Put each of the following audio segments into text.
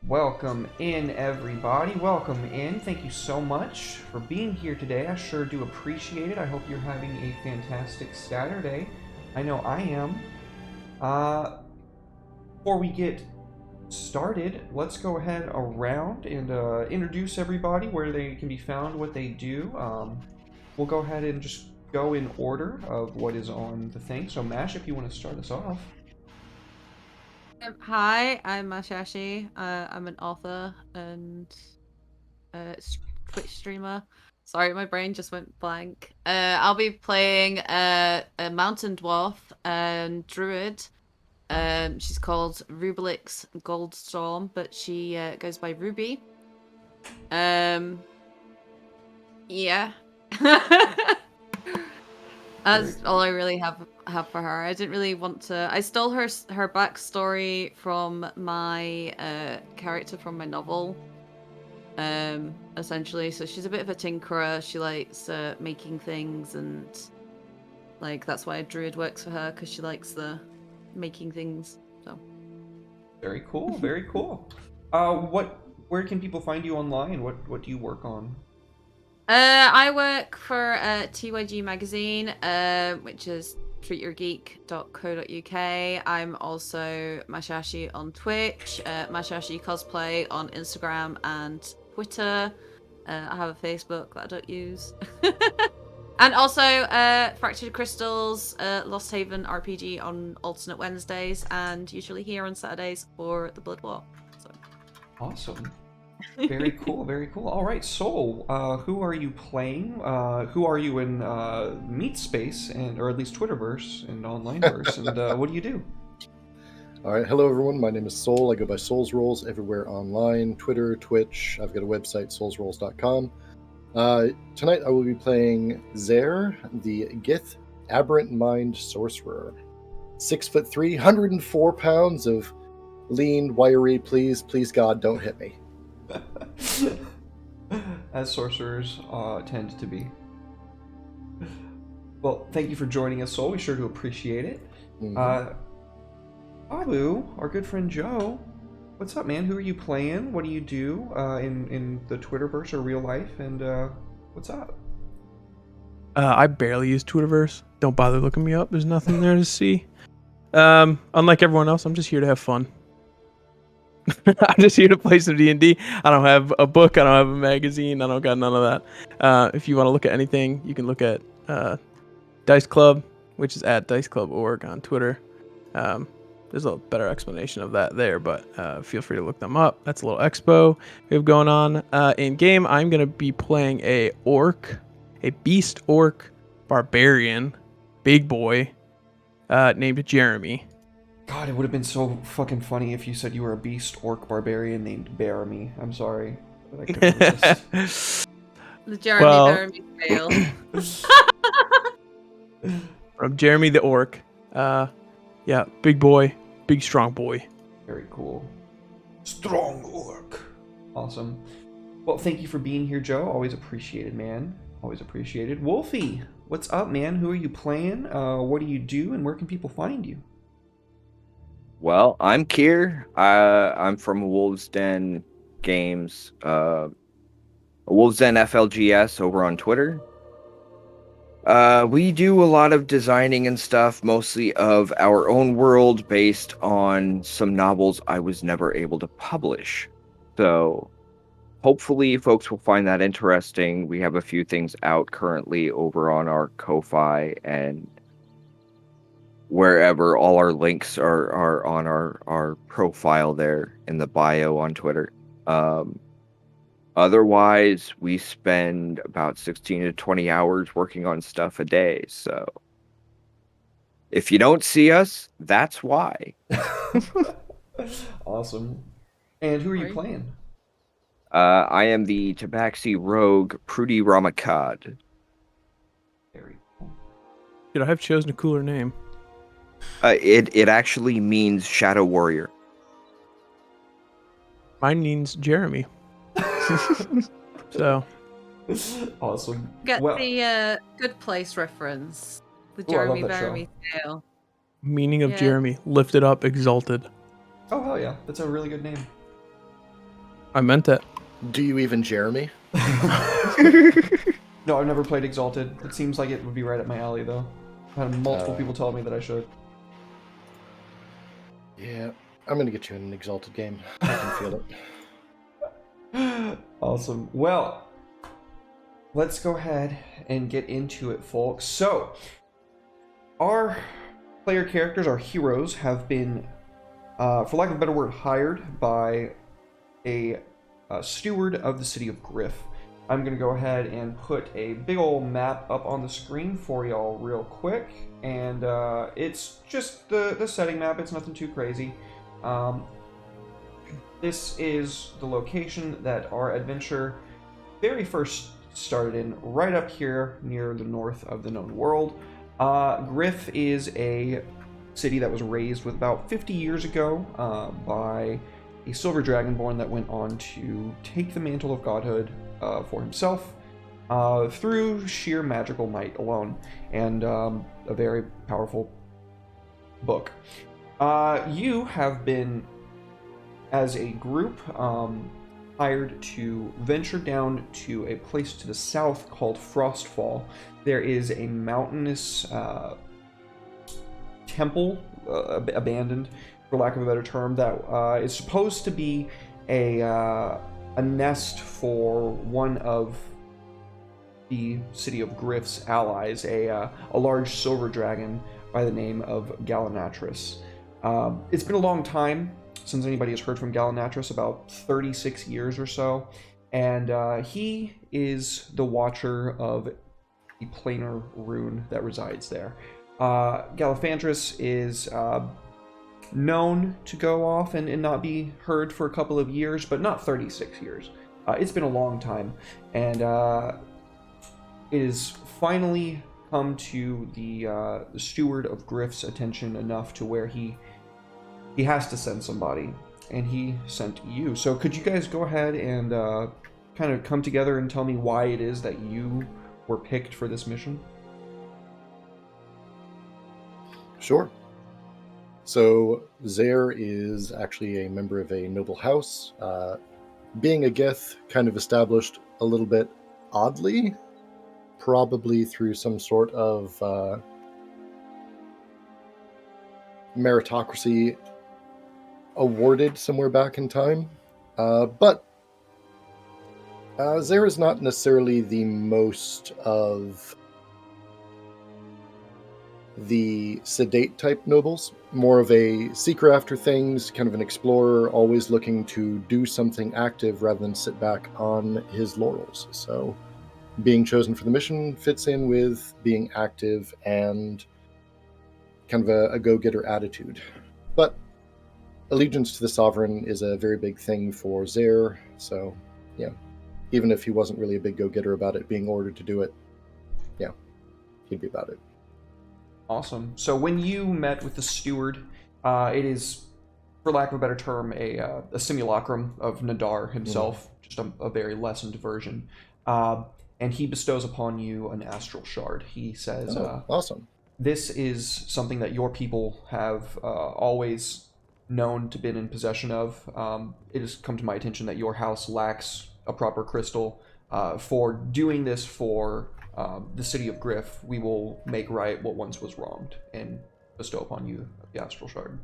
Welcome in, everybody. Welcome in. Thank you so much for being here today. I sure do appreciate it. I hope you're having a fantastic Saturday. I know I am. Before we get started, let's go ahead around and introduce everybody where they can be found, what they do. We'll go ahead and just go in order of what is on the thing. So, Mash, if you want to start us off. Hi, I'm Mashashi. I'm an author and Twitch streamer. Sorry, my brain just went blank. I'll be playing a mountain dwarf and druid. She's called Rubelix Goldstorm, but she goes by Ruby. Yeah. That's all I really have for her. I didn't really want to. I stole her backstory from my character from my novel. Essentially, so she's a bit of a tinkerer. She likes making things, and like that's why a druid works for her, because she likes the making things. So Very cool. Very cool. Where can people find you online? What do you work on? I work for TYG magazine, which is treatyourgeek.co.uk. I'm also Mashashi on Twitch, Mashashi cosplay on Instagram and Twitter. I have a Facebook that I don't use. And also Fractured Crystals, Lost Haven RPG on alternate Wednesdays, and usually here on Saturdays for the Blood War. So. Awesome. Very cool, very cool. All right, Soul, who are you playing? Who are you in Meat Space, or at least Twitterverse and Onlineverse, and what do you do? All right, hello everyone. My name is Soul. I go by Souls Rolls everywhere online, Twitter, Twitch. I've got a website, soulsrolls.com. Tonight I will be playing Zaire, the Gith Aberrant Mind Sorcerer. 6'3", 104 pounds of lean, wiry. Please God, don't hit me. As sorcerers tend to be. Well, thank you for joining us, Soul. We sure do appreciate it. Babu, our good friend Joe, what's up, man? Who are you playing? What do you do in the Twitterverse or real life? And what's up? I barely use Twitterverse. Don't bother looking me up. There's nothing there to see. Unlike everyone else, I'm just here to have fun. I'm just here to play some D&D. I don't have a book. I don't have a magazine. I don't got none of that. If you want to look at anything, you can look at Dice Club, which is at diceclub.org on Twitter. There's a better explanation of that there, but feel free to look them up. That's a little expo we have going on. In game, I'm going to be playing a beast orc barbarian, big boy, named Jeremy. God, it would have been so fucking funny if you said you were a beast orc barbarian named Baramy. I'm sorry. But I couldn't resist. The Jeremy Baramy fail. From Jeremy the orc. Yeah, big boy, big strong boy. Very cool. Strong orc. Awesome. Well, thank you for being here, Joe. Always appreciated, man. Always appreciated. Wolfie, what's up, man? Who are you playing? What do you do, and where can people find you? Well, I'm Kier. I'm from Wolves Den Games, Wolves Den FLGS over on Twitter. We do a lot of designing and stuff, mostly of our own world based on some novels I was never able to publish. So hopefully folks will find that interesting. We have a few things out currently over on our Ko-Fi and wherever. All our links are on our profile there in the bio on Twitter. Otherwise, we spend about 16 to 20 hours working on stuff a day. So if you don't see us, that's why. Awesome. And who are you playing? I am the Tabaxi rogue Prudy Ramakad. Very cool. Should I have chosen a cooler name? It actually means Shadow Warrior. Mine means Jeremy. So awesome. Get the Good Place reference. The Jeremy Baramy tale. Meaning of Jeremy, lifted up, exalted. Oh hell yeah, that's a really good name. I meant it. Do you even Jeremy? No, I've never played Exalted. It seems like it would be right up my alley, though. I've had multiple people tell me that I should. Yeah, I'm gonna get you in an Exalted game. I can feel it. Awesome. Well, let's go ahead and get into it, folks. So, our player characters, our heroes, have been, for lack of a better word, hired by a steward of the city of Griff. I'm going to go ahead and put a big old map up on the screen for y'all real quick. And it's just the setting map. It's nothing too crazy. This is the location that our adventure very first started in, right up here near the north of the known world. Griff is a city that was raised with about 50 years ago by a silver dragonborn that went on to take the mantle of godhood for himself through sheer magical might alone, and a very powerful book. You have been, as a group, hired to venture down to a place to the south called FROSTFALL. There is a mountainous temple, abandoned, for lack of a better term, that is supposed to be a nest for one of the city of Griff's allies, a large silver dragon by the name of Gallinatris. It's been a long time since anybody has heard from Gallinatris, about 36 years or so, and he is the watcher of the planar rune that resides there. Gallifantrus is known to go off and not be heard for a couple of years, but not 36 years. It's been a long time, and it has finally come to the steward of Griff's attention enough to where he has to send somebody, and he sent you. So could you guys go ahead and kind of come together and tell me why it is that you were picked for this mission? Sure. So Zaire is actually a member of a noble house. Being a Gith, kind of established a little bit oddly, probably through some sort of meritocracy awarded somewhere back in time. But Zaire is not necessarily the most of the sedate type nobles, more of a seeker after things, kind of an explorer, always looking to do something active rather than sit back on his laurels. So being chosen for the mission fits in with being active and kind of a go-getter attitude. But allegiance to the sovereign is a very big thing for Zaire, so yeah, even if he wasn't really a big go-getter about it, being ordered to do it, yeah, he'd be about it. Awesome. So when you met with the steward, it is, for lack of a better term, a simulacrum of Nadar himself, just a very lessened version. And he bestows upon you an astral shard. He says, awesome. This is something that your people have always known to been in possession of. It has come to my attention that your house lacks a proper crystal. For doing this for the city of Griff, we will make right what once was wronged and bestow upon you the astral shard.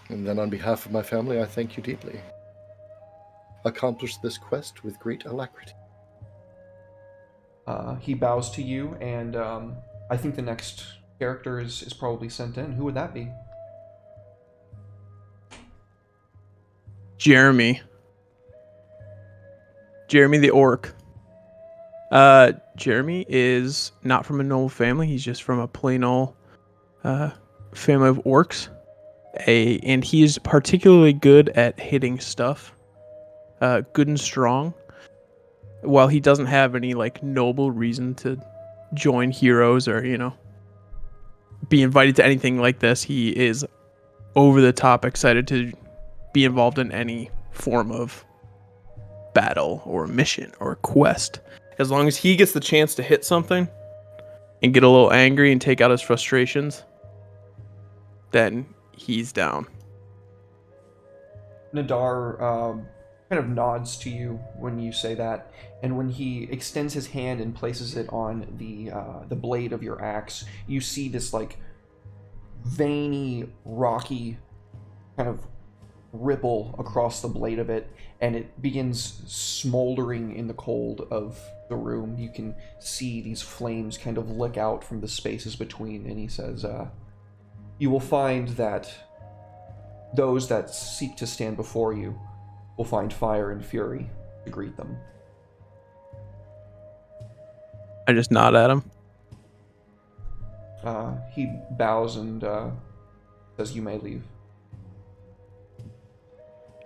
And then on behalf of my family, I thank you deeply. Accomplish this quest with great alacrity. He bows to you, and I think the next character is probably sent in. Who would that be? Jeremy the orc. Jeremy is not from a noble family. He's just from a plain old family of orcs. And he is particularly good at hitting stuff. Good and strong. While he doesn't have any like noble reason to join heroes or, be invited to anything like this, he is over the top excited to be involved in any form of battle or mission or quest. As long as he gets the chance to hit something and get a little angry and take out his frustrations, then he's down. Nadar kind of nods to you when you say that, and when he extends his hand and places it on the blade of your axe, you see this like veiny, rocky kind of ripple across the blade of it, and it begins smoldering in the cold of the room. You can see these flames kind of lick out from the spaces between, and he says, "You will find that those that seek to stand before you will find fire and fury to greet them." I just nod at him. He bows and says, "You may leave."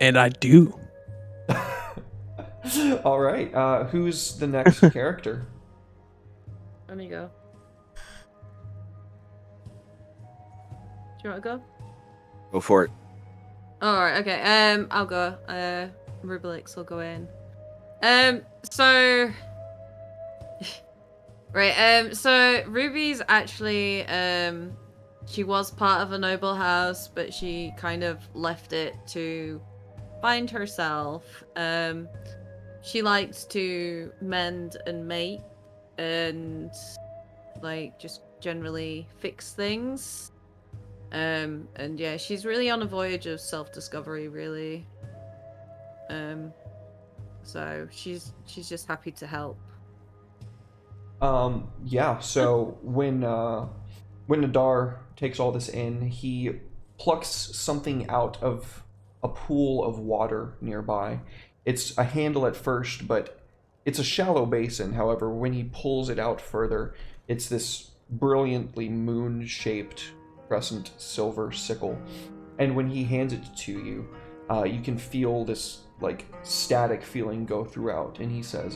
And I do. All right. Who's the next character? Let me go. Do you want to go? Go for it. Alright, okay. I'll go. Rubelix will go in. So right, so Ruby's actually she was part of a noble house, but she kind of left it to find herself. She likes to mend and make and like just generally fix things. And yeah, she's really on a voyage of self-discovery, really. So she's just happy to help. Yeah, so when Nadar takes all this in, he plucks something out of a pool of water nearby. It's a handle at first, but it's a shallow basin. However, when he pulls it out further, it's this brilliantly moon-shaped crescent silver sickle. And when he hands it to you, you can feel this like static feeling go throughout, and he says,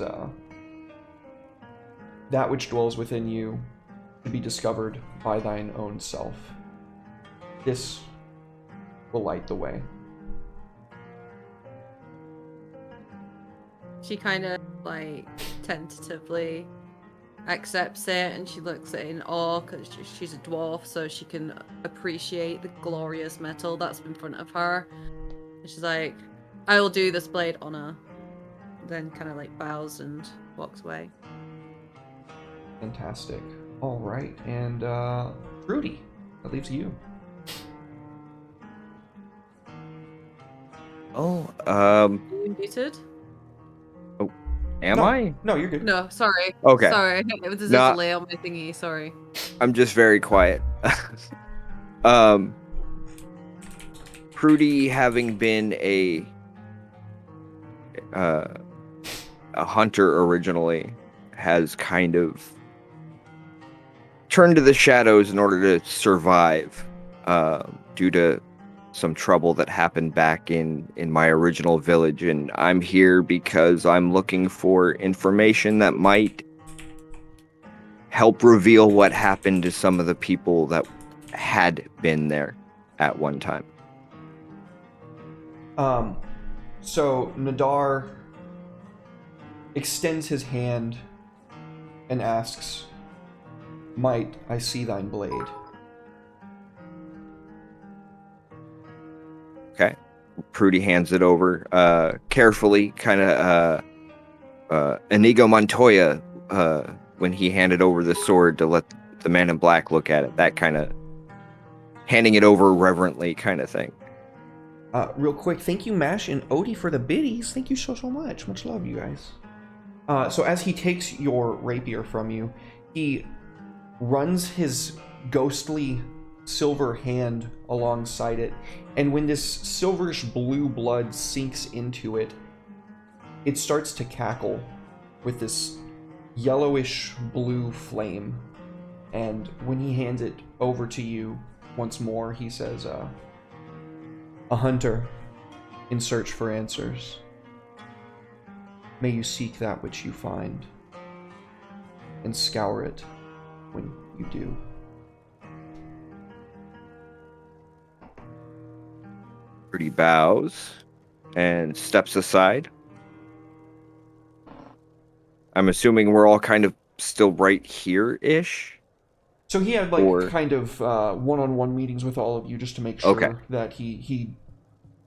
"That which dwells within you to be discovered by thine own self. This will light the way." She kind of like tentatively accepts it, and she looks at it in awe because she's a dwarf, so she can appreciate the glorious metal that's in front of her. And she's like, "I will do this blade honor." Then kind of like bows and walks away. Fantastic. All right, and Rudy, that leaves you. Oh, Are you muted? am No. I? No, you're good. No, sorry. Okay. Sorry, it was a Nah. delay on my thingy. Sorry. I'm just very quiet. Prudy, having been a hunter originally, has kind of turned to the shadows in order to survive, due to some trouble that happened back in my original village, and I'm here because I'm looking for information that might help reveal what happened to some of the people that had been there at one time. So Nadar extends his hand and asks, "Might I see thine blade?" Okay. Prudy hands it over, carefully, kind of, Inigo Montoya, when he handed over the sword to let the man in black look at it, that kind of handing it over reverently kind of thing. Real quick, thank you, Mash and Odie, for the biddies. Thank you so much. Much love, you guys. So as he takes your rapier from you, he runs his ghostly silver hand alongside it, and when this silverish blue blood sinks into it, it starts to cackle with this yellowish blue flame. And when he hands it over to you once more, he says, "A hunter in search for answers. May you seek that which you find, and scour it when you do." Prudy bows and steps aside. I'm assuming we're all kind of still right here-ish? So he had kind of one-on-one meetings with all of you just to make sure Okay. that he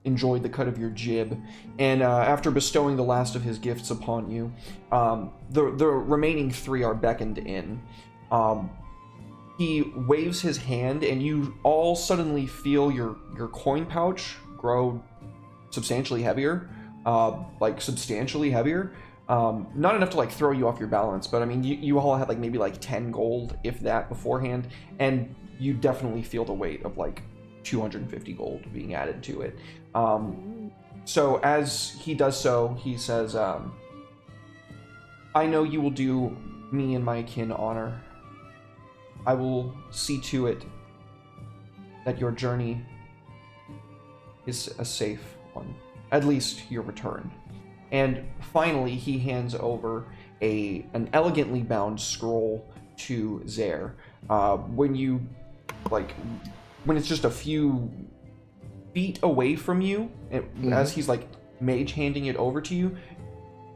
enjoyed the cut of your jib, and after bestowing the last of his gifts upon you, the remaining 3 are beckoned in. He waves his hand, and you all suddenly feel your coin pouch grow substantially heavier, like substantially heavier. Not enough to like throw you off your balance, but I mean, you all had like maybe like 10 gold, if that, beforehand, and you definitely feel the weight of like 250 gold being added to it. So as he does so, he says, I know you will do me and my kin honor. I will see to it that your journey is a safe one, at least your return. And finally, he hands over an elegantly bound scroll to Zaire. When it's just a few feet away from you, as he's like mage handing it over to you,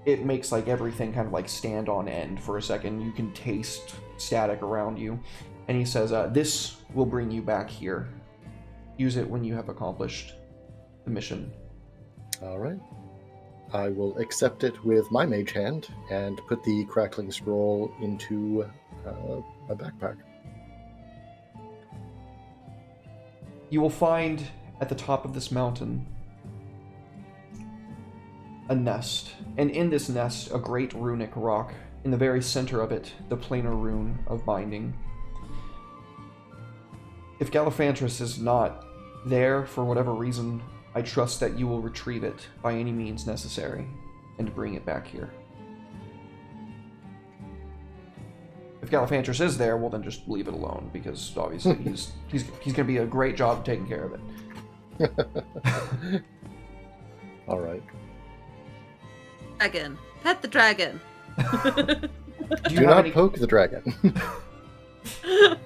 it makes like everything kind of like stand on end for a second. You can taste static around you, and he says, this will bring you back here. Use it when you have accomplished the mission. All right. I will accept it with my mage hand and put the crackling scroll into my backpack. You will find at the top of this mountain a nest, and in this nest a great runic rock. In the very center of it, the planar rune of binding. If Gallifantrus is not there for whatever reason, I trust that you will retrieve it by any means necessary and bring it back here. If Gallifantrus is there, well then just leave it alone, because obviously he's going to be a great job of taking care of it. All right. Dragon. Pet the dragon. Do not poke the dragon. Do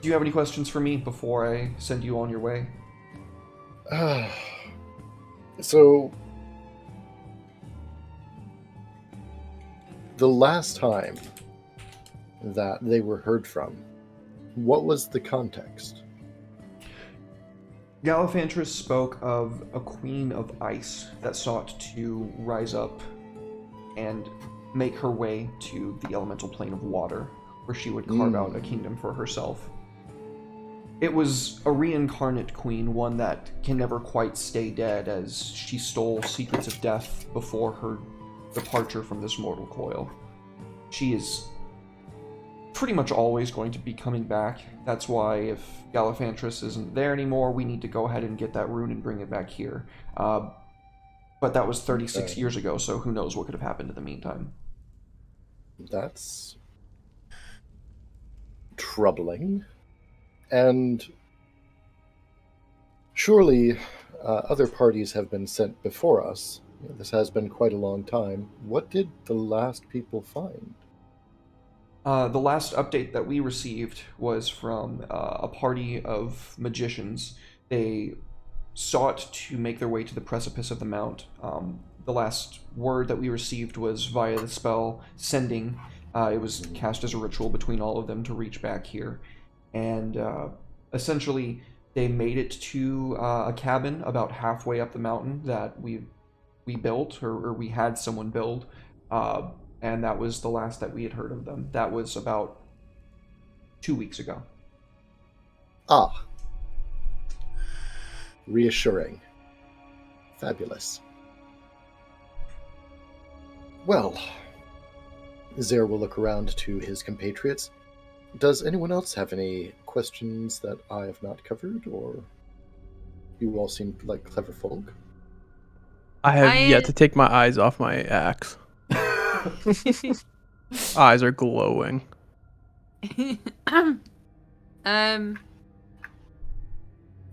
you have any questions for me before I send you on your way? So, the last time that they were heard from, what was the context? Gallifantrus spoke of a queen of ice that sought to rise up and make her way to the elemental plane of water, where she would carve out a kingdom for herself. It was a reincarnate queen, one that can never quite stay dead, as she stole secrets of death before her departure from this mortal coil. She is pretty much always going to be coming back. That's why if Gallifantrus isn't there anymore, we need to go ahead and get that rune and bring it back here. But that was 36 years ago, so who knows what could have happened in the meantime. That's troubling. And surely other parties have been sent before us. This has been quite a long time. What did the last people find? The last update that we received was from a party of magicians. They sought to make their way to the precipice of the mount. The last word that we received was via the spell Sending. It was cast as a ritual between all of them to reach back here. And essentially, they made it to a cabin about halfway up the mountain that we built, or we had someone build. And that was the last that we had heard of them. That was about 2 weeks ago. Ah. Reassuring. Fabulous. Well, Zaire will look around to his compatriots. Does anyone else have any questions that I have not covered, or you all seem like clever folk? I have yet to take my eyes off my axe. Eyes are glowing.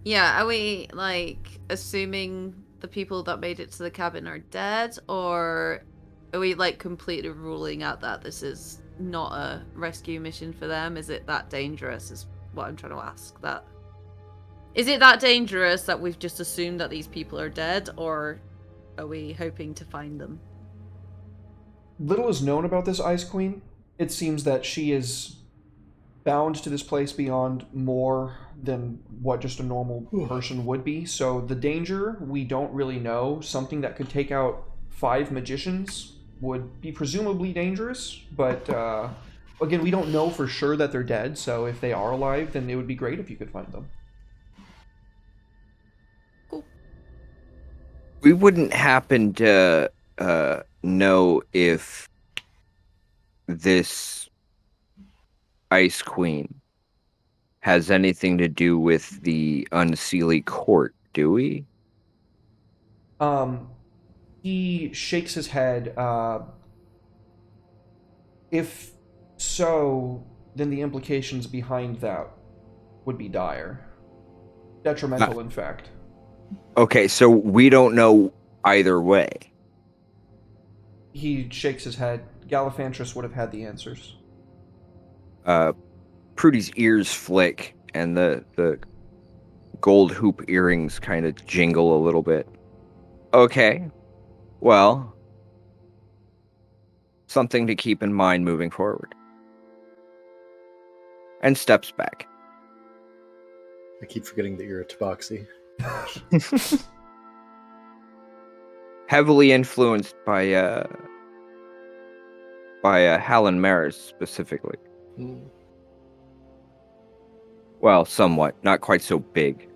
Yeah, are we like assuming the people that made it to the cabin are dead, or are we like completely ruling out that this is not a rescue mission for them? Is it that dangerous is what I'm trying to ask. That is it that dangerous that we've just assumed that these people are dead, or are we hoping to find them? Little is known about this Ice Queen. It seems that she is bound to this place beyond more than what just a normal person would be. So the danger, we don't really know. Something that could take out 5 magicians would be presumably dangerous, but again, we don't know for sure that they're dead, so if they are alive, then it would be great if you could find them. We wouldn't happen to know if this Ice Queen has anything to do with the Unseelie Court, do we? He shakes his head. If so, then the implications behind that would be dire. Detrimental, in fact. Okay, so we don't know either way. He shakes his head. Gallifantrus would have had the answers. Prudy's ears flick, and the gold hoop earrings kind of jingle a little bit. Okay, well, something to keep in mind moving forward. And steps back. I keep forgetting that you're a tabaxi. Heavily influenced by Hallen Maris specifically. Hmm. Well, somewhat. Not quite so big.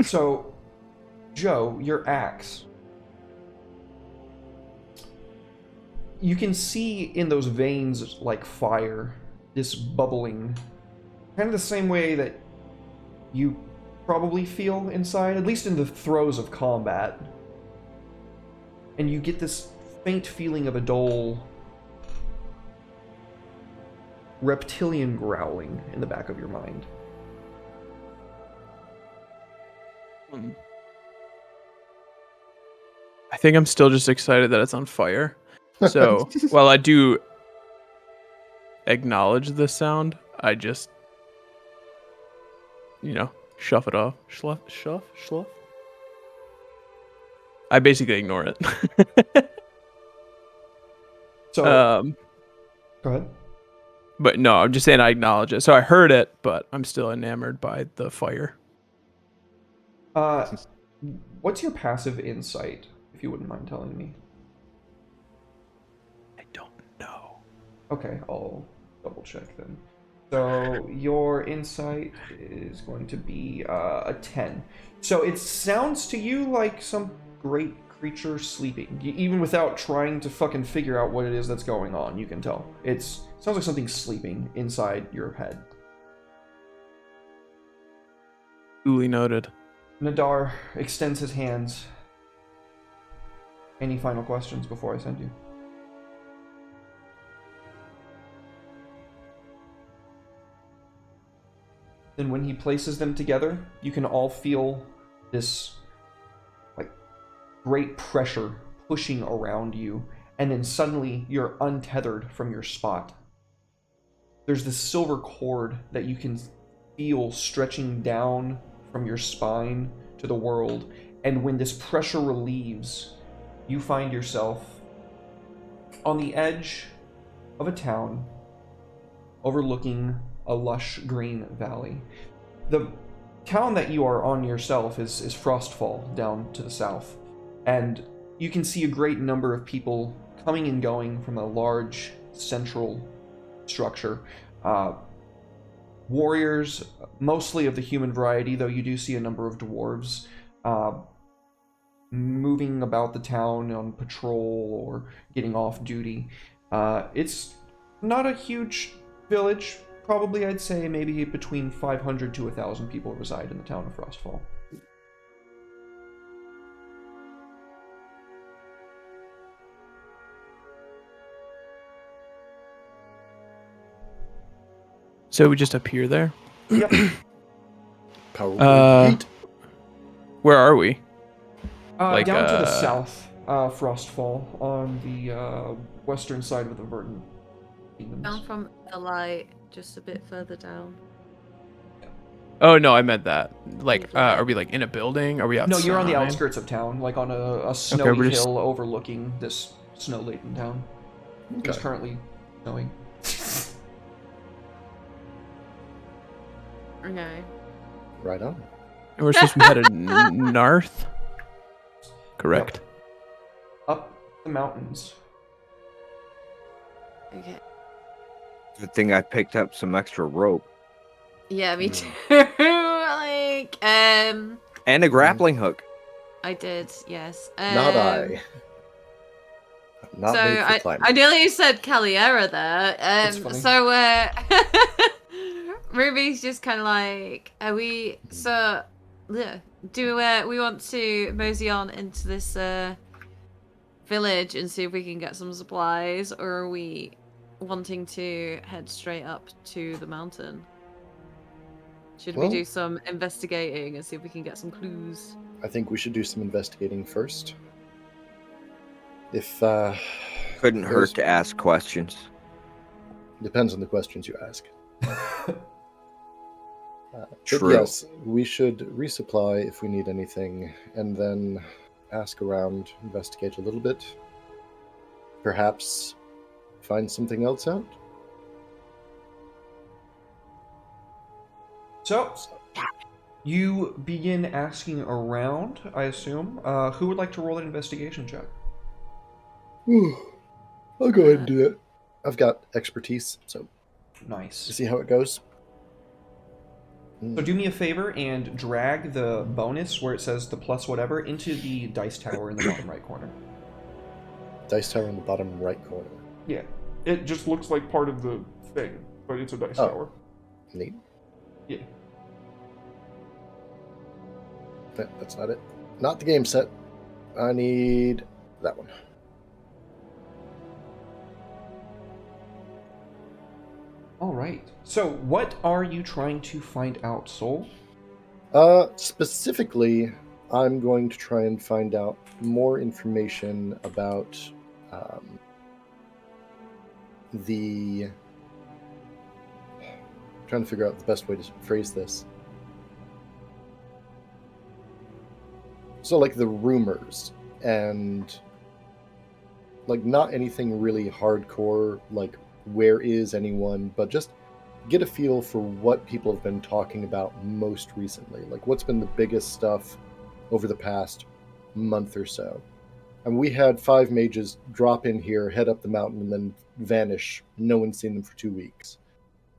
So, Joe, your axe. You can see in those veins like fire, this bubbling, kind of the same way that you probably feel inside, at least in the throes of combat. And you get this faint feeling of a dull reptilian growling in the back of your mind. I think I'm still just excited that it's on fire. So while I do acknowledge the sound, I just, shove it off. Shluff. I basically ignore it. So, go ahead. But no, I'm just saying I acknowledge it. So I heard it, but I'm still enamored by the fire. What's your passive insight, if you wouldn't mind telling me? I don't know. Okay, I'll double check then. So your insight is going to be a 10. So it sounds to you like some great creature sleeping. Even without trying to fucking figure out what it is that's going on, you can tell. It sounds like something sleeping inside your head. Duly noted. Nadar extends his hands. Any final questions before I send you? Then when he places them together, you can all feel this great pressure pushing around you, and then suddenly you're untethered from your spot. There's this silver cord that you can feel stretching down from your spine to the world, and when this pressure relieves, you find yourself on the edge of a town overlooking a lush green valley. The town that you are on yourself is FROSTFALL, down to the south, and you can see a great number of people coming and going from a large central structure. Warriors, mostly of the human variety, though you do see a number of dwarves moving about the town on patrol or getting off duty. It's not a huge village. Probably, I'd say, maybe between 500 to 1,000 people reside in the town of FROSTFALL. So we just appear there? Yep. Power Where are we? Down to the south, FROSTFALL, on the western side of the Verdant Kingdoms. Down from the light, just a bit further down. Oh no, I meant that. Are we in a building? Are we outside? No, you're on the outskirts of town, on a snowy we're hill just- overlooking this snow-laden town. It's Okay. currently snowing. Okay. Right on. And we're supposed to be headed north. Correct. Yep. Up the mountains. Okay. Good thing I picked up some extra rope Yeah, me Hmm. too. Like, and a grappling hook. I did, yes. Not I. I'm not So made for I climbing. nearly said Caliera there. That's funny. So Ruby's just kind of like, are we? So, yeah, do we want to mosey on into this village and see if we can get some supplies, or are we wanting to head straight up to the mountain? Should we Well- do some investigating and see if we can get some clues? I think we should do some investigating first. If Couldn't there's- hurt to ask questions. Depends on the questions you ask. But True. yes, we should resupply if we need anything, and then ask around, investigate a little bit. Perhaps find something else out. So, you begin asking around, I assume. Who would like to roll an investigation check? I'll go ahead and do it. I've got expertise, so Nice. see how it goes. So do me a favor and drag the bonus where it says the plus whatever into the dice tower in the bottom right corner. Dice tower in the bottom right corner. Yeah, it just looks like part of the thing, but it's a dice Oh. tower. Neat. Yeah. That's not it. Not the game set. I need that one. All right. So what are you trying to find out, Soul? Specifically, I'm going to try and find out more information about the. I'm trying to figure out the best way to phrase this. So, like the rumors and like not anything really hardcore, like where is anyone, but just get a feel for what people have been talking about most recently. Like what's been the biggest stuff over the past month or so. And we had 5 mages drop in here, head up the mountain, and then vanish. No one's seen them for 2 weeks.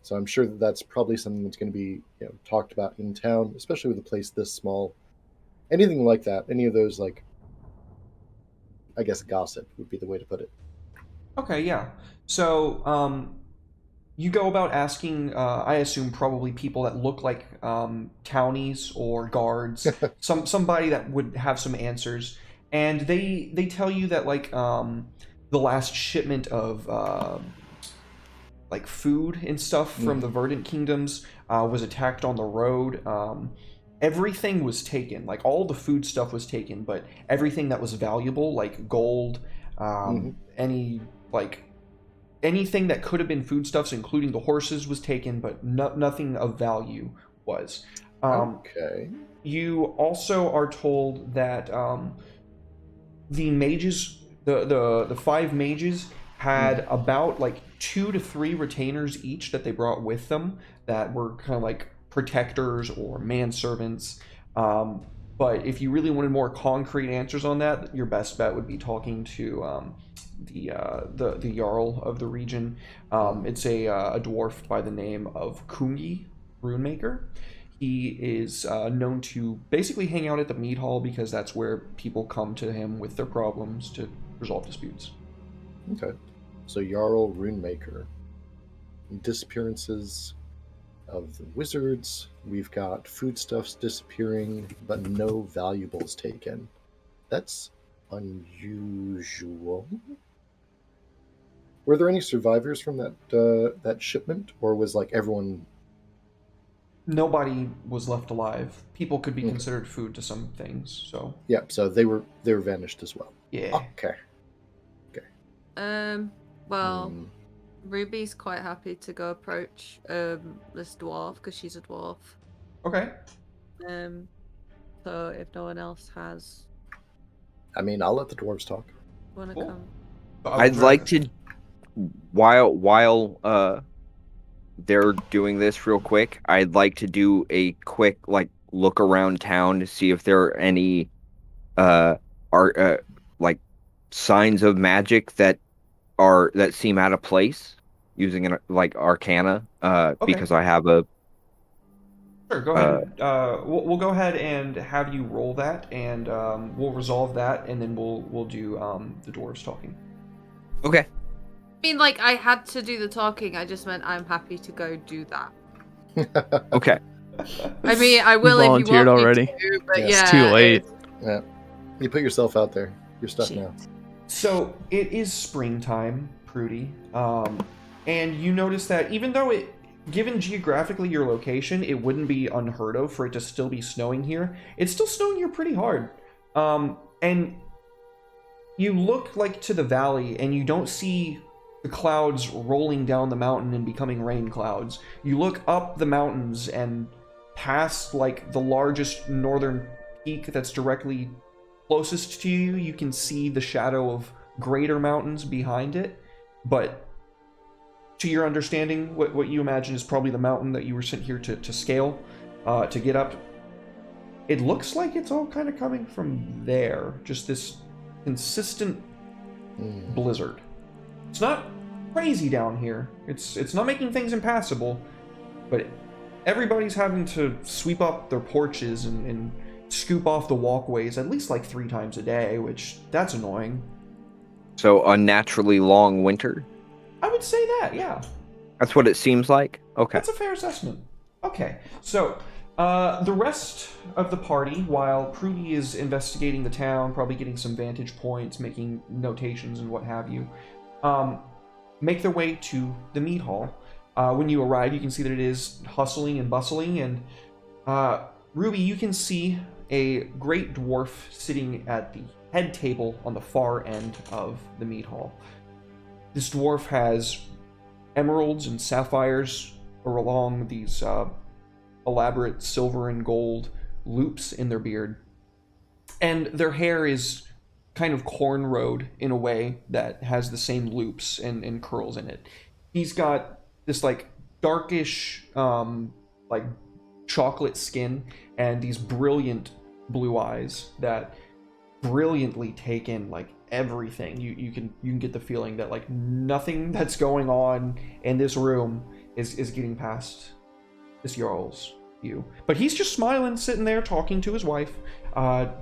So I'm sure that that's probably something that's going to be talked about in town, especially with a place this small. Anything like that, any of those, like, I guess gossip would be the way to put it. Okay, yeah. So, you go about asking, I assume probably people that look like townies or guards, somebody that would have some answers, and they tell you that like the last shipment of like food and stuff from the Verdant Kingdoms was attacked on the road. Everything was taken, like all the food stuff was taken, but everything that was valuable, like gold, anything that could have been foodstuffs, including the horses, was taken, but nothing of value was. Okay. You also are told that the mages, the 5 mages, had about like 2 to 3 retainers each that they brought with them that were kind of like protectors or manservants. But if you really wanted more concrete answers on that, your best bet would be talking to the Jarl of the region. It's a dwarf by the name of Kungi Runemaker. He is known to basically hang out at the mead hall because that's where people come to him with their problems to resolve disputes. Okay. So Jarl Runemaker. Disappearances of the wizards. We've got foodstuffs disappearing, but no valuables taken. That's unusual. Were there any survivors from that shipment, or was like everyone? Nobody was left alive. People could be considered food to some things, so Yeah, so they were vanished as well. yeah. Okay. Well, Hmm. Ruby's quite happy to go approach this dwarf because she's a dwarf. Okay. So if no one else has I mean, I'll let the dwarves talk. wanna Cool. come. I'd like to, while they're doing this real quick, I'd like to do a quick look around town to see if there are any are like signs of magic that seem out of place using arcana Okay. because I have a Sure, go ahead. We'll go ahead and have you roll that, and we'll resolve that, and then we'll do the dwarves talking. okay. I mean, like, I had to do the talking. I just meant I'm happy to go do that. Okay. I mean, I will if you volunteered want already. me to, but Yeah. yeah. It's too late. Yeah. You put yourself out there. You're stuck Shit. now. So it is springtime, Prudy, and you notice that even though given geographically your location, it wouldn't be unheard of for it to still be snowing here. It's still snowing here pretty hard, and you look to the valley, and you don't see the clouds rolling down the mountain and becoming rain clouds. You look up the mountains and past the largest northern peak that's directly closest to you, you can see the shadow of greater mountains behind it, but to your understanding, what you imagine is probably the mountain that you were sent here to scale, to get up. It looks like it's all kind of coming from there, just this consistent blizzard. It's not crazy down here. It's not making things impassable, but everybody's having to sweep up their porches and scoop off the walkways at least 3 times a day, which that's annoying. So unnaturally long winter. I would say that, yeah. That's what it seems like. Okay. That's a fair assessment. Okay, so the rest of the party, while Prudy is investigating the town, probably getting some vantage points, making notations and what have you, make their way to the mead hall. When you arrive, you can see that it is hustling and bustling, and Ruby, you can see a great dwarf sitting at the head table on the far end of the mead hall. This dwarf has emeralds and sapphires along these elaborate silver and gold loops in their beard. And their hair is kind of cornrowed in a way that has the same loops and curls in it. He's got this darkish chocolate skin and these brilliant blue eyes that brilliantly take in everything. You can get the feeling that nothing that's going on in this room is getting past this Jarl's view. But he's just smiling, sitting there talking to his wife,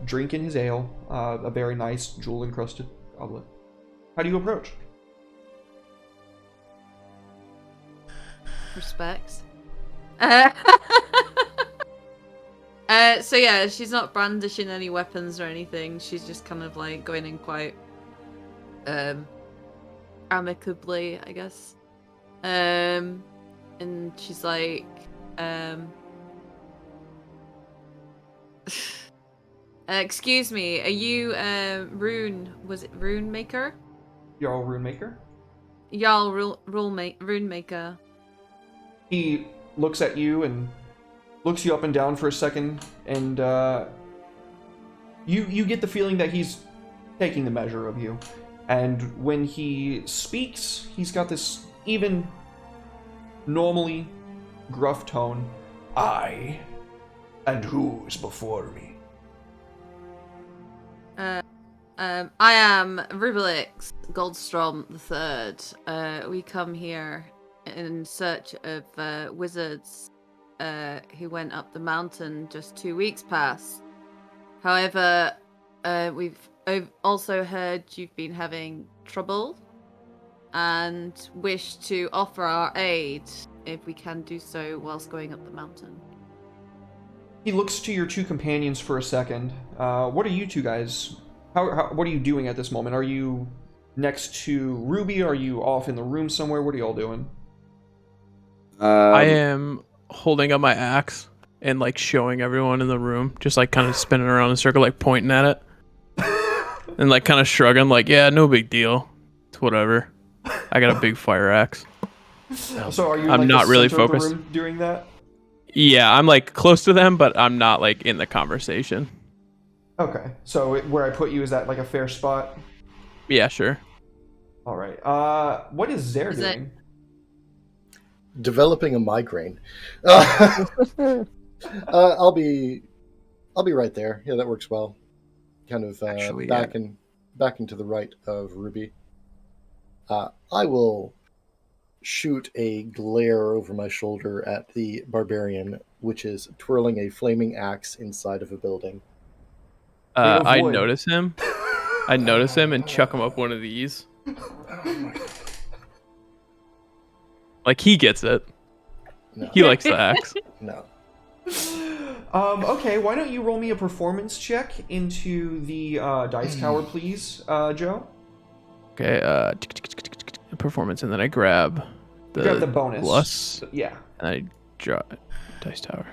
drinking his ale, a very nice jewel encrusted goblet. How do you approach? Respects. So yeah, she's not brandishing any weapons or anything. She's just kind of going in quite amicably, I guess. And she's like, excuse me, are you was it rune maker? Jarl Rune Maker? Jarl rune maker. He looks at you and looks you up and down for a second, and you get the feeling that he's taking the measure of you. And when he speaks, he's got this even normally gruff tone. I, and who is before me? I am Rubelix Goldstrom III. We come here in search of wizards who went up the mountain just 2 weeks past. However, we've also heard you've been having trouble and wish to offer our aid if we can do so whilst going up the mountain. He looks to your 2 companions for a second. What are you 2 guys? What are you doing at this moment? Are you next to Ruby? Are you off in the room somewhere? What are y'all doing? I am holding up my axe and showing everyone in the room, just kind of spinning around in a circle, pointing at it, and kind of shrugging, yeah, no big deal. It's whatever. I got a big fire axe. So are you? I'm not the really center of the focused. room doing that. Yeah, I'm close to them, but I'm not in the conversation. Okay, so where I put you, is that a fair spot? Yeah, sure. All right. What is Zare Is it- doing? developing a migraine. I'll be right there. Yeah, that works well. Kind of Actually, back into the right of Ruby. I will shoot a glare over my shoulder at the barbarian, which is twirling a flaming axe inside of a building. Made of I wood. notice him. I notice him and chuck him up one of these. Like he gets it. No, He likes the axe. no. Okay, why don't you roll me a performance check into the dice tower, please, Joe? Okay, performance, and then I grab Grab the bonus. plus, Yeah. and I draw dice tower.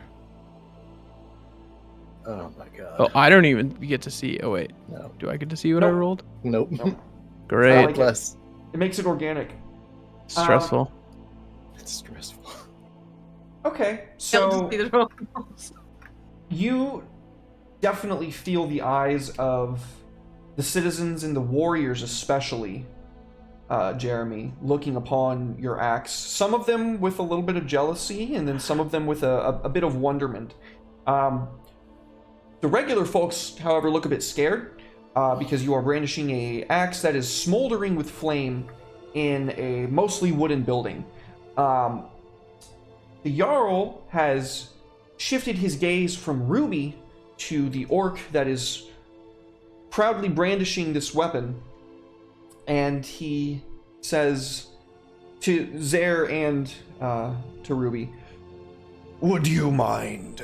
Oh my god. Oh, I don't even get to see. Oh wait, No. do I get to see what I Nope. rolled? Nope. Nope. Great. like it. Less. It makes it organic. Stressful. It's stressful. Okay, I'll so just see the roll calls. you definitely feel the eyes of the citizens and the warriors especially, Jeremy, looking upon your axe. Some of them with a little bit of jealousy, and then some of them with a bit of wonderment. The regular folks, however, look a bit scared because you are brandishing a axe that is smoldering with flame in a mostly wooden building. The Jarl has shifted his gaze from Ruby to the orc that is proudly brandishing this weapon, and he says to Zaire and to Ruby, "Would you mind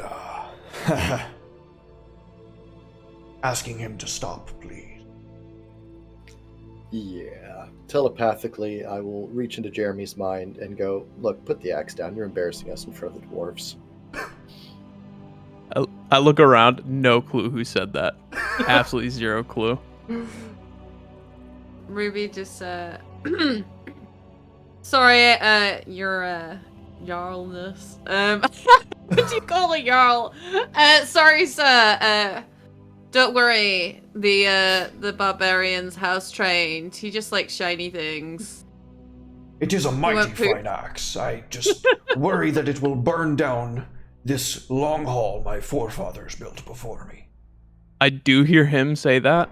asking him to stop, please?" Yeah. Telepathically, I will reach into Jeremy's mind and go, "Look, put the axe down. You're embarrassing us in front of the dwarves." I look around, no clue who said that. Absolutely zero clue. Ruby just sorry, your jarlness. What do you call a jarl? Sorry, sir. Don't worry. The barbarian's house trained. He just likes shiny things. It is a mighty won't poop. fine axe. I just worry that it will burn down this long hall my forefathers built before me. I do hear him say that.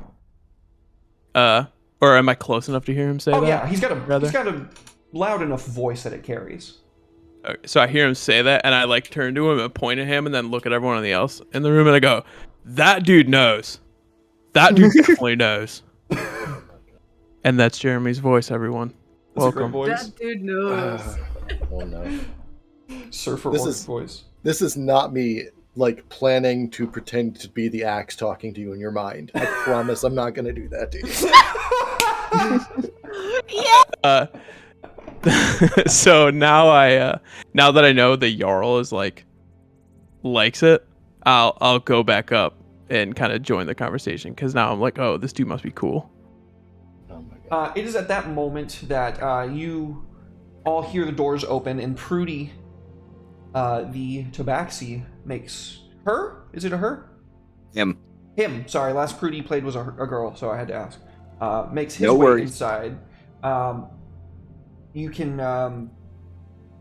Or am I close enough to hear him say that? Oh yeah, he's got rather? a loud enough voice that it carries. Okay, so I hear him say that, and I like turn to him and point at him, and then look at everyone else in the room, and I go, "That dude knows. That dude definitely knows." And that's Jeremy's voice, everyone. That's Welcome. a great voice. That dude knows. Oh no. Surfer This orc is- voice. This is not me like planning to pretend to be the axe talking to you in your mind. I promise I'm not gonna do that to you. So now now that I know the Jarl is likes it, I'll go back up and kind of join the conversation, because now I'm like, oh, this dude must be cool. Oh my god. It is at that moment that you all hear the doors open, and Prudy, the tabaxi, makes her? Is it a her? Him. Him. Sorry, last Prudy played was a girl, so I had to ask. Makes his No way worries. inside. You can.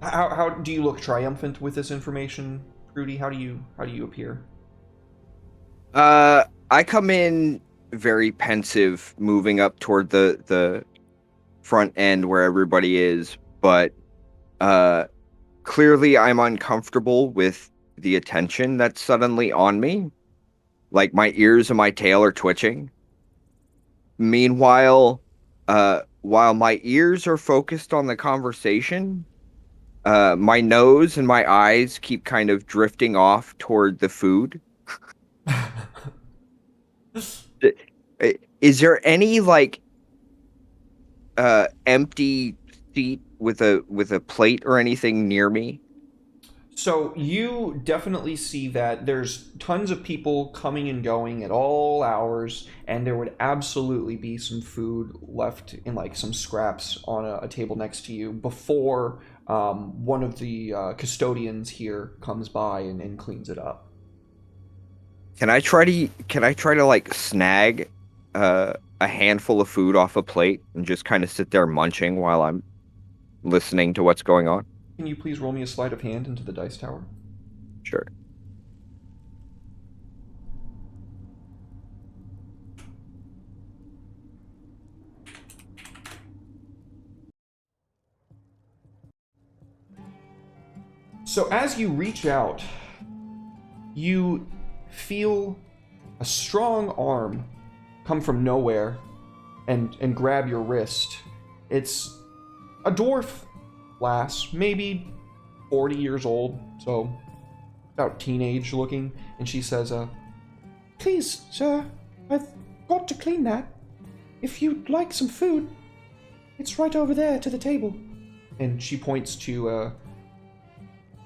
How do you look triumphant with this information, Prudy? How do you appear? I come in very pensive, moving up toward the front end where everybody is, but clearly I'm uncomfortable with the attention that's suddenly on me. Like my ears and my tail are twitching. Meanwhile, while my ears are focused on the conversation, my nose and my eyes keep kind of drifting off toward the food. Is there any empty seat with a plate or anything near me? So you definitely see that there's tons of people coming and going at all hours, and there would absolutely be some food left in some scraps on a table next to you before one of the custodians here comes by and cleans it up. Can I try to snag a handful of food off a plate and just kind of sit there munching while I'm listening to what's going on? can you please roll me a sleight of hand into the dice tower? Sure. So as you reach out, you feel a strong arm come from nowhere and grab your wrist. It's a dwarf lass, maybe 40 years old, so about teenage looking, and she says, "Please, sir, I've got to clean that. If you'd like some food, it's right over there to the table." And she points to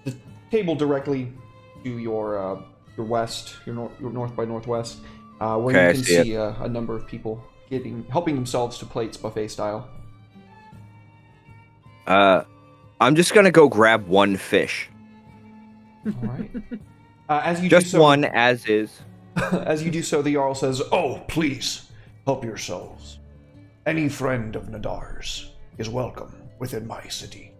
the table directly to your west, your north by northwest, where Okay, you I can see see a number of people helping themselves to plates buffet style. I'm just gonna go grab one fish. All right. As you Just do so, one, as is. as you do so, the Jarl says, "Oh, please, help yourselves. Any friend of Nadar's is welcome within my city."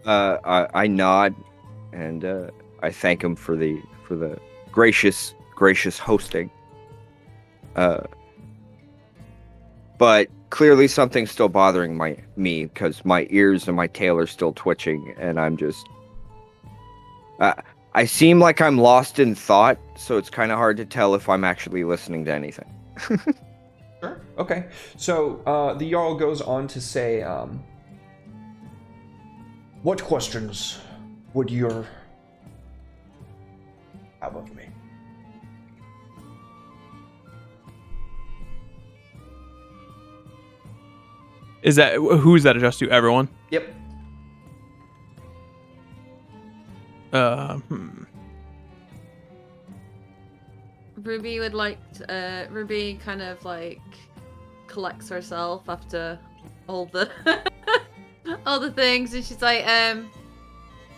I nod, and I thank him for the gracious hosting. But clearly something's still bothering me because my ears and my tail are still twitching, and I'm just. I seem like I'm lost in thought, so it's kind of hard to tell if I'm actually listening to anything. Sure. Okay. So the Jarl goes on to say, "What questions would you have of me?" Who's that addressed to? Everyone? Yep. Ruby would like to, Ruby kind of like collects herself after all the all the things, and she's like,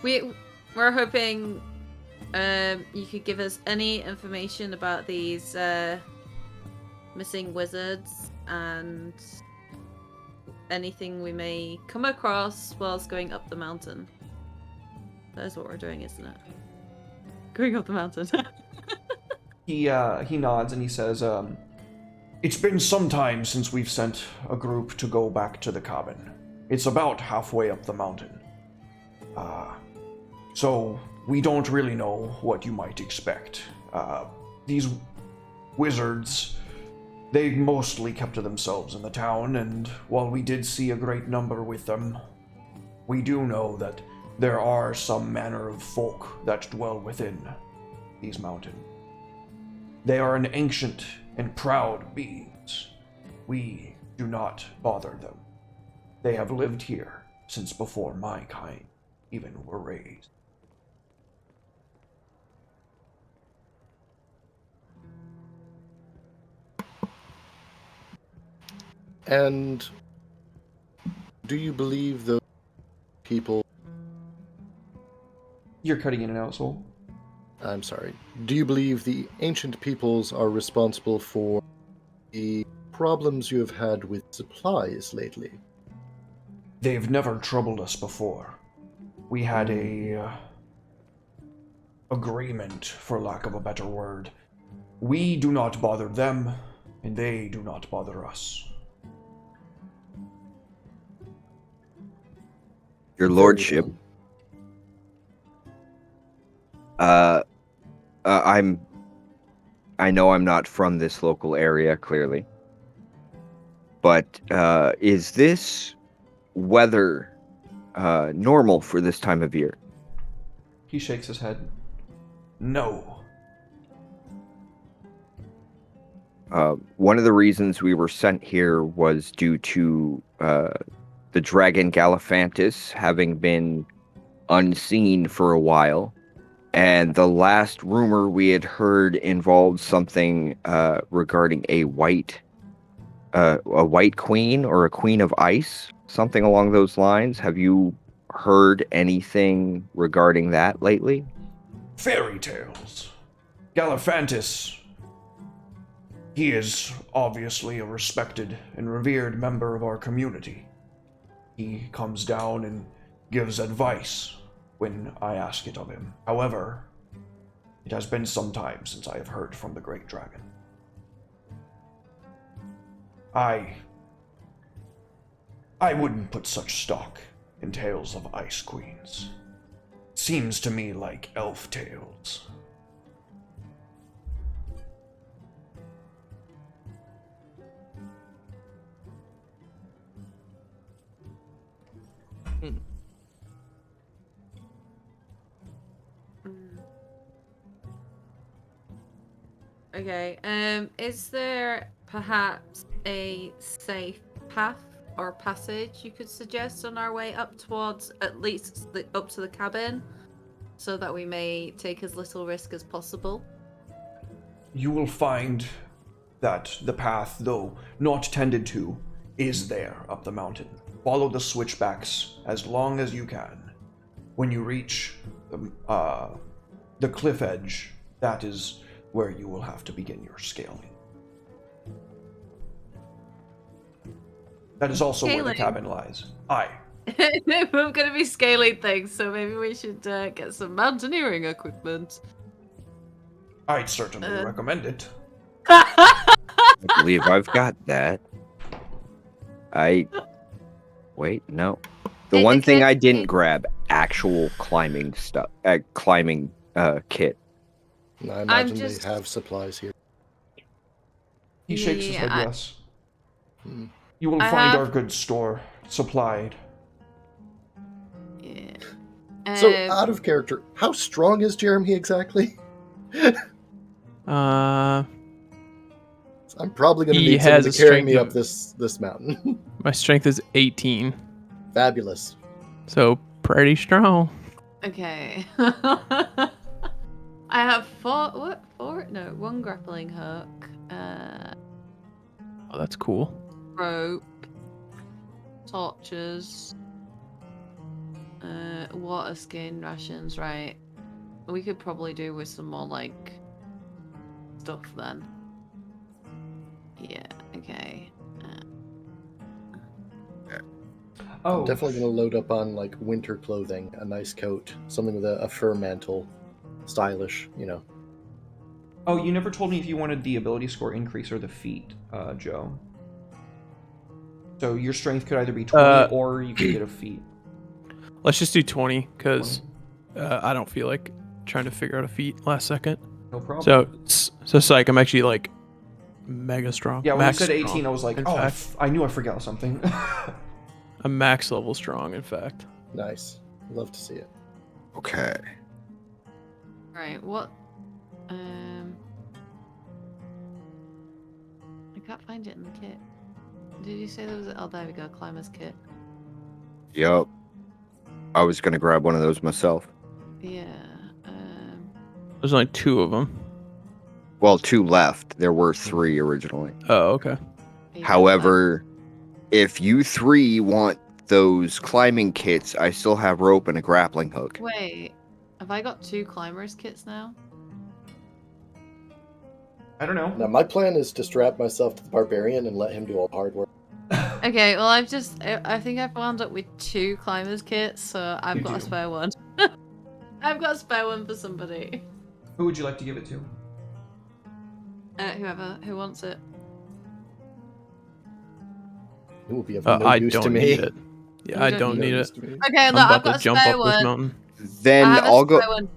we're hoping you could give us any information about these missing wizards and anything we may come across whilst going up the mountain. That is what we're doing, isn't it? Going up the mountain. He nods and he says, "It's been some time since we've sent a group to go back to the cabin. It's about halfway up the mountain. So we don't really know what you might expect. These wizards, they mostly kept to themselves in the town, and while we did see a great number with them, we do know that there are some manner of folk that dwell within these mountains. They are an ancient and proud beings. We do not bother them. They have lived here since before my kind even were raised." And do you believe those people... You're cutting in and out, Soul. I'm sorry. Do you believe the ancient peoples are responsible for the problems you have had with supplies lately? They've never troubled us before. We had a agreement, for lack of a better word. We do not bother them, and they do not bother us. Your lordship. I know I'm not from this local area, clearly. But is this weather normal for this time of year? He shakes his head. No. One of the reasons we were sent here was due to the dragon Gallifantis having been unseen for a while. And the last rumor we had heard involved something regarding a white queen or a queen of ice, something along those lines. Have you heard anything regarding that lately? Fairy tales. Gallifantis. He is obviously a respected and revered member of our community. He comes down and gives advice when I ask it of him. However, it has been some time since I have heard from the Great Dragon. I wouldn't put such stock in tales of ice queens. Seems to me like elf tales. Okay. Is there perhaps a safe path or passage you could suggest on our way up towards at least up to the cabin, so that we may take as little risk as possible? You will find that the path, though not tended to, is there up the mountain. Follow the switchbacks as long as you can. When you reach the cliff edge, that is where you will have to begin your scaling. That is also where the cabin lies. Aye. We're going to be scaling things, so maybe we should get some mountaineering equipment. I'd certainly recommend it. I believe I've got that. Wait, no. The one thing I didn't grab, actual climbing stuff, climbing kit. I imagine they have supplies here. He shakes his head, yes. Hmm. You will find our goods store supplied. Yeah. So, out of character, how strong is Jeremy exactly? Uh, I'm probably going to He need someone has to a carry me strength up this mountain. my strength is 18, Fabulous. so pretty strong. Okay. I have four? No, one grappling hook. Oh, that's cool. Rope. Torches. Water skin rations, right. We could probably do with some more, like, stuff then. Yeah, okay. I'm definitely going to load up on, like, winter clothing, a nice coat, something with a fur mantle, stylish, you know. Oh, you never told me if you wanted the ability score increase or the feat, Joe. So your strength could either be 20 or you could get a feat. Let's just do 20, because I don't feel like trying to figure out a feat last second. No problem. So Psych, I'm actually, like, mega strong. Yeah, when max you said 18, strong, I was like, in oh, fact. I knew I forgot something. I'm max level strong, in fact. Nice. Love to see it. Okay. Right, what? I can't find it in the kit. Did you say there was? Oh, there we go. Climber's kit. Yup. I was gonna grab one of those myself. Yeah. There's only 2 of them. Well, 2 left. There were 3 originally. Oh, okay. However, if you 3 want those climbing kits, I still have rope and a grappling hook. Wait, have I got 2 climbers kits now? I don't know. Now, my plan is to strap myself to the barbarian and let him do all the hard work. Okay, well, I think I've wound up with 2 climbers kits, so I've got a spare one. I've got a spare one for somebody. Who would you like to give it to? Who wants it? It will be of no use to me. Need it. Yeah, I don't need it. Okay, look, I've got a jump spare up one. this mountain. Then I'll go. One.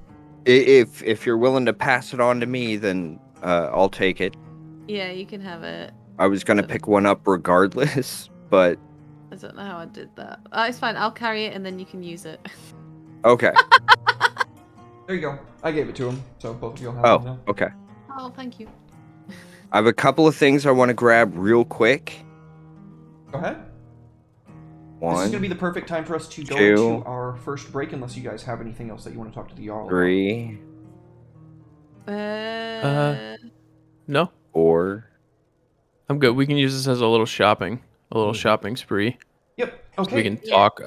If you're willing to pass it on to me, then I'll take it. Yeah, you can have it. I was gonna pick one up regardless, but I don't know how I did that. It's fine. I'll carry it and then you can use it. okay. There you go. I gave it to him, so both of you will have it now. Okay. Oh, thank you. I have a couple of things I want to grab real quick. Go ahead. One, this is going to be the perfect time for us to go 2, into our first break, unless you guys have anything else that you want to talk to the Jarl about. 3, No, 4. I'm good. We can use this as a little shopping spree. Yep. Okay. We can talk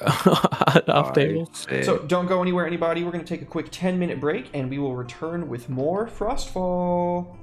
off table. 6. So don't go anywhere, anybody. We're going to take a quick 10-minute break, and we will return with more Frostfall.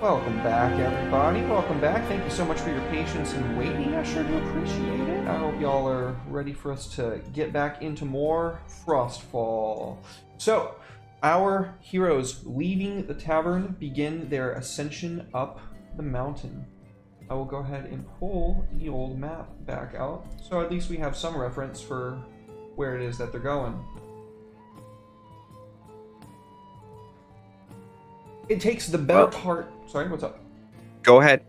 Welcome back, everybody. Welcome back. Thank you so much for your patience and waiting. I sure do appreciate it. I hope y'all are ready for us to get back into more Frostfall. So, our heroes leaving the tavern begin their ascension up the mountain. I will go ahead and pull the old map back out, so at least we have some reference for where it is that they're going. It takes the better part... Sorry, what's up? Go ahead.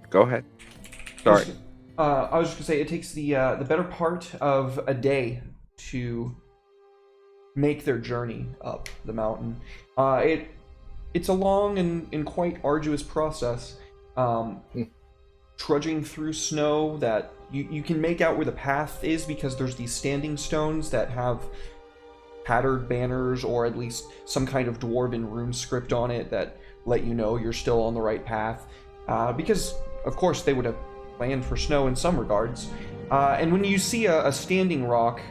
Sorry. I was just gonna say it takes the better part of a day to make their journey up the mountain. It's a long and quite arduous process. Trudging through snow that you can make out where the path is because there's these standing stones that have patterned banners or at least some kind of dwarven rune script on it that let you know you're still on the right path. Because, of course, they would have planned for snow in some regards. And when you see a standing rock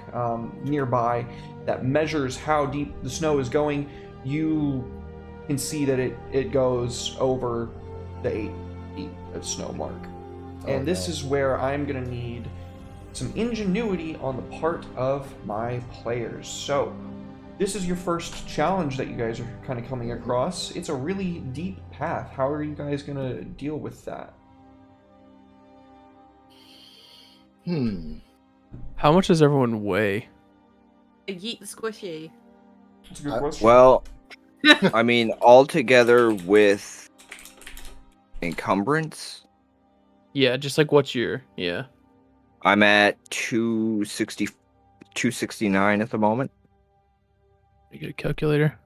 nearby that measures how deep the snow is going, you can see that it goes over the 8 feet of snow mark. And this is where I'm going to need some ingenuity on the part of my players. So, this is your first challenge that you guys are kind of coming across. It's a really deep path. How are you guys going to deal with that? How much does everyone weigh? Yeet the squishy. That's a good question. Well, I mean, all together with encumbrance, Yeah, just like what's your... Yeah. I'm at 269 at the moment. You get a calculator.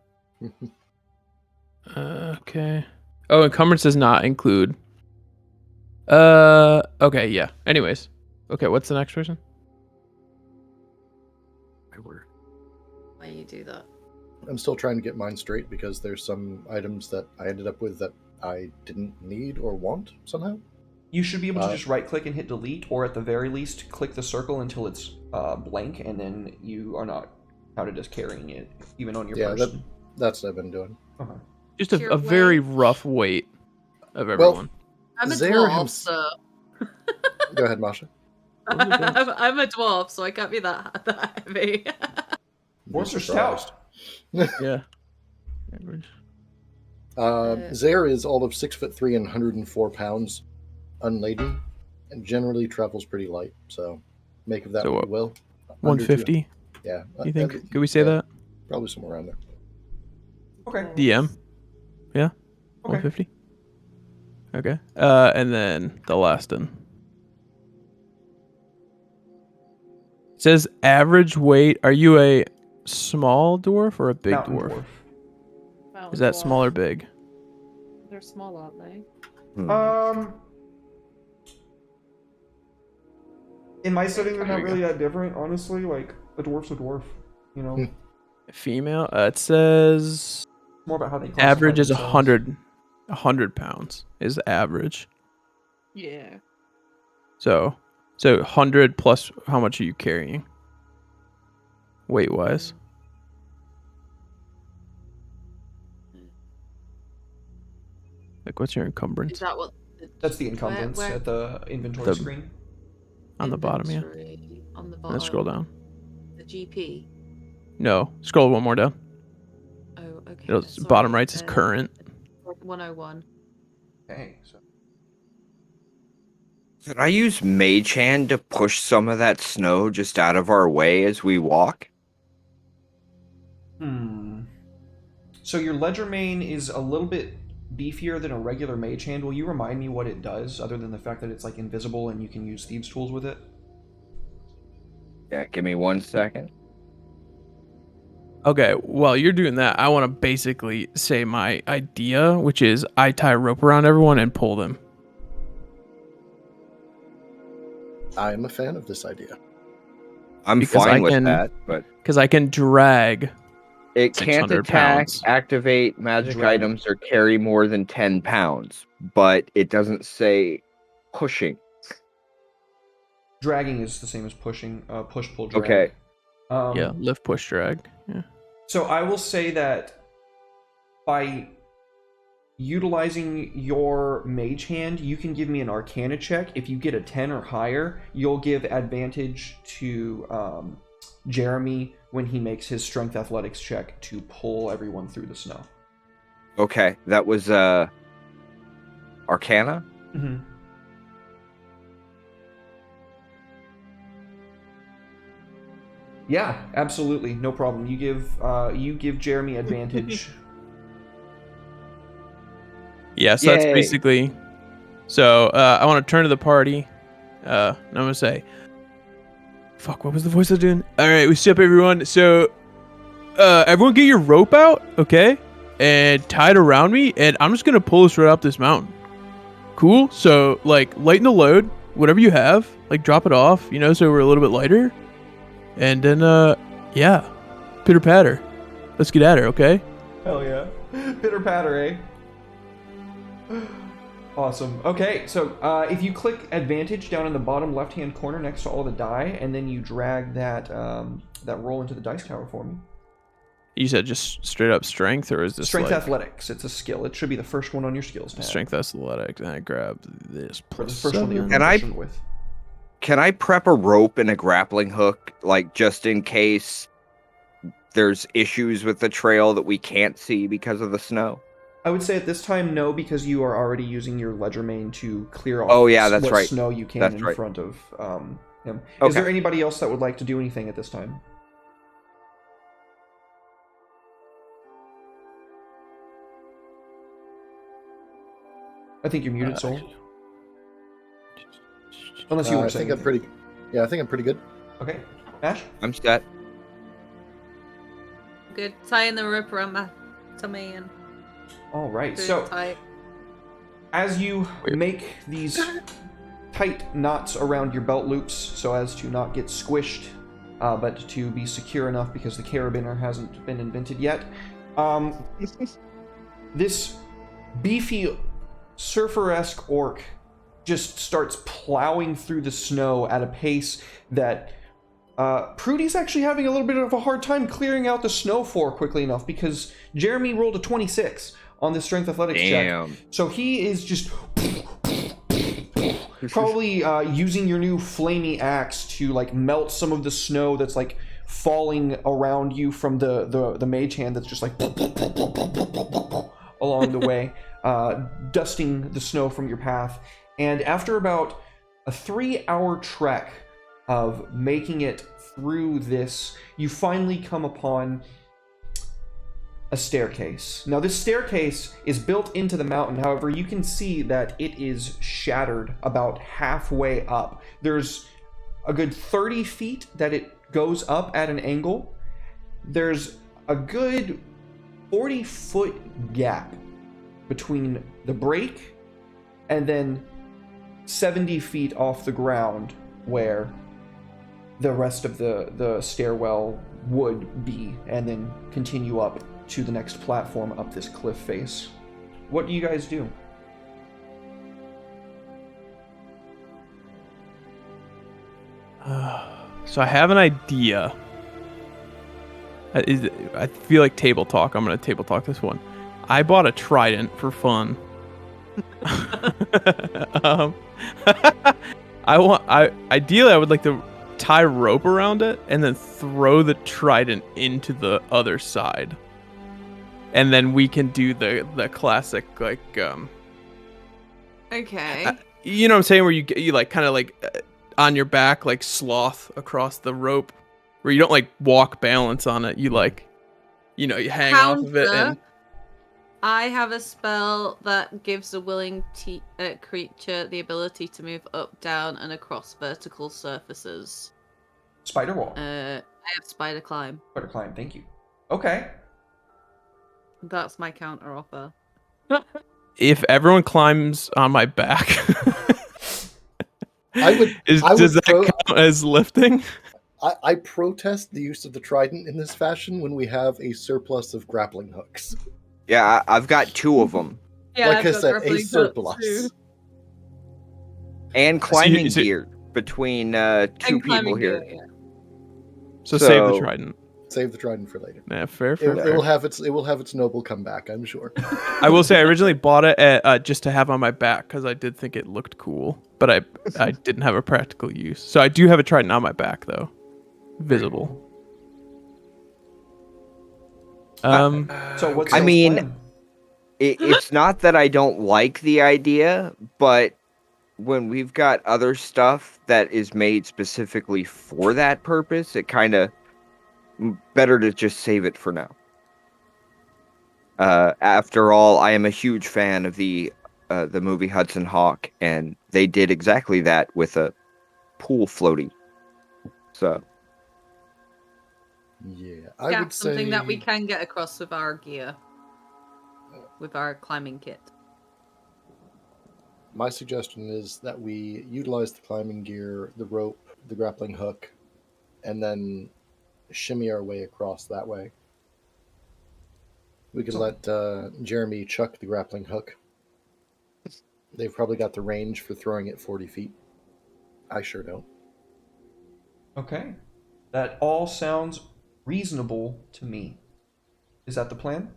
Okay. Oh, encumbrance does not include... Okay, yeah. Anyways. Okay, what's the next person? Why you do that? I'm still trying to get mine straight because there's some items that I ended up with that I didn't need or want somehow. You should be able to just right-click and hit delete, or at the very least, click the circle until it's blank, and then you are not counted as carrying it, even on your person. That's what I've been doing. Just a very rough weight of everyone. I'm a Zare dwarf, so... Go ahead, Masha. I'm a dwarf, so I can't be that heavy. Dwarves are stout. Yeah. Average. Zare is all of 6'3" and 104 pounds, unladen, and generally travels pretty light. So make of that So what what, you will. 150? Yeah. You think? Could we say that? Probably somewhere around there. Okay. DM? Yeah? Okay. 150? Okay. And then the last one. It says average weight. Are you a small dwarf or a big Mountain dwarf? Mountain Is that dwarf. small or big? They're small, aren't they? In my setting, they're not really that different, honestly. Like, a dwarf's a dwarf, you know? Female? It says More about how they classify average is themselves. 100 pounds is the average. Yeah. So 100 plus how much are you carrying? Weight wise? Like what's your encumbrance? Is that what? That's the encumbrance Where- at the inventory screen. On the bottom, yeah. Inventory on the bottom. Let's scroll down. The GP. No, scroll one more down. Oh, okay. It'll, sorry, bottom right is current. 101. Okay, so Could I use Mage Hand to push some of that snow just out of our way as we walk? So your Ledger Main is a little bit beefier than a regular Mage Hand. Will you remind me what it does, other than the fact that it's like invisible and you can use Thieves' Tools with it? Yeah, give me 1 second. Okay, while you're doing that, I want to basically say my idea, which is I tie a rope around everyone and pull them. I am a fan of this idea. I'm Because fine I with can- that, but Because I can drag. it can't 600 attack, pounds. activate magic Drag. items, or carry more than 10 pounds. But it doesn't say pushing. Dragging is the same as pushing, push, pull, drag. Okay. Yeah, lift, push, drag. Yeah. So I will say that by utilizing your mage hand, you can give me an Arcana check. If you get a 10 or higher, you'll give advantage to Jeremy when he makes his strength athletics check to pull everyone through the snow. Okay, that was Arcana. Mm-hmm. Yeah, absolutely, no problem. You give Jeremy advantage. Yeah, so that's Yay. basically. So I want to turn to the party. And I'm gonna say, "Fuck, what was the voice I was doing?" All right, what's up, everyone? So, everyone, get your rope out, okay, and tie it around me, and I'm just gonna pull us right up this mountain. Cool. So, like, lighten the load, whatever you have, like, drop it off, you know, so we're a little bit lighter, and then, yeah, pitter patter. Let's get at her, okay? Hell yeah. Pitter patter, eh? Awesome. Okay, so if you click advantage down in the bottom left-hand corner next to all the die, and then you drag that roll into the dice tower for me. You said just straight up strength, or is this Strength like athletics. It's a skill. It should be the first one on your skills pad. strength athletics? And I grab this For the plus first one that you're 7. Can I- proficient with. Can I prep a rope and a grappling hook, like just in case there's issues with the trail that we can't see because of the snow? I would say at this time, no, because you are already using your Ledgermane to clear off Oh, yeah, that's what right. snow you can That's in right. front of him. Okay. Is there anybody else that would like to do anything at this time? I think you're muted, Soul. Unless you want to say I think I'm anything. pretty. Yeah, I think I'm pretty good. Okay. Ash? I'm set. Good. Tying the rope around my tummy and All right. pretty So, tight. as you make these tight knots around your belt loops so as to not get squished, but to be secure enough because the carabiner hasn't been invented yet, this beefy surfer-esque orc just starts plowing through the snow at a pace that Prudy's actually having a little bit of a hard time clearing out the snow for quickly enough because Jeremy rolled a 26 on the strength athletics Damn. check. So he is just probably using your new flamey axe to like melt some of the snow that's like falling around you from the mage hand that's just like along the way, dusting the snow from your path. And after about a 3-hour trek of making it through this, you finally come upon a staircase. Now, this staircase is built into the mountain. However, you can see that it is shattered about halfway up. There's a good 30 feet that it goes up at an angle. There's a good 40-foot gap between the break and then 70 feet off the ground where the rest of the stairwell would be, and then continue up to the next platform up this cliff face. What do you guys do? So I have an idea. I feel like table talk. I'm gonna table talk this one. I bought a trident for fun. Ideally I would like to tie rope around it and then throw the trident into the other side, and then we can do the classic like Okay. you know what I'm saying, where you like kind of like on your back like sloth across the rope, where you don't like walk balance on it, you like, you know, you hang off of it. And I have a spell that gives a willing creature the ability to move up, down, and across vertical surfaces. Spider wall. I have spider climb. Spider climb, thank you. Okay. That's my counter offer. if everyone climbs on my back, does that count as lifting? I protest the use of the trident in this fashion when we have a surplus of grappling hooks. Yeah, I've got 2 of them. Yeah, like I've I got said, a grappling hooks surplus. too. And climbing so- gear between 2 And people climbing here. gear, yeah. So save the trident. Save the trident for later. Yeah, fair. It will have its noble comeback, I'm sure. I will say I originally bought it at, just to have on my back because I did think it looked cool, but I didn't have a practical use. So I do have a trident on my back though, visible. So what's I Soul's mean, plan? it's not that I don't like the idea, but when we've got other stuff that is made specifically for that purpose, it kind of better to just save it for now. After all, I am a huge fan of the movie Hudson Hawk, and they did exactly that with a pool floaty. So Yeah, I Yeah, would something say that we can get across with our gear, with our climbing kit. my suggestion is that we utilize the climbing gear, the rope, the grappling hook, and then shimmy our way across that way. We could let Jeremy chuck the grappling hook. They've probably got the range for throwing it 40 feet. I sure don't. Okay. That all sounds reasonable to me. Is that the plan?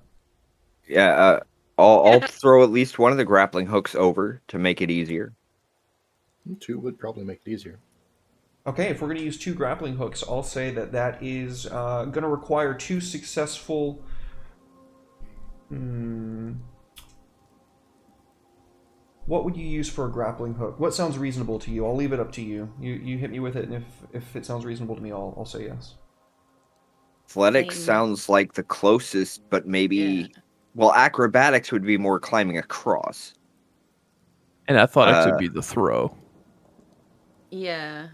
yeah, I'll throw at least one of the grappling hooks over to make it easier. 2 would probably make it easier. Okay, if we're going to use 2 grappling hooks, I'll say that is going to require 2 successful... What would you use for a grappling hook? What sounds reasonable to you? I'll leave it up to you. You hit me with it, and if it sounds reasonable to me, I'll say yes. Athletics Same. sounds like the closest, but maybe... Yeah. Well, acrobatics would be more climbing across. And athletics would be the throw. Yeah.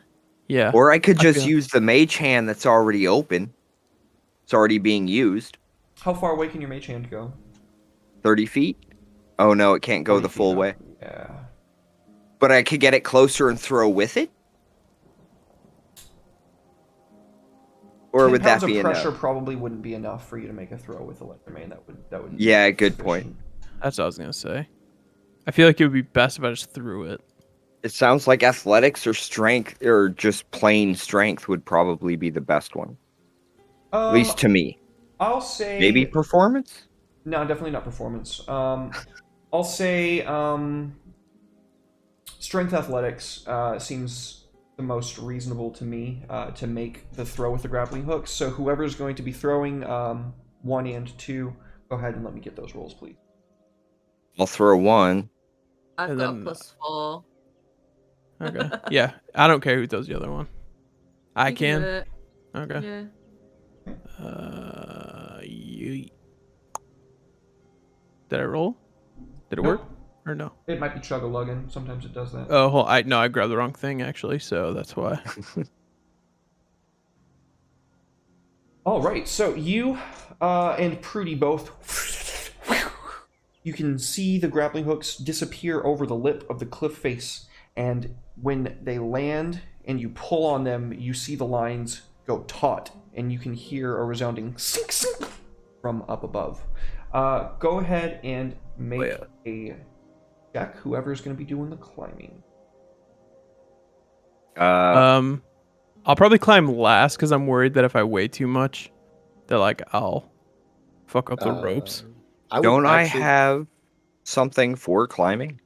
Yeah. Or I could just feel- use the mage hand that's already open. It's already being used. How far away can your mage hand go? 30 feet? Oh no, it can't go 40 the feet full up. way. Yeah. But I could get it closer and throw with it? Or 10 would pounds that be of pressure enough? probably wouldn't be enough for you to make a throw with electro main. That would. Yeah, good point. That's what I was gonna say. I feel like it would be best if I just threw it. It sounds like athletics or strength or just plain strength would probably be the best one. At least to me. I'll say Maybe performance? No, definitely not performance. I'll say strength athletics seems the most reasonable to me to make the throw with the grappling hooks. So whoever's going to be throwing 1 and 2, go ahead and let me get those rolls, please. I'll throw 1. I've And got then- a +4. Okay. Yeah. I don't care who does the other one. I You can. do it. Okay. Yeah. Did I roll? Did it Nope. work? Or no? It might be chug-a-lugging. Sometimes it does that. Oh, I grabbed the wrong thing actually, so that's why. All right, so you and Prudy both, you can see the grappling hooks disappear over the lip of the cliff face, and when they land and you pull on them, you see the lines go taut, and you can hear a resounding sink sink from up above. Go ahead and make a check, whoever's going to be doing the climbing. I'll probably climb last because I'm worried that if I weigh too much, that like I'll fuck up the ropes. Don't I have something for climbing?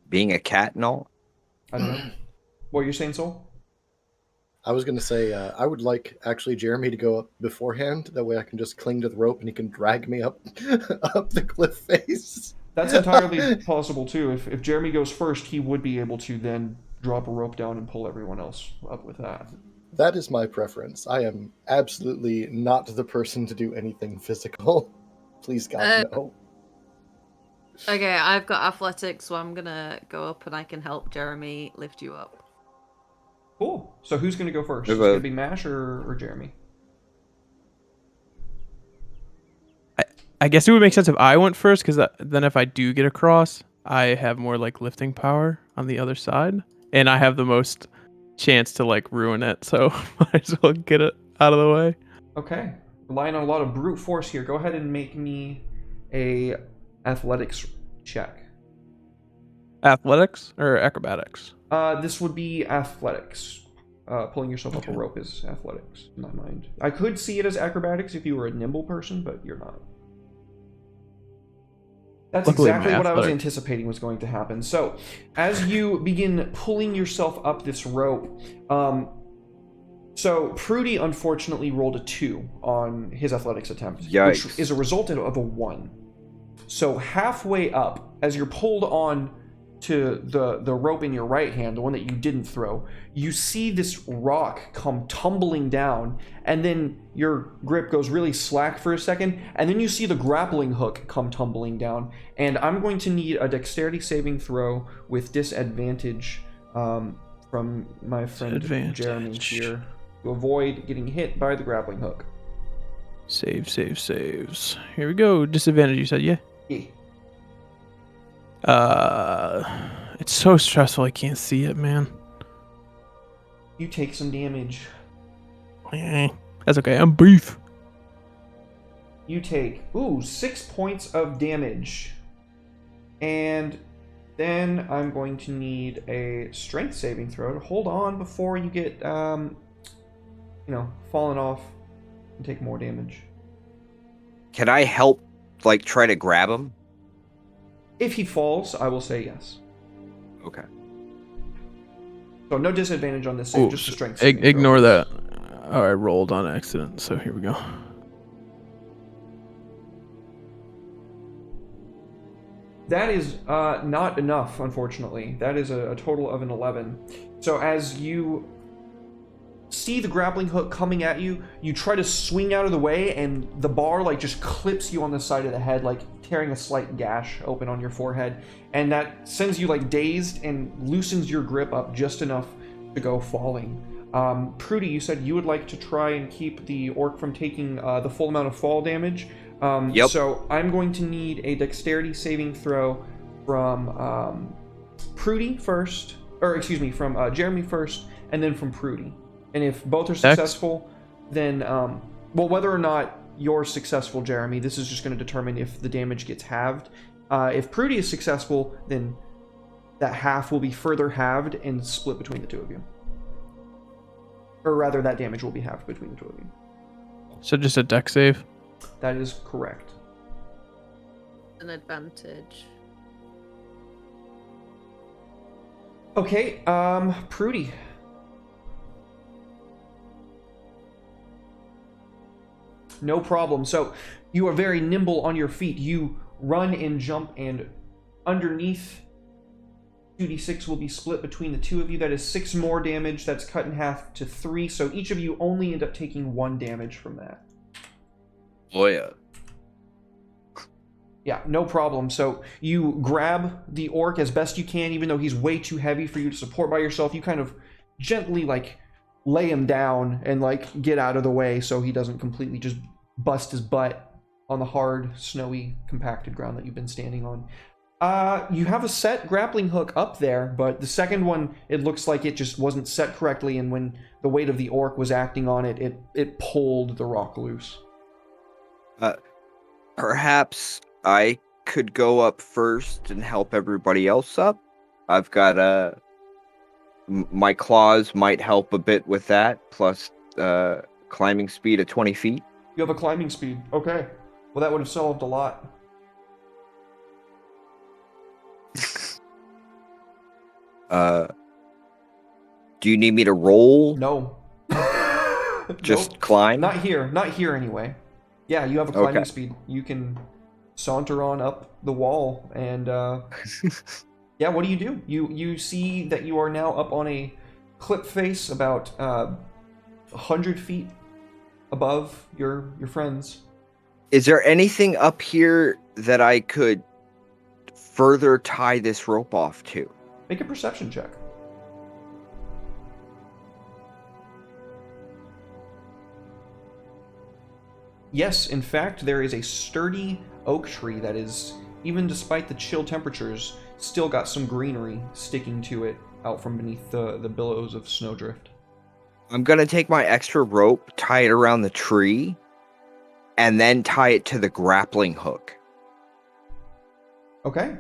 Being a cat and all? I don't know. What are you saying, Soul? I was going to say, I would like actually Jeremy to go up beforehand. That way I can just cling to the rope and he can drag me up up the cliff face. That's entirely possible too. If Jeremy goes first, he would be able to then drop a rope down and pull everyone else up with that. That is my preference. I am absolutely not the person to do anything physical. Please, God, no. Okay, I've got athletics, so I'm gonna go up and I can help Jeremy lift you up. Cool. So who's going to go first? There's Is it a- going to be Mash or Jeremy? I guess it would make sense if I went first because then if I do get across, I have more like lifting power on the other side, and I have the most chance to like ruin it. So might as well get it out of the way. Okay. Relying on a lot of brute force here. Go ahead and make me a athletics check. Athletics or acrobatics? This would be athletics. pulling yourself up a Okay. rope is athletics in my mind. I could see it as acrobatics if you were a nimble person, but you're not. That's Luckily, my exactly what I was athletic- anticipating was going to happen. So, as you begin pulling yourself up this rope, so Prudy unfortunately rolled a 2 on his athletics attempt, Yikes. which is a result of a 1. So halfway up, as you're pulled on to the rope in your right hand, the one that you didn't throw, you see this rock come tumbling down, and then your grip goes really slack for a second, and then you see the grappling hook come tumbling down. And I'm going to need a dexterity saving throw with disadvantage from my friend Jeremy Disadvantage. here to avoid getting hit by the grappling hook. Saves. Here we go. Disadvantage, you said, yeah? Yeah. It's so stressful I can't see it, man. You take some damage. That's okay, I'm brief. You take 6 points of damage, and then I'm going to need a strength saving throw to hold on before you get fallen off and take more damage. Can I help, like, try to grab him? If he falls, I will say yes. Okay. So no disadvantage on this save, Ooh, just a strength saving throw. Ignore that. Oh, I rolled on accident, so here we go. That is not enough, unfortunately. That is a total of an 11. So as you see the grappling hook coming at you, you try to swing out of the way, and the bar like just clips you on the side of the head, like tearing a slight gash open on your forehead, and that sends you like dazed and loosens your grip up just enough to go falling. Prudy, you said you would like to try and keep the orc from taking the full amount of fall damage. Yep. So I'm going to need a dexterity saving throw from Prudy first, or excuse me, from Jeremy first, and then from Prudy. And if both are successful, then, whether or not you're successful, Jeremy, this is just going to determine if the damage gets halved. If Prudy is successful, then that half will be further halved and split between the two of you. Or rather, that damage will be halved between the two of you. So just a deck save? That is correct. An advantage. Okay, Prudy. No problem. So you are very nimble on your feet. You run and jump, and underneath 2d6 will be split between the two of you. That is 6 more damage. That's cut in half to 3. So each of you only end up taking 1 damage from that. Oh, yeah. Yeah, no problem. So you grab the orc as best you can, even though he's way too heavy for you to support by yourself. You kind of gently, like, lay him down and, like, get out of the way so he doesn't completely just bust his butt on the hard, snowy, compacted ground that you've been standing on. You have a set grappling hook up there, but the second one, it looks like it just wasn't set correctly, and when the weight of the orc was acting on it, it pulled the rock loose. Perhaps I could go up first and help everybody else up. I've got my claws might help a bit with that, plus climbing speed of 20 feet. You have a climbing speed. Okay. Well, that would have solved a lot. Do you need me to roll? No. Just Nope. climb? Not here anyway. Yeah, you have a climbing Okay. speed. You can saunter on up the wall, and yeah, what do? You see that you are now up on a cliff face about 100 feet above your friends. Is there anything up here that I could further tie this rope off to? Make a perception check. Yes, in fact, there is a sturdy oak tree that is, even despite the chill temperatures, still got some greenery sticking to it out from beneath the billows of snowdrift. I'm gonna take my extra rope, tie it around the tree, and then tie it to the grappling hook. Okay.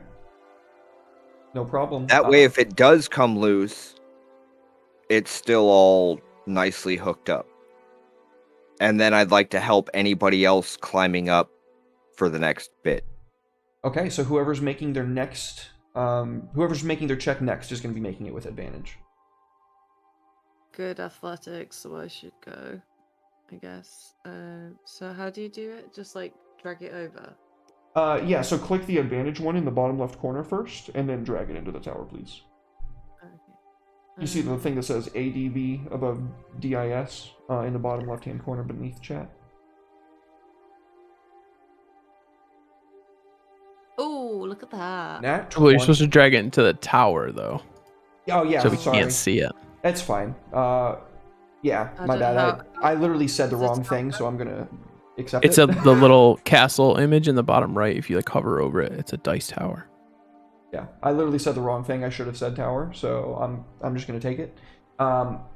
No problem. That way, if it does come loose, it's still all nicely hooked up. And then I'd like to help anybody else climbing up for the next bit. Okay, so whoever's making their check next is going to be making it with advantage. Good athletics, so I should go, I guess. So how do you do it? Just like drag it over? Yeah, so click the advantage one in the bottom left corner first, and then drag it into the tower, please. Okay. You see the thing that says ADV above DIS in the bottom left-hand corner beneath chat? Oh, look at that. Nat Well, you're 20. supposed to drag it into the tower, though. Oh, yeah, So we sorry. can't see it. That's fine. Yeah, I my don't bad. know I literally said the Is this wrong thing, tower? so I'm going to accept It's it. the little castle image in the bottom right. If you like hover over it, it's a dice tower. Yeah, I literally said the wrong thing. I should have said tower, so I'm just going to take it.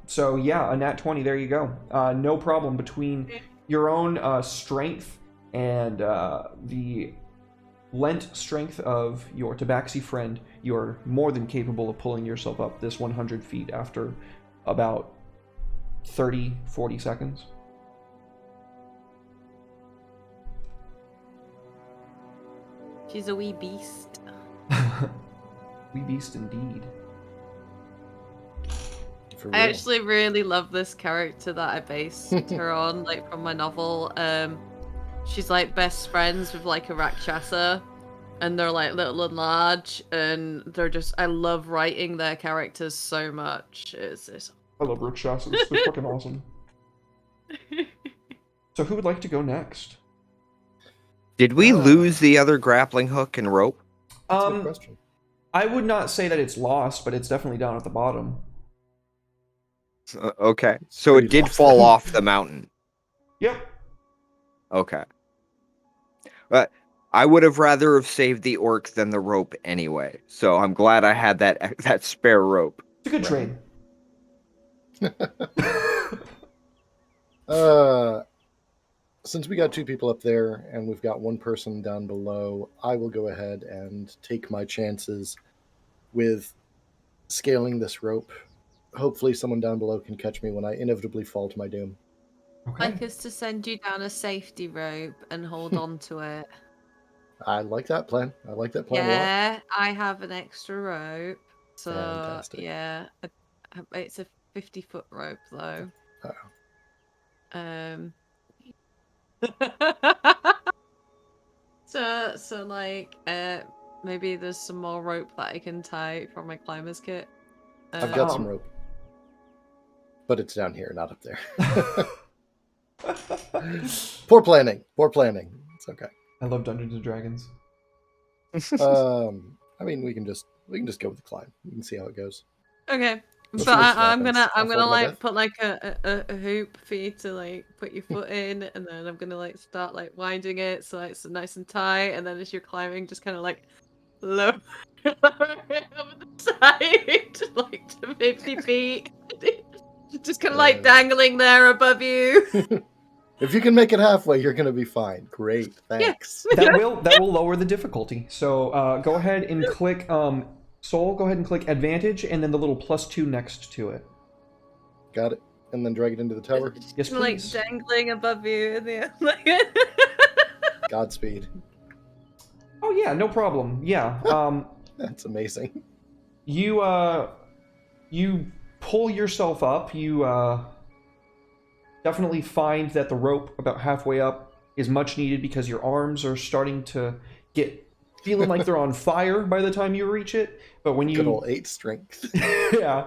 So yeah, a nat 20, there you go. No problem. Between your own strength and the lent strength of your tabaxi friend, you're more than capable of pulling yourself up this 100 feet after about 30-40 seconds. She's a wee beast. We beast indeed. For I real. actually really love this character that I based her on, like from my novel. She's like best friends with like a Rakshasa, and they're like little and large, and they're just, I love writing their characters so much. It's I love Rakshasas. They're fucking awesome. So who would like to go next? Did we lose the other grappling hook and rope? That's a good question. I would not say that it's lost, but it's definitely down at the bottom. Okay. So it pretty did lost fall then. off the mountain. Yep. Okay. But I would have rather have saved the orc than the rope anyway. So I'm glad I had that spare rope. It's a good trade. Since we got 2 people up there and we've got 1 person down below, I will go ahead and take my chances with scaling this rope. Hopefully someone down below can catch me when I inevitably fall to my doom. Okay. like us to send you down a safety rope and hold on to it. I like that plan. I like that plan a lot. Yeah, I have an extra rope. So Fantastic. yeah, it's a 50-foot rope though. Uh-oh. So like maybe there's some more rope that I can tie from my climber's kit. I've got some rope. But it's down here, not up there. Poor planning. Poor planning. It's okay. I love Dungeons and Dragons. I mean, we can just go with the climb. We can see how it goes. Okay. We'll But see what I'm happens. gonna I'll fall to my like death. put like a hoop for you to like put your foot in, and then I'm gonna like start like winding it so it's nice and tight, and then as you're climbing, just kind of like lower it over the side, like to 50 feet, just kind of like dangling there above you. If you can make it halfway, you're gonna be fine. Great, thanks. That will lower the difficulty. So go ahead and click Soul. Go ahead and click advantage, and then the little +2 next to it. Got it. And then drag it into the tower. Yes, Like please. dangling above you in the air. Godspeed. Oh yeah, no problem. Yeah. That's amazing. You pull yourself up. You definitely find that the rope about halfway up is much needed because your arms are starting to get feeling like they're on fire by the time you reach it. But when you Good old 8 strength. yeah,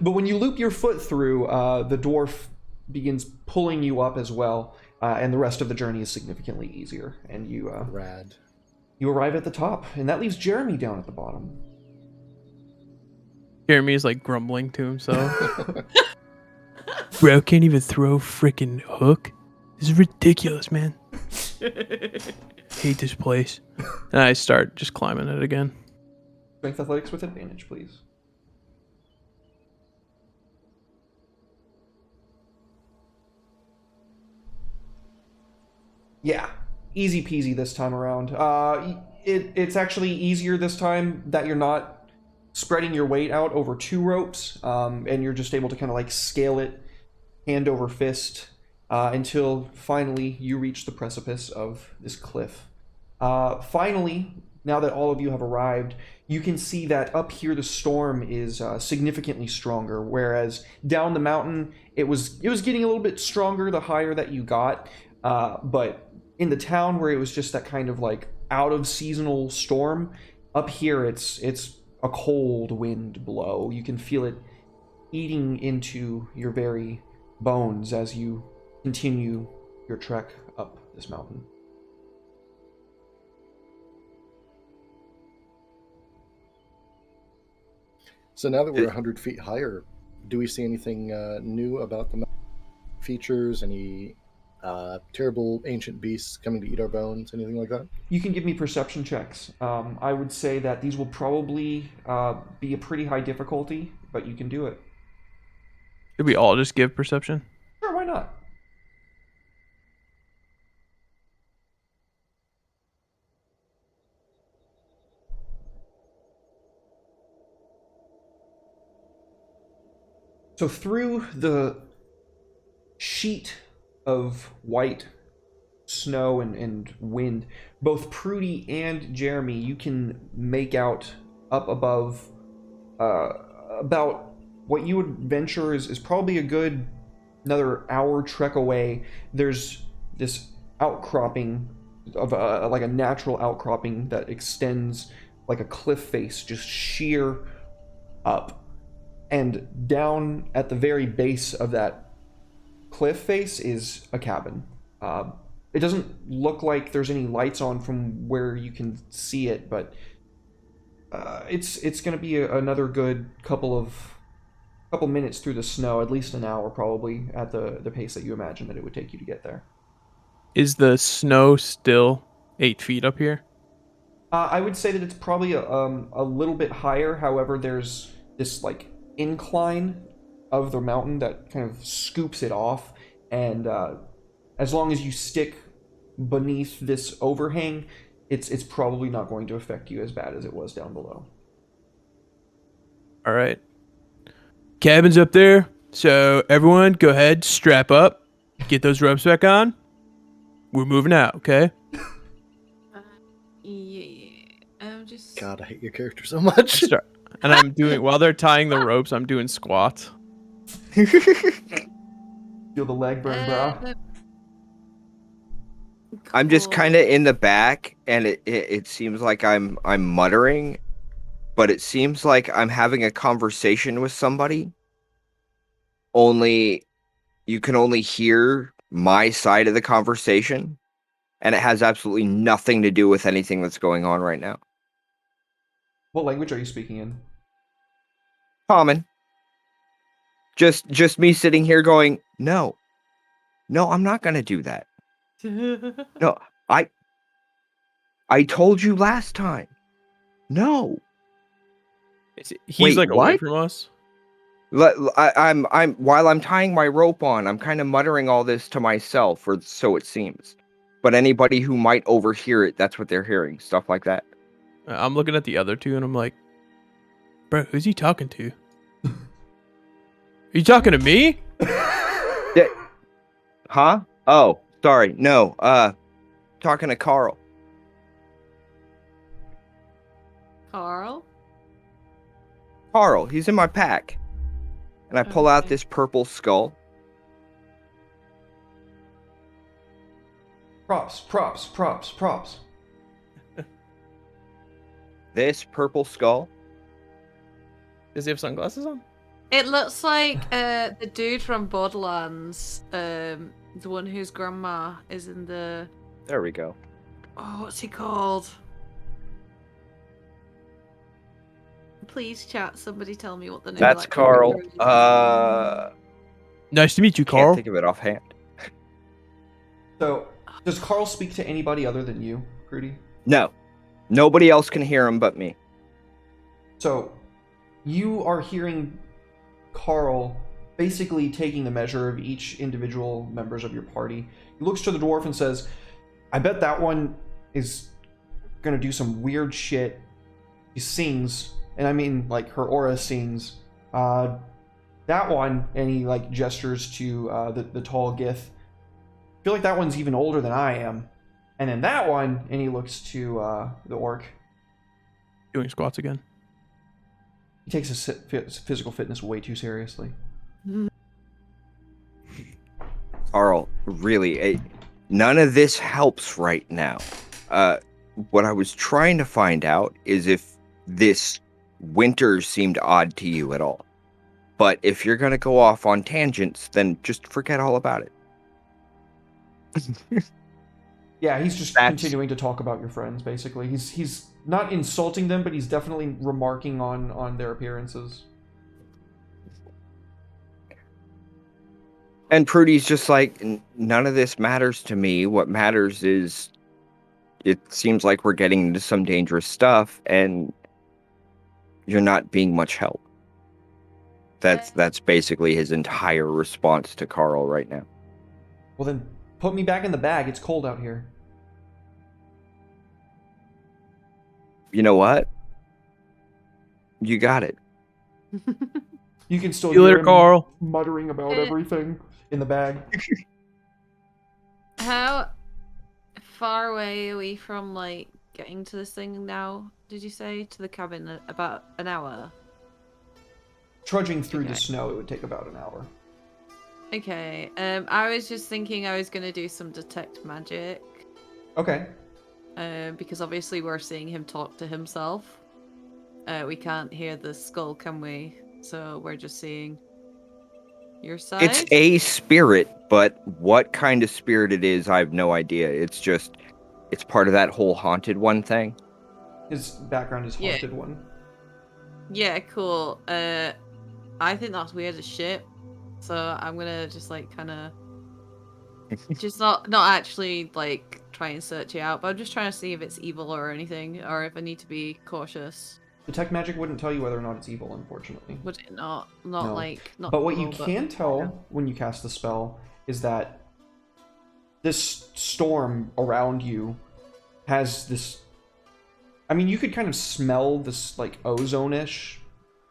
but when you loop your foot through, the dwarf begins pulling you up as well, and the rest of the journey is significantly easier. And you Rad. you arrive at the top, and that leaves Jeremy down at the bottom. Jeremy is like grumbling to himself. Bro, can't even throw a freaking hook. This is ridiculous, man. Hate this place. And I start just climbing it again. Strength athletics with advantage, please. Yeah, easy peasy this time around. It's actually easier this time that you're not spreading your weight out over 2 ropes, and you're just able to kind of like scale it hand over fist until finally you reach the precipice of this cliff. Finally, now that all of you have arrived, you can see that up here the storm is significantly stronger, whereas down the mountain it was getting a little bit stronger the higher that you got. But in the town where it was just that kind of like out of seasonal storm, up here it's a cold wind blow. You can feel it eating into your very bones as you continue your trek up this mountain. So now that we're 100 feet higher, do we see anything new about the features? Any terrible ancient beasts coming to eat our bones? Anything like that? You can give me perception checks. I would say that these will probably be a pretty high difficulty, but you can do it. Should we all just give perception? Sure, why not? So through the sheet of white snow and wind, both Prudy and Jeremy, you can make out up above about what you would venture is probably a good another hour trek away. There's this outcropping of like a natural outcropping that extends like a cliff face, just sheer up. And down at the very base of that cliff face is a cabin. It doesn't look like there's any lights on from where you can see it, but it's going to be another good couple minutes through the snow, at least an hour probably, at the pace that you imagine that it would take you to get there. Is the snow still 8 feet up here? I would say that it's probably a little bit higher. However, there's this like incline of the mountain that kind of scoops it off, and as long as you stick beneath this overhang, it's probably not going to affect you as bad as it was down below. All right. Cabin's up there. So everyone go ahead, strap up, get those ropes back on. We're moving out, okay? Yeah. I'm just. God, I hate your character so much. Start. And I'm doing, while they're tying the ropes, I'm doing squats. Feel the leg burn, bro. I'm just kind of in the back, and it seems like I'm muttering, but it seems like I'm having a conversation with somebody. Only you can only hear my side of the conversation, and it has absolutely nothing to do with anything that's going on right now. What language are you speaking in? Common. Just me sitting here going, no, I'm not gonna do that. No, I told you last time. No. He's Wait, like away what? from us. I'm while I'm tying my rope on, I'm kind of muttering all this to myself, or so it seems. But anybody who might overhear it, that's what they're hearing, stuff like that. I'm looking at the other two and I'm like, bro, who's he talking to? Are you talking to me? Huh? Oh, sorry. No. Talking to Carl. Carl? Carl, he's in my pack. And I pull out Okay. this purple skull. Props. This purple skull. Does he have sunglasses on? It looks like the dude from Borderlands, the one whose grandma is in the. There we go. Oh, what's he called? Please, chat. Somebody tell me what the name. That's of that Carl. character is. Nice to meet you, Can't Carl. think of it offhand. So, does Carl speak to anybody other than you, Prudy? No. Nobody else can hear him but me. So, you are hearing Carl basically taking the measure of each individual members of your party. He looks to the dwarf and says, I bet that one is gonna do some weird shit. He sings and I mean like her aura sings, that one, and he like gestures to the tall Gith. I feel like that one's even older than I am. And then that one, and he looks to the orc. Doing squats again. He takes his physical fitness way too seriously. Carl, really, none of this helps right now. What I was trying to find out is if this winter seemed odd to you at all. But if you're going to go off on tangents, then just forget all about it. Yeah, he's just continuing to talk about your friends, basically. He's not insulting them, but he's definitely remarking on their appearances. And Prudy's just like, none of this matters to me. What matters is it seems like we're getting into some dangerous stuff, and you're not being much help. That's basically his entire response to Carl right now. Well then, put me back in the bag. It's cold out here. You know what? You got it. You can still See you hear later, him Carl. muttering about everything in the bag. How far away are we from, like, getting to this thing now, did you say? To the cabin? About an hour? Trudging through the Okay. snow, it would take about an hour. Okay, I was just thinking I was gonna do some detect magic. Okay. Because obviously we're seeing him talk to himself. We can't hear the skull, can we? So we're just seeing your side? It's a spirit, but what kind of spirit it is, I have no idea. It's part of that whole haunted one thing. His background is Yeah. haunted one. Yeah, cool. I think that's weird as shit. So I'm gonna just like kind of just not actually like try and search it out, but I'm just trying to see if it's evil or anything, or if I need to be cautious. Detect magic wouldn't tell you whether or not it's evil, unfortunately. Would it not? No. Not. But what you evil, can tell when you cast the spell is that this storm around you has this. I mean, you could kind of smell this like ozone-ish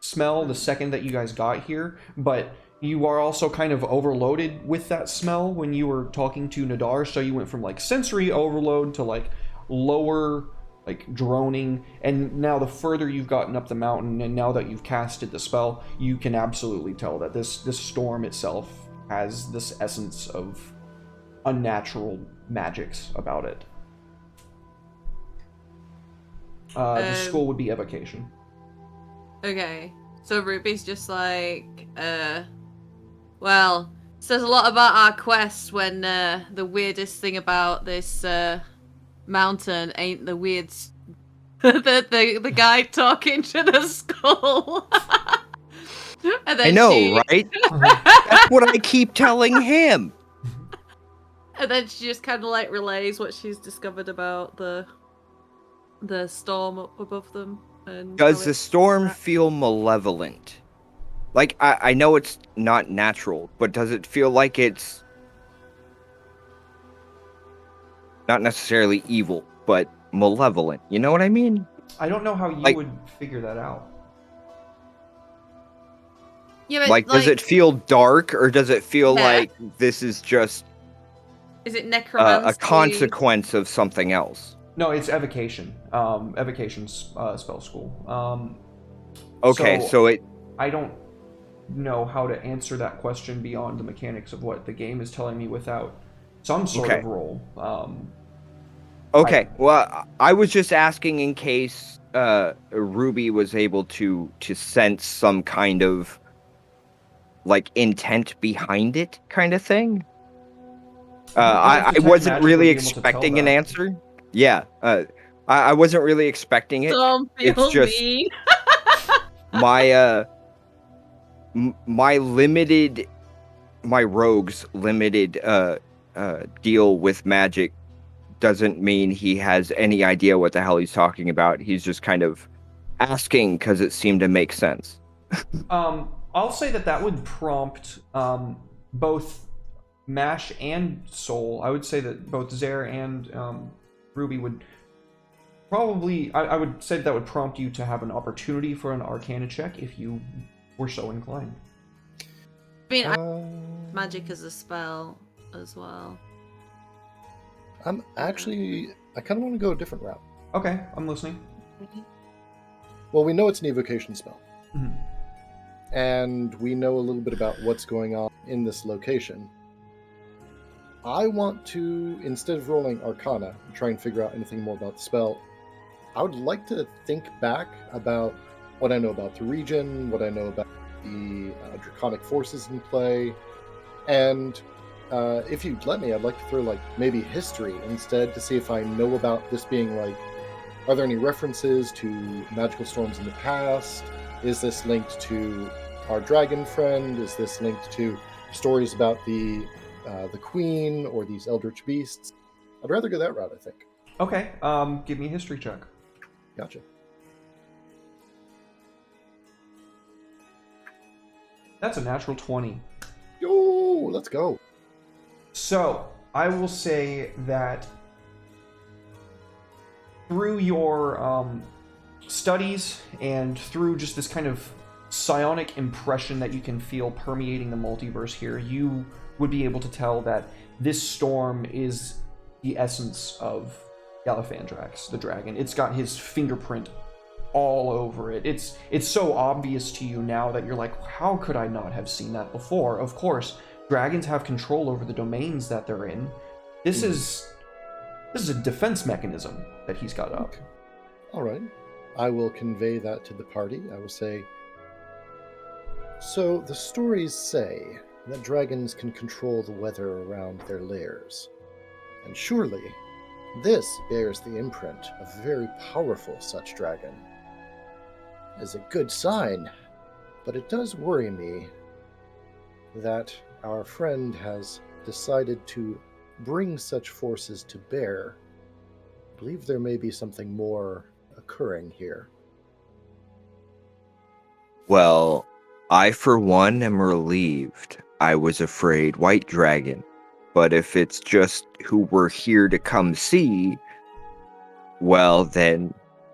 smell the second that you guys got here, but you are also kind of overloaded with that smell when you were talking to Nadar, so you went from like sensory overload to like lower like droning, and now the further you've gotten up the mountain and now that you've casted the spell, you can absolutely tell that this storm itself has this essence of unnatural magics about it. The school would be evocation. Okay, so Ruby's just like, well, says a lot about our quest when the weirdest thing about this mountain ain't the weird the guy talking to the skull. And then I know, right? That's what I keep telling him. And then she just kind of like relays what she's discovered about the storm up above them. And Does the storm feel malevolent? Like, I know it's not natural, but does it feel like it's not necessarily evil, but malevolent? You know what I mean? I don't know how you Like- would figure that out. Yeah, but Like, does it feel dark, or does it feel Yeah. like this is just is it necromancy? a consequence of something else? No, it's evocation. Evocation's spell school. Okay, so it... I don't know how to answer that question beyond the mechanics of what the game is telling me without some sort Okay. of roll. Okay, well, I was just asking in case Ruby was able to sense some kind of, like, intent behind it kind of thing. I Detect wasn't magic really would be able to tell expecting an that. answer. Yeah, I wasn't really expecting it. Storm It's feels just- mean. My my rogue's limited deal with magic doesn't mean he has any idea what the hell he's talking about. He's just kind of asking because it seemed to make sense. I'll say that would prompt both Mash and Soul. I would say that both Zare and Ruby would Probably, I would say that would prompt you to have an opportunity for an Arcana check if you were so inclined. I mean, Uh, magic is a spell as well. I'm actually, I kind of want to go a different route. Okay, I'm listening. Well, we know it's an evocation spell, Mhm. and we know a little bit about what's going on in this location. I want to, instead of rolling Arcana and try and figure out anything more about the spell, I would like to think back about what I know about the region, what I know about the draconic forces in play, and if you'd let me, I'd like to throw like maybe history instead to see if I know about this being like, are there any references to magical storms in the past? Is this linked to our dragon friend? Is this linked to stories about the queen or these eldritch beasts? I'd rather go that route, I think. Okay, give me a history check. Gotcha. That's a natural 20. Yo, let's go. So, I will say that through your studies and through just this kind of psionic impression that you can feel permeating the multiverse here, you would be able to tell that this storm is the essence of Galafandrax, the dragon. It's got his fingerprint all over it. It's so obvious to you now that you're like, how could I not have seen that before? Of course, dragons have control over the domains that they're in. This is a defense mechanism that he's got up. Okay. All right. I will convey that to the party. I will say, so the stories say that dragons can control the weather around their lairs. And surely, this bears the imprint of a very powerful such dragon. Is a good sign, but it does worry me that our friend has decided to bring such forces to bear. I believe there may be something more occurring here. Well, I for one am relieved. I was afraid White Dragon. But if it's just who we're here to come see, well then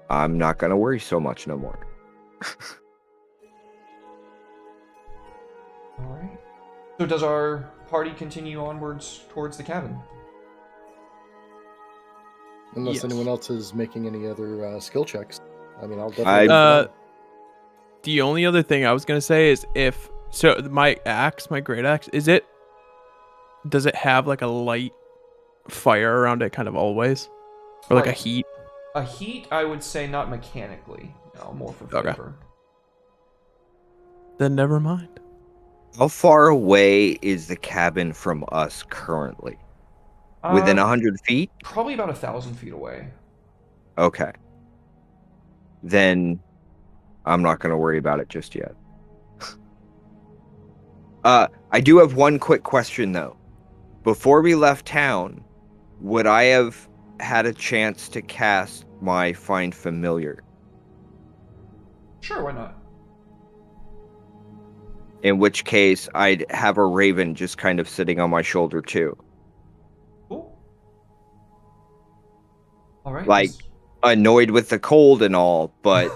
I'm not gonna worry so much no more. Alright. So does our party continue onwards towards the cabin? Unless Yes. anyone else is making any other skill checks. I mean, I'll definitely... The only other thing I was gonna say is if my axe, my great axe, does it have like a light fire around it kind of always? Or like a heat? A heat, I would say not mechanically. No, more for Okay. flavor. Then never mind. How far away is the cabin from us currently? Within 100 feet? Probably about 1,000 feet away. Okay. Then I'm not going to worry about it just yet. I do have one quick question, though. Before we left town, would I have had a chance to cast my Find Familiar? Sure, why not? In which case, I'd have a raven just kind of sitting on my shoulder, too. Cool. Alright. Like, annoyed with the cold and all, but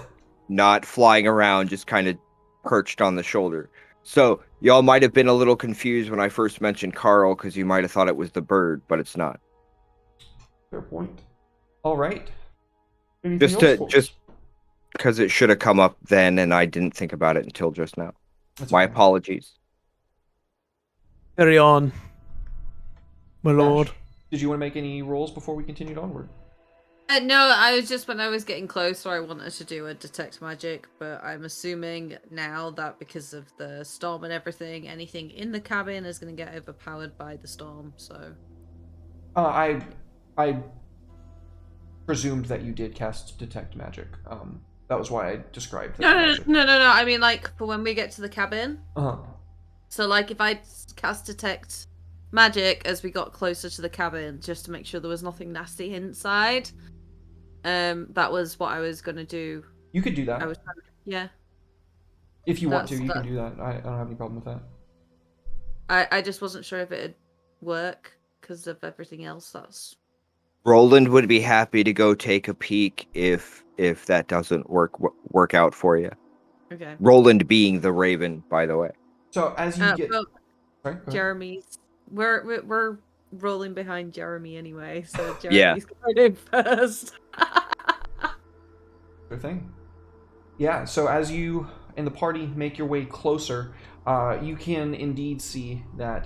not flying around, just kind of perched on the shoulder. So, y'all might have been a little confused when I first mentioned Carl, because you might have thought it was the bird, but it's not. Fair point. Alright. Just because it should have come up then, and I didn't think about it until just now. My apologies. Carry on, my lord. Ash, did you want to make any rolls before we continued onward? No, I was just, when I was getting closer, I wanted to do a detect magic, but I'm assuming now that because of the storm and everything, anything in the cabin is going to get overpowered by the storm, so... I presumed that you did cast detect magic. That was why I described that. No, I mean, like, for when we get to the cabin. Uh-huh. So, like, if I cast detect magic as we got closer to the cabin, just to make sure there was nothing nasty inside, that was what I was gonna do. You could do that. Yeah. If you want to, you can do that. I don't have any problem with that. I just wasn't sure if it'd work because of everything else that's Roland would be happy to go take a peek if that doesn't work out for you. Okay. Roland being the Raven, by the way. So as you get, Well, sorry, go ahead. Jeremy's. We're rolling behind Jeremy anyway, so Yeah. Jeremy's going in first. Sure thing. Yeah, so as you and the party make your way closer, you can indeed see that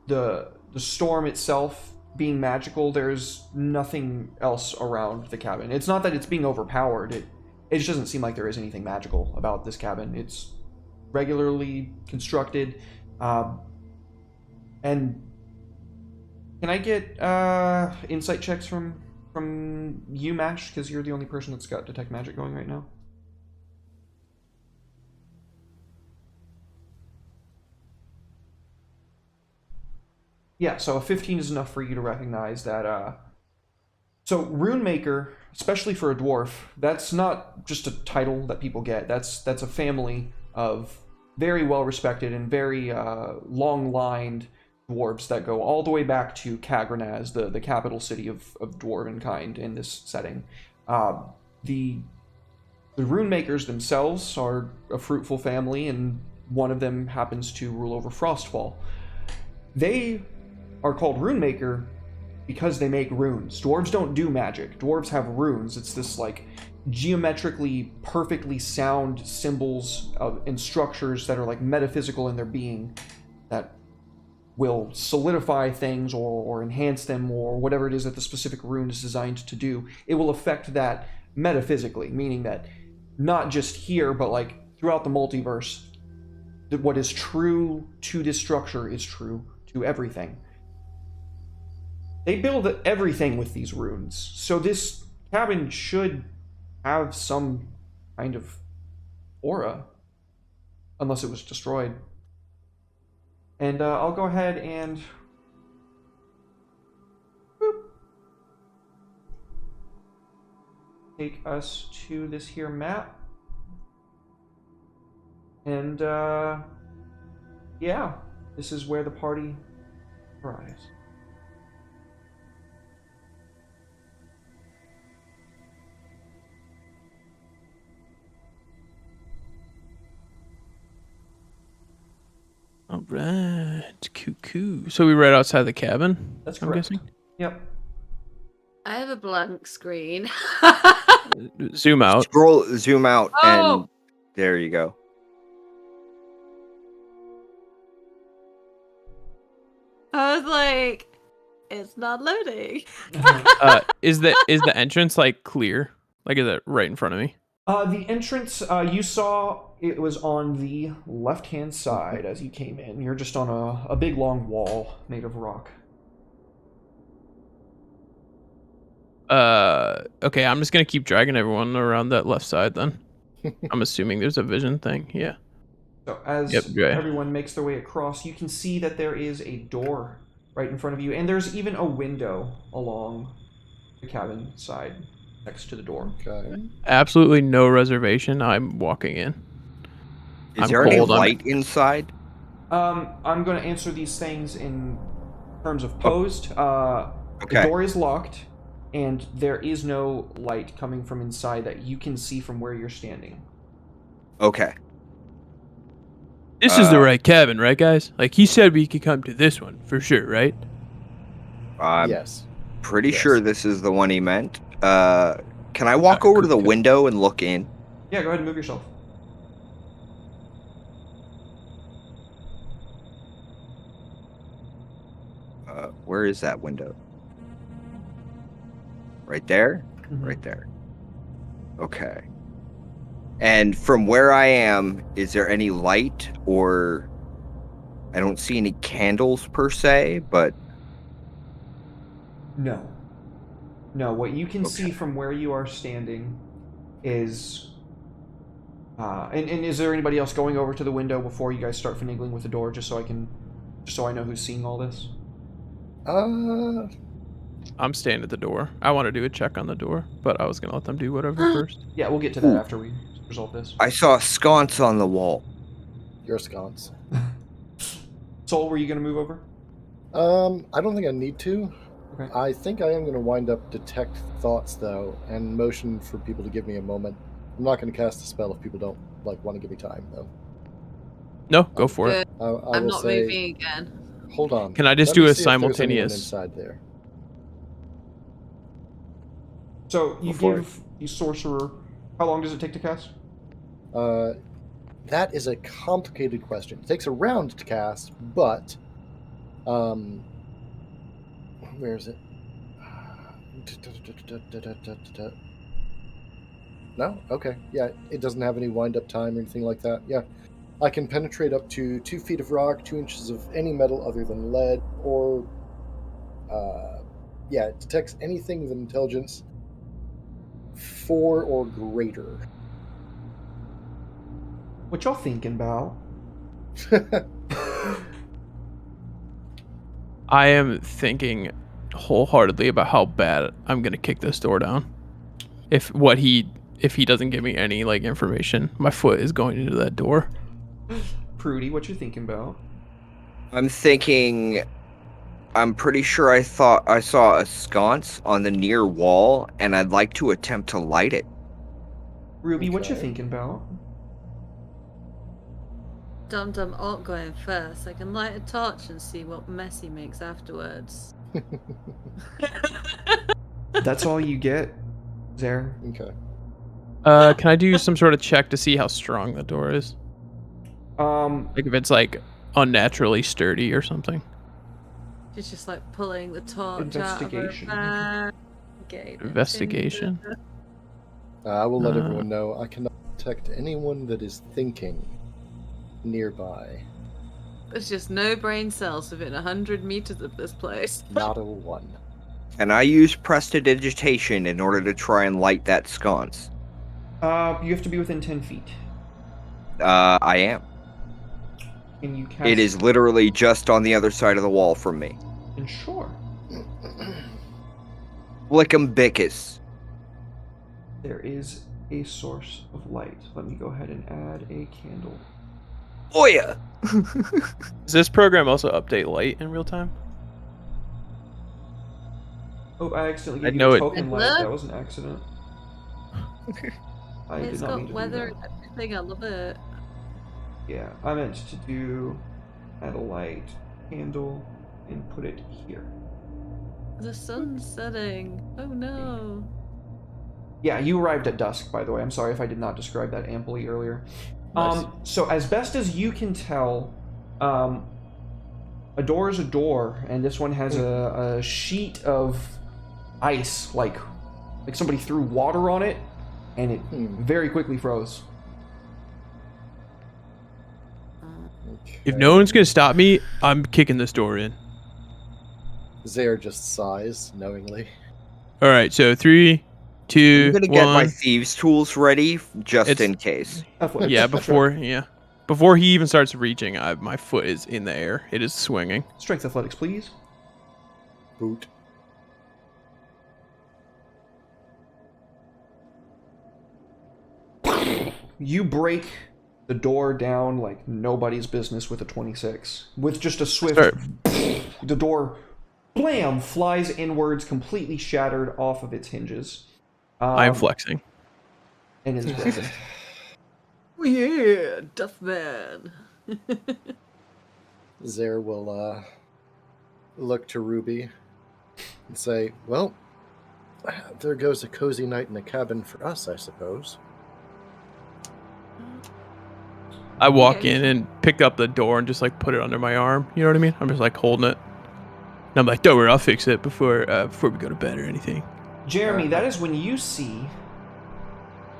the storm itself being magical, there's nothing else around the cabin. It's not that it's being overpowered. It just doesn't seem like there is anything magical about this cabin. It's regularly constructed. And can I get insight checks from you, Mash? Because you're the only person that's got detect magic going right now. Yeah, so a 15 is enough for you to recognize that. So Runemaker, especially for a dwarf, that's not just a title that people get. That's a family of very well respected and very long-lined dwarves that go all the way back to Khagranaz, the capital city of dwarven kind in this setting. The Runemakers themselves are a fruitful family, and one of them happens to rule over FROSTFALL. They are called Runemaker because they make runes. Dwarves don't do magic. Dwarves have runes. It's this like geometrically perfectly sound symbols and structures that are like metaphysical in their being that will solidify things or enhance them or whatever it is that the specific rune is designed to do. It will affect that metaphysically, meaning that not just here, but like throughout the multiverse, that what is true to this structure is true to everything. They build everything with these runes, so this cabin should have some kind of aura, unless it was destroyed. And I'll go ahead and take us to this here map. And yeah, this is where the party arrives. All right, cuckoo. So we right outside the cabin. That's I'm correct. guessing. Yep. I have a blank screen. Zoom out. Zoom out, Oh! and there you go. I was like, it's not loading. Is the entrance like clear? Like is it right in front of me? The entrance, you saw it was on the left-hand side as you came in. You're just on a big long wall made of rock. Okay, I'm just gonna keep dragging everyone around that left side then. I'm assuming there's a vision thing. Yeah. So as everyone makes their way across, you can see that there is a door right in front of you, and there's even a window along the cabin side next to the door. Okay. Absolutely no reservation. I'm walking in. Is I'm there any cold, light inside? I'm going to answer these things in terms of posed. Okay. The door is locked, and there is no light coming from inside that you can see from where you're standing. Okay. This is the right cabin, right, guys? Like he said, we could come to this one for sure, right? I'm Yes. pretty Yes. sure this is the one he meant. Can I walk over to the cool. window and look in? Yeah, go ahead and move yourself. Where is that window? Right there? Mhm. Right there. Okay. And from where I am, is there any light, or I don't see any candles per se, but No. No, what you can see Okay. from where you are standing is... and is there anybody else going over to the window before you guys start finagling with the door, just so I know who's seeing all this? I'm staying at the door. I want to do a check on the door, but I was gonna let them do whatever first. Yeah, we'll get to that after we resolve this. I saw a sconce on the wall. Your sconce. Soul, were you going to move over? I don't think I need to. Okay. I think I am going to wind up detect thoughts though, and motion for people to give me a moment. I'm not going to cast the spell if people don't want to give me time though. No, go for it. Good. I I'm will not say, moving again. hold on. Can I just Let do me a see if there's anyone simultaneous? inside there. So you Before- give the sorcerer. How long does it take to cast? That is a complicated question. It takes a round to cast, but where is it? No? Okay. Yeah, it doesn't have any wind-up time or anything like that. Yeah. I can penetrate up to 2 feet of rock, 2 inches of any metal other than lead, or... yeah, it detects anything with an intelligence 4 or greater. What y'all thinking about? I am thinking wholeheartedly about how bad I'm gonna kick this door down. If he doesn't give me any information, my foot is going into that door. Prudy, what you thinking about? I'm thinking. I'm pretty sure I thought I saw a sconce on the near wall, and I'd like to attempt to light it. Ruby, what you Okay. thinking about? Dum Alt going first. I can light a torch and see what mess he makes afterwards. That's all you get, Zare. Okay. Can I do some sort of check to see how strong the door is? Like if it's unnaturally sturdy or something. She's just pulling the torch Investigation. out of her bag. Okay, Investigation. I will let everyone know I cannot detect anyone that is thinking nearby. There's just no brain cells within 100 meters of this place. Not a one. And I use prestidigitation in order to try and light that sconce. You have to be within 10 feet. I am. And you cast... It is literally just on the other side of the wall from me. And sure. Flick'em-bickus. There is a source of light. Let me go ahead and add a candle. Oh yeah! Does this program also update light in real time? Oh, I accidentally I gave know you a it- token light. Hello? That was an accident. I did It's not mean got to weather do and everything. I love it. that. Yeah, I meant to do add a light candle and put it here. The sun's setting. Oh no. Yeah, you arrived at dusk, by the way. I'm sorry if I did not describe that amply earlier. Nice. So as best as you can tell, a door is a door, and this one has a sheet of ice, like somebody threw water on it, and it very quickly froze. If no one's gonna stop me, I'm kicking this door in. Zare just sighs knowingly. All right, so 3, I'm 2, gonna get my 1. thieves' tools ready just It's- in case. Athletics. Yeah, That's right. before he even starts reaching, my foot is in the air. It is swinging. Strength athletics, please. Boot. You break the door down like nobody's business with a 26. With just a swift... The door, blam, flies inwards, completely shattered off of its hinges. I'm flexing. And is broken. Yeah, Duff Man. Zare will look to Ruby and say, well, there goes a cozy night in a cabin for us, I suppose. I walk in and pick up the door and just put it under my arm. You know what I mean? I'm just holding it. And I'm like, don't worry, I'll fix it before we go to bed or anything. Jeremy, that is when you see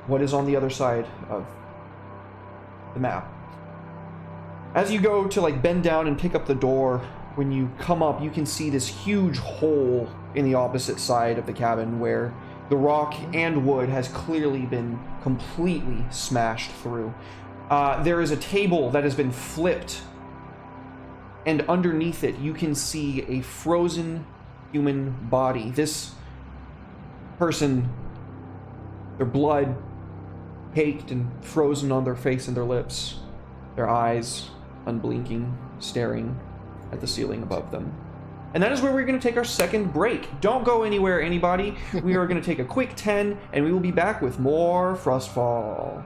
what is on the other side of the map. As you go to bend down and pick up the door, when you come up, you can see this huge hole in the opposite side of the cabin where the rock and wood has clearly been completely smashed through. There is a table that has been flipped, and underneath it you can see a frozen human body. This person, their blood caked and frozen on their face and their lips, their eyes unblinking, staring at the ceiling above them. And that is where we're going to take our second break. Don't go anywhere, anybody. We are going to take a quick 10, and we will be back with more FROSTFALL.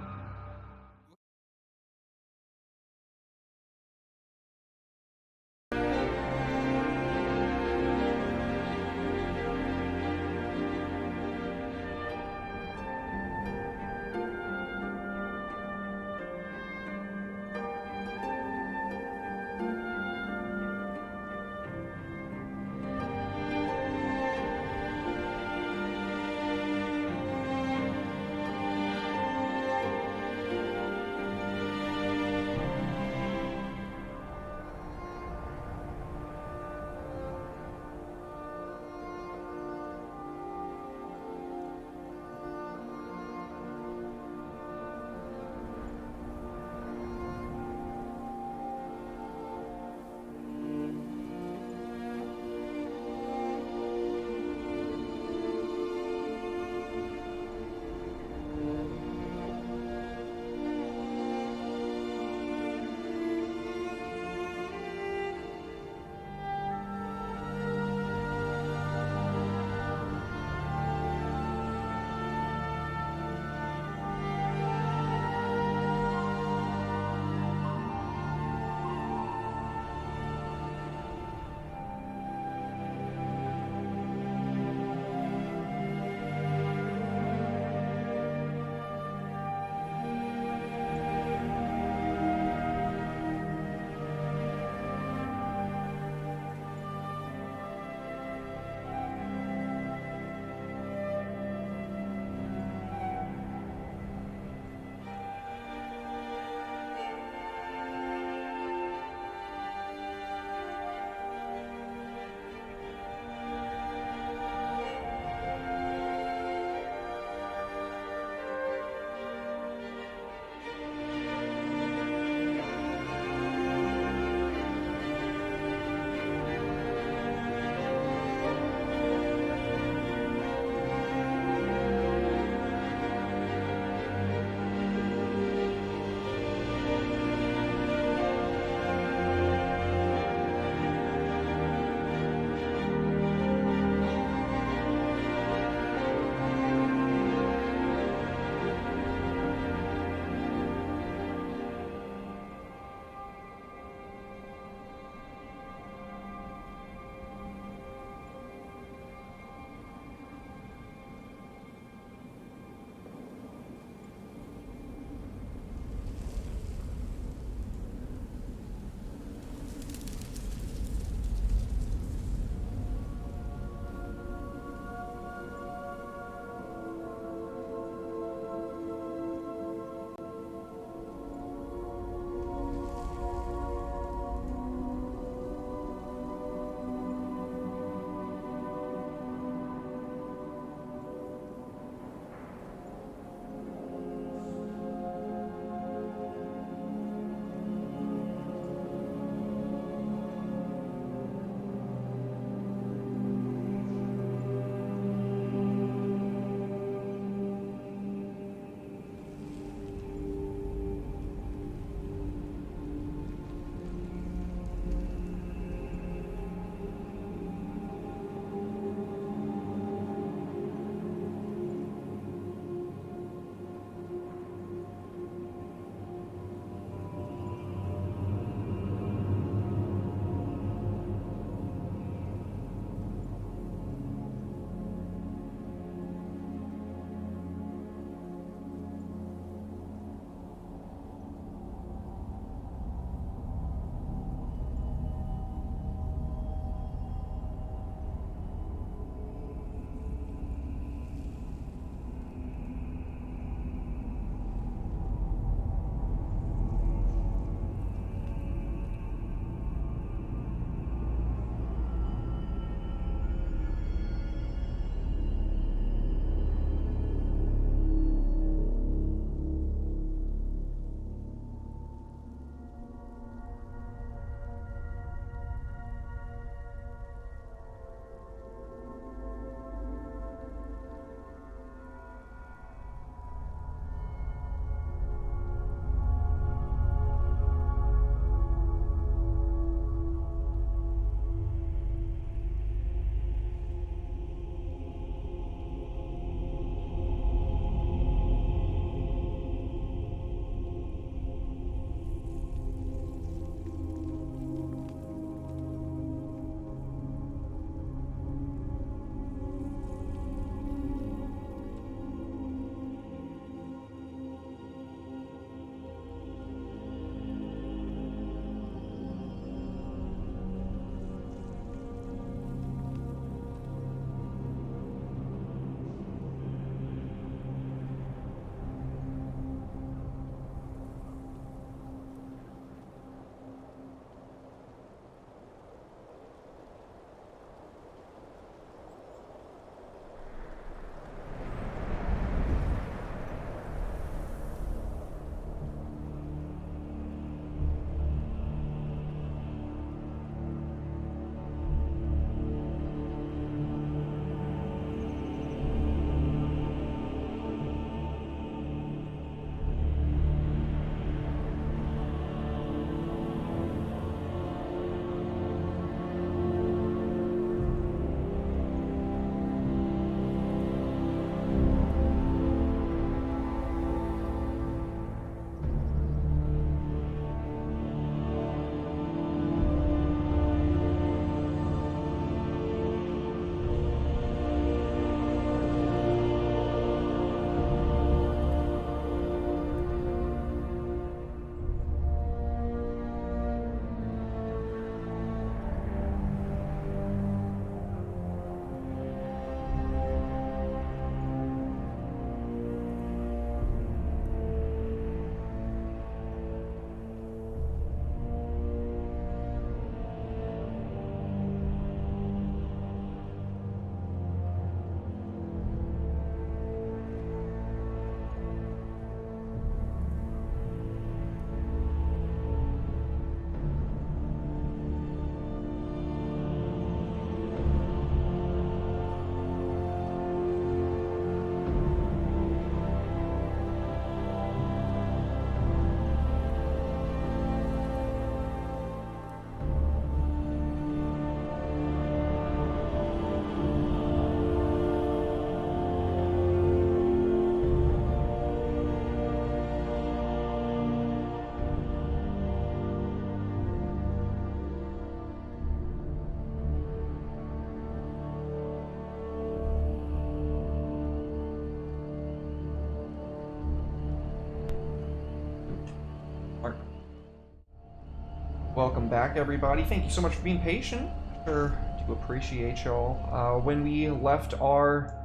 Welcome back, everybody. Thank you so much for being patient. Sure do appreciate y'all. When we left our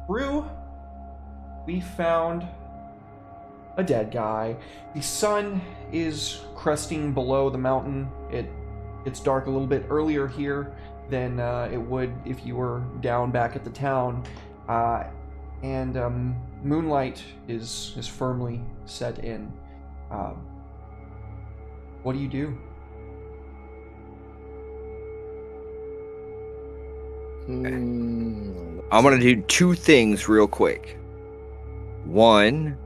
crew, we found a dead guy. The sun is cresting below the mountain. It's dark a little bit earlier here than it would if you were down back at the town. And moonlight is firmly set in. What do you do? I'm gonna do two things real quick. One,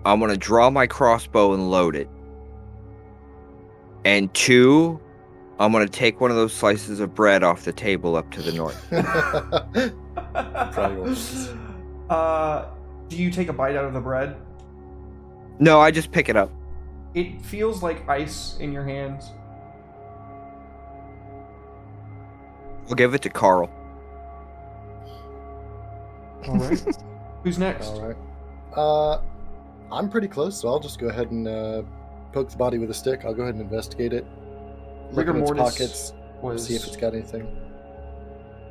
I'm gonna draw my crossbow and load it. And two, I'm gonna take one of those slices of bread off the table up to the north. Priorities. Do you take a bite out of the bread? No, I just pick it up. It feels like ice in your hands. I'll give it to Carl. All right. Who's next? All right. I'm pretty close, so I'll just go ahead and poke the body with a stick. I'll go ahead and investigate it. Look Rigor in its mortis pockets, was... see if it's got anything.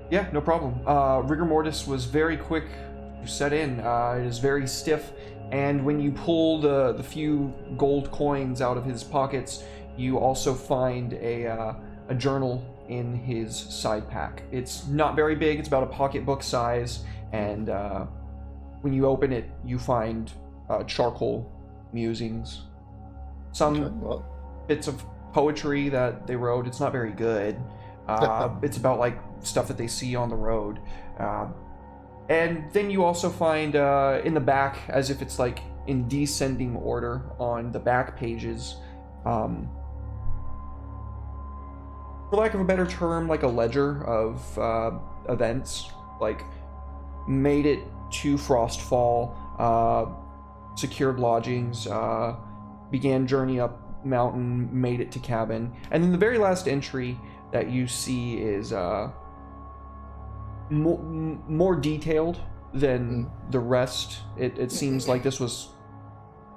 Yeah, no problem. Rigor mortis was very quick to set in. It is very stiff, and when you pull the few gold coins out of his pockets, you also find a journal in his side pack. It's not very big. It's about a pocketbook size, and when you open it, you find charcoal musings. Some Okay, well, bits of poetry that they wrote. It's not very good. It's about like stuff that they see on the road. And then you also find in the back, as if it's like in descending order on the back pages, for lack of a better term, like a ledger of events, like made it to Frostfall, secured lodgings, began journey up mountain, made it to cabin, and then the very last entry that you see is more detailed than the rest. It seems like this was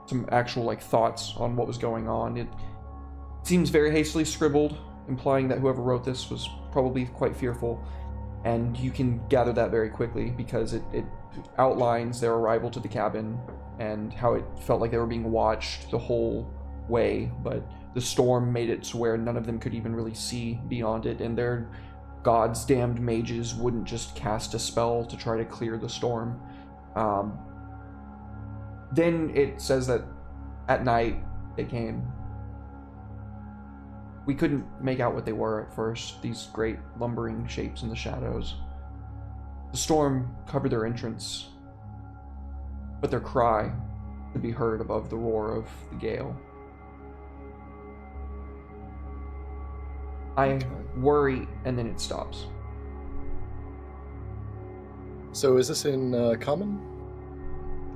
some actual like thoughts on what was going on. It seems very hastily scribbled, implying that whoever wrote this was probably quite fearful, and you can gather that very quickly because it outlines their arrival to the cabin and how it felt like they were being watched the whole way, but the storm made it to where none of them could even really see beyond it, and their God's damned mages wouldn't just cast a spell to try to clear the storm. Then it says that at night they came. We couldn't make out what they were at first, these great lumbering shapes in the shadows. The storm covered their entrance, but their cry could be heard above the roar of the gale. I worry, and then it stops. so is this in common?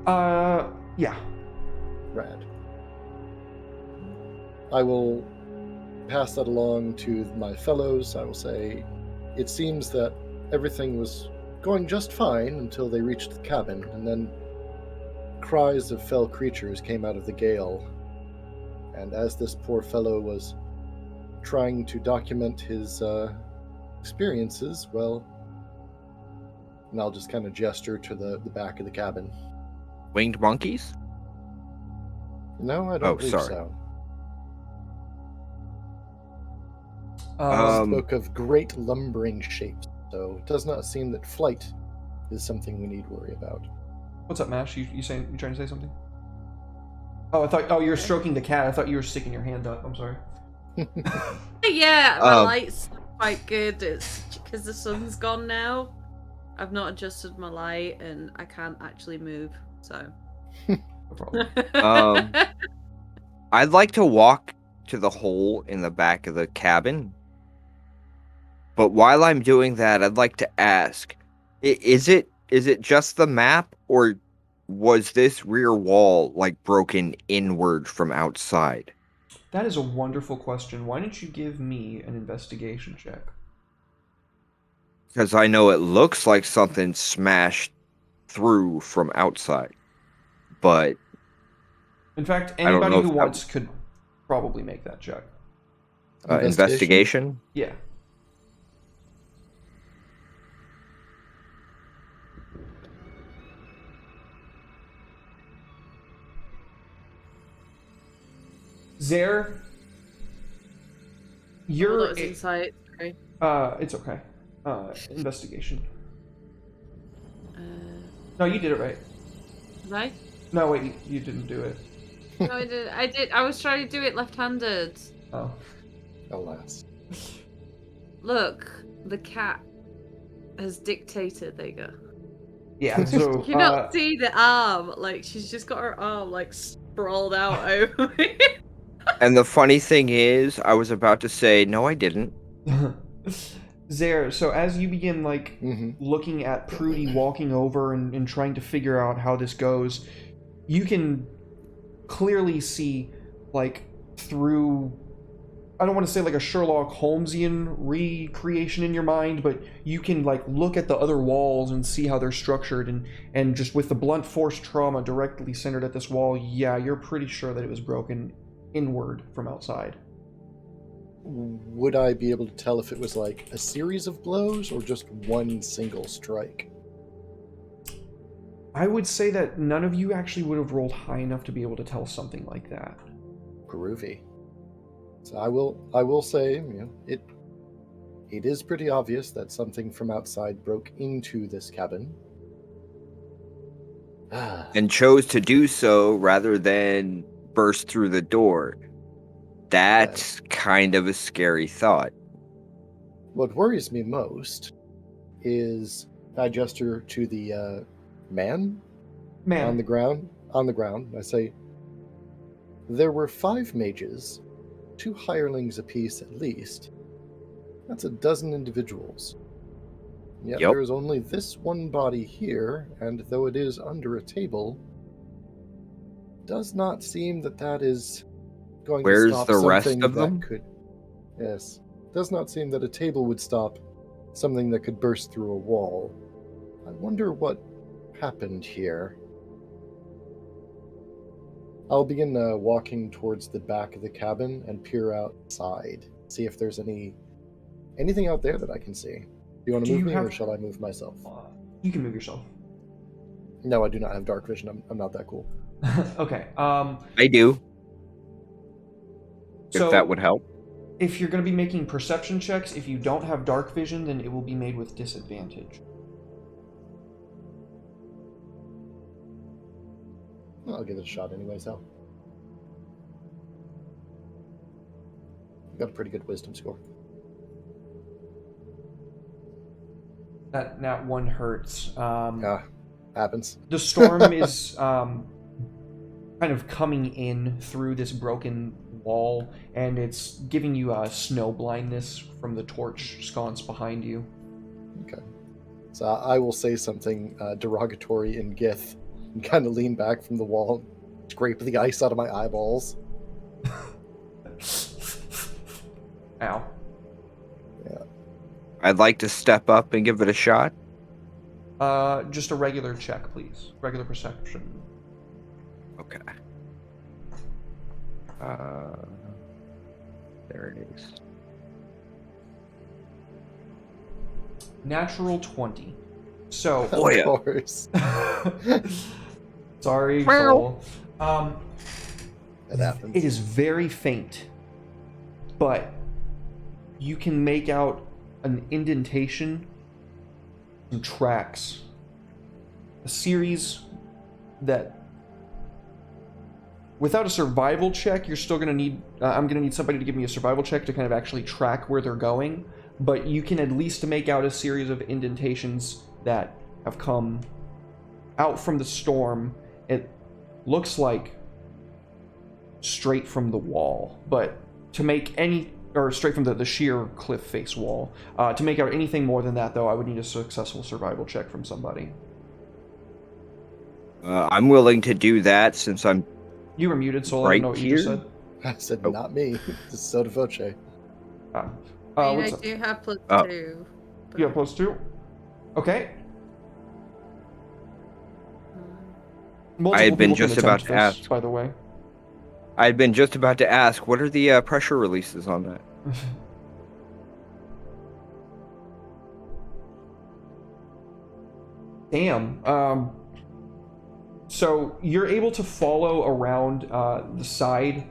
Yeah. Rad. I will pass that along to my fellows. I will say, it seems that everything was going just fine until they reached the cabin, and then cries of fell creatures came out of the gale. And as this poor fellow was trying to document his experiences, well, and I'll just kind of gesture to the back of the cabin. Winged monkeys? No, I don't believe sorry. so. Um, Spoke of great lumbering shapes, so it does not seem that flight is something we need worry about. what's up, Mash? You trying to say something? Oh, I thought. Oh, you're stroking the cat. I thought you were sticking your hand up. I'm sorry. Yeah, my light's quite good. It's because the sun's gone now. I've not adjusted my light, and I can't actually move. So. No problem. I'd like to walk to the hole in the back of the cabin. But while I'm doing that, I'd like to ask, is it just the map, or was this rear wall like broken inward from outside? That is a wonderful question. Why don't you give me an investigation check? Because I know it looks like something smashed through from outside. But In fact, don't know anybody if who that- wants could probably make that check. Investigation. Yeah. Zare, Oh, you're that was insight. Sorry. it's okay. Investigation. Uh, No, you did it right. did I? No, wait, you didn't do it. No, I did. I did. I was trying to do it left-handed. Oh. Alas. Look, the cat has dictated. There you go. Yeah, so You not see the arm? Like she's just got her arm like sprawled out over me. And the funny thing is, I was about to say, no, I didn't. Zare, so as you begin like Mm-hmm. looking at Prudy walking over and trying to figure out how this goes, you can clearly see like through, I don't want to say like a Sherlock Holmesian recreation in your mind, but you can like look at the other walls and see how they're structured, and just with the blunt force trauma directly centered at this wall, yeah, you're pretty sure that it was broken inward from outside. Would I be able to tell if it was like a series of blows or just one single strike? I would say that none of you actually would have rolled high enough to be able to tell something like that. Groovy. So I will say, it is pretty obvious that something from outside broke into this cabin. And chose to do so rather than burst through the door. That's kind of a scary thought. What worries me most is I gesture to the man on the ground. I say, there were 5 mages, 2 hirelings apiece at least. That's a dozen individuals. Yet Yep. there is only this one body here, and though it is under a table, does not seem that is going Where's to stop the rest something of that them? could. Yes, does not seem that a table would stop something that could burst through a wall. I wonder what happened here. I'll begin walking towards the back of the cabin and peer outside, see if there's anything out there that I can see. Do you want to Do move you me, have- or shall I move myself? You can move yourself. No, I do not have dark vision. I'm not that cool. Okay. I do. If So that would help. if you're going to be making perception checks, if you don't have dark vision, then it will be made with disadvantage. I'll give it a shot anyways, Hal. Got a pretty good wisdom score. That one hurts. Happens. The storm is kind of coming in through this broken wall, and it's giving you snow blindness from the torch sconce behind you. Okay. So I will say something derogatory in Gith and kind of lean back from the wall, scrape the ice out of my eyeballs. Ow. Yeah. I'd like to step up and give it a shot. Just a regular check, please. Regular perception. Okay. There it is. Natural 20. So, Oh, yeah. Of course. sorry, Soul. It happens. It is very faint, but you can make out an indentation, some tracks, a series that, without a survival check, you're still going to need, I'm going to need somebody to give me a survival check to kind of actually track where they're going, but you can at least make out a series of indentations that have come out from the storm. It looks like straight from the wall, but to make any, or straight from the sheer cliff face wall, to make out anything more than that, though, I would need a successful survival check from somebody. I'm willing to do that since I'm You were muted, Soul. I Right don't know what you just here? said. I said, Oh. not me. This is Soda Voce. I mean, I What's up? do have plus Oh. 2. You have +2? Okay. Multiple I had been people can just about attempt to this, ask. by the way. I'd been just about to ask, what are the pressure releases on that? Damn. So you're able to follow around the side.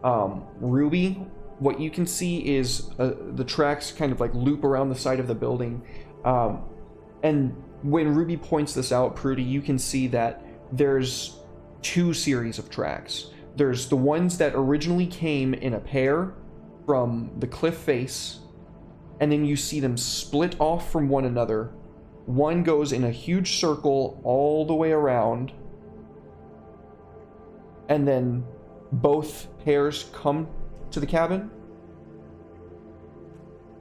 Ruby, what you can see is the tracks kind of like loop around the side of the building. And when Ruby points this out, Prudy, you can see that there's two series of tracks. There's the ones that originally came in a pair from the cliff face, and then you see them split off from one another. One goes in a huge circle all the way around, and then both pairs come to the cabin,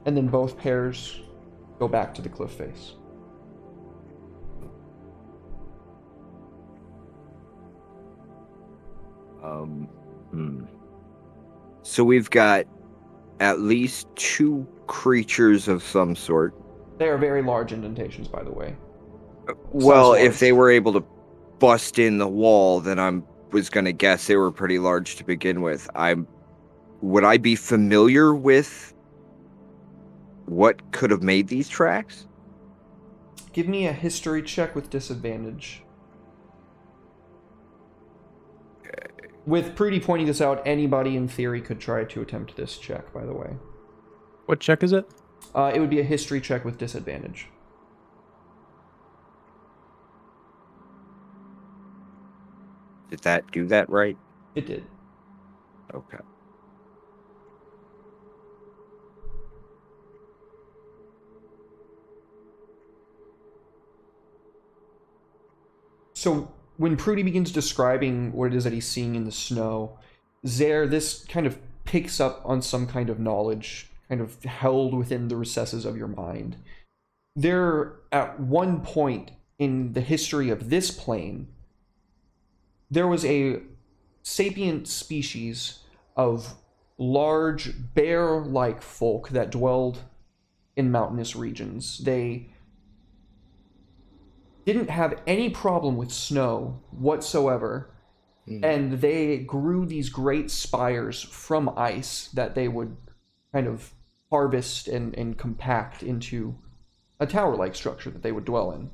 and then both pairs go back to the cliff face. So we've got at least two creatures of some sort. They are very large indentations, by the way. Well, Sounds if large. they were able to bust in the wall, then I was going to guess they were pretty large to begin with. Would I be familiar with what could have made these tracks? Give me a history check with disadvantage. With Prudy pointing this out, anybody in theory could try to attempt this check, by the way. What check is it? It would be a history check with disadvantage. Did that do that right? It did. Okay. So when Prudy begins describing what it is that he's seeing in the snow, Zare, this kind of picks up on some kind of knowledge, kind of held within the recesses of your mind. There, at one point in the history of this plane, there was a sapient species of large bear-like folk that dwelled in mountainous regions. They didn't have any problem with snow whatsoever, and they grew these great spires from ice that they would kind of harvest and compact into a tower-like structure that they would dwell in.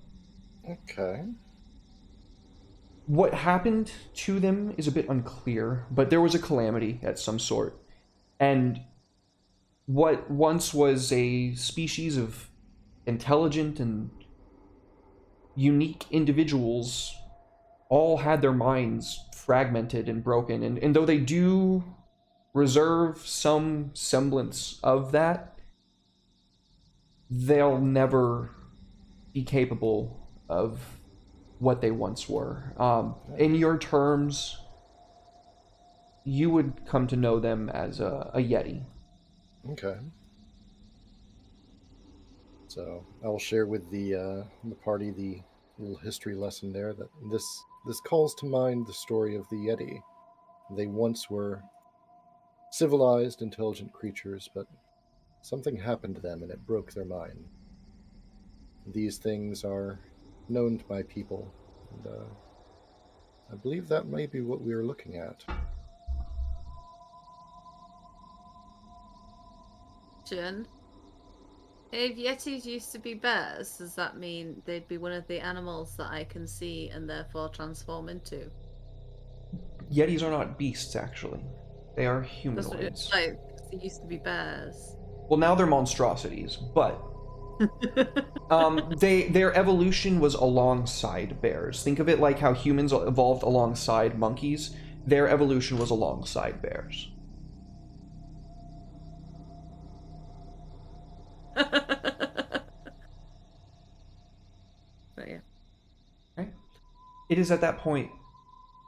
Okay. What happened to them is a bit unclear, but there was a calamity at some sort. And what once was a species of intelligent and unique individuals all had their minds fragmented and broken. And though they do reserve some semblance of that, they'll never be capable of what they once were. In your terms, you would come to know them as a Yeti. Okay. So I will share with the party the little history lesson there that this calls to mind the story of the Yeti. They once were civilized, intelligent creatures, but something happened to them and it broke their mind. These things are known to my people, and I believe that may be what we are looking at. Jen, if Yetis used to be bears, does that mean they'd be one of the animals that I can see and therefore transform into? Yetis are not beasts, actually. They are That's humanoids. what it's like, they used to be bears. Well, now they're monstrosities, but their evolution was alongside bears. Think of it like how humans evolved alongside monkeys. Their evolution was alongside bears. But yeah. Right? It is at that point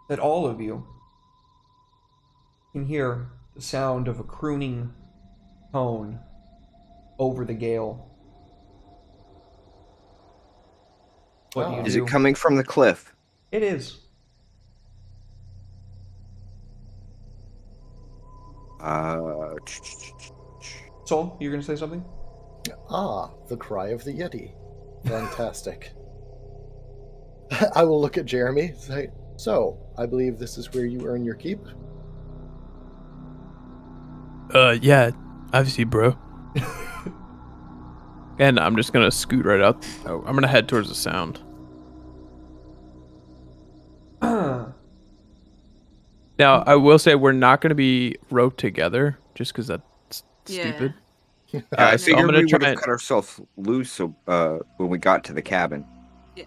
that all of you can hear the sound of a crooning tone over the gale. What do you Is do? it coming from the cliff? It is. Sol, you're gonna say something? Ah, the cry of the Yeti. Fantastic. I will look at Jeremy and say, so, I believe this is where you earn your keep? Yeah. Obviously, bro. And I'm just gonna scoot right out. Oh, I'm gonna head towards the sound. Now, I will say we're not gonna be roped together, just because that's stupid. Yeah, I So I'm figured gonna we would try. have cut ourselves loose so, when we got to the cabin.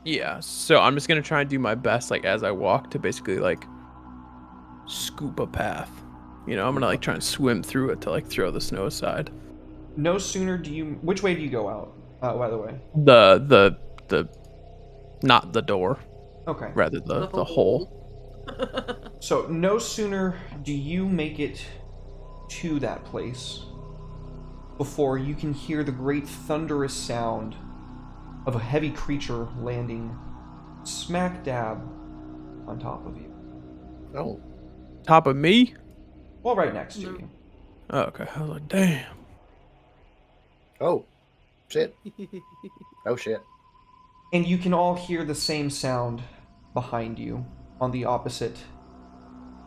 Yeah, so I'm just gonna try and do my best, like as I walk, to basically like scoop a path. You know, I'm gonna like try and swim through it to like throw the snow aside. No sooner do you... Which way do you go out, by the way? The not the door, Okay. rather the hole. So, no sooner do you make it to that place before you can hear the great thunderous sound of a heavy creature landing smack dab on top of you. Oh, Top of me? Well, right next to you. Oh, okay. I was like, damn. oh, shit. Oh, shit. And you can all hear the same sound behind you on the opposite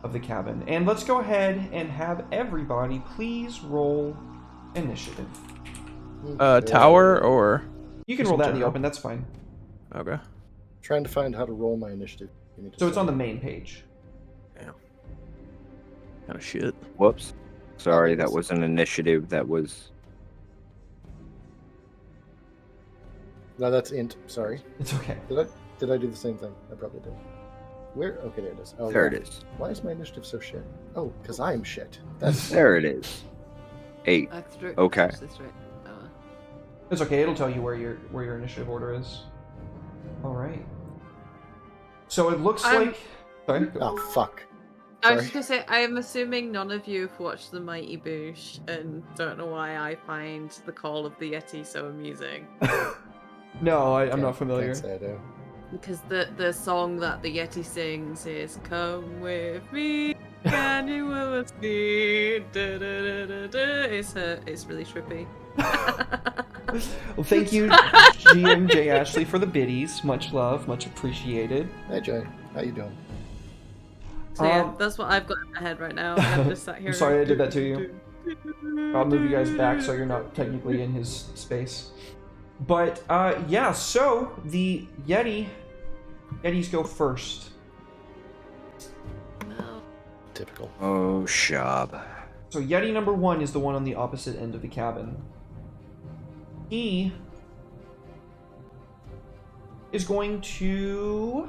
of the cabin. And let's go ahead and have everybody please roll initiative. Tower or You can Just roll in that in the general. open, that's fine. okay. Trying to find how to roll my initiative. Give me just So a it's on the second. main page. Damn. Kind of shit. Whoops. Sorry, that Yes. was an initiative that was... No, that's int. Sorry. It's okay. Did I do the same thing? I probably did. Where? Okay, there it is. Oh, There yeah. it is. Why is my initiative so shit? Oh, because I'm shit. That's There it is. 8. Okay. It's okay, it'll tell you where your initiative order is. Alright. So it looks like... Sorry? go. oh fuck. I was Sorry. just gonna say, I am assuming none of you have watched The Mighty Boosh and don't know why I find the call of the Yeti so amusing. No, I'm Can't- not familiar. Can't say I do. Because the song that the Yeti sings is "Come with me, and you will see." Da, da, da, da, da. It's really trippy. Well, thank you, GM J. Ashley, for the biddies. Much love, much appreciated. Hey Jay, how you doing? So yeah, that's what I've got in my head right now. I'm just sat here. I'm sorry I did that to you. I'll move you guys back so you're not technically in his space. But, yeah, so the Yetis go first. No. Typical. Oh, Shab. So Yeti number 1 is the one on the opposite end of the cabin. He is going to,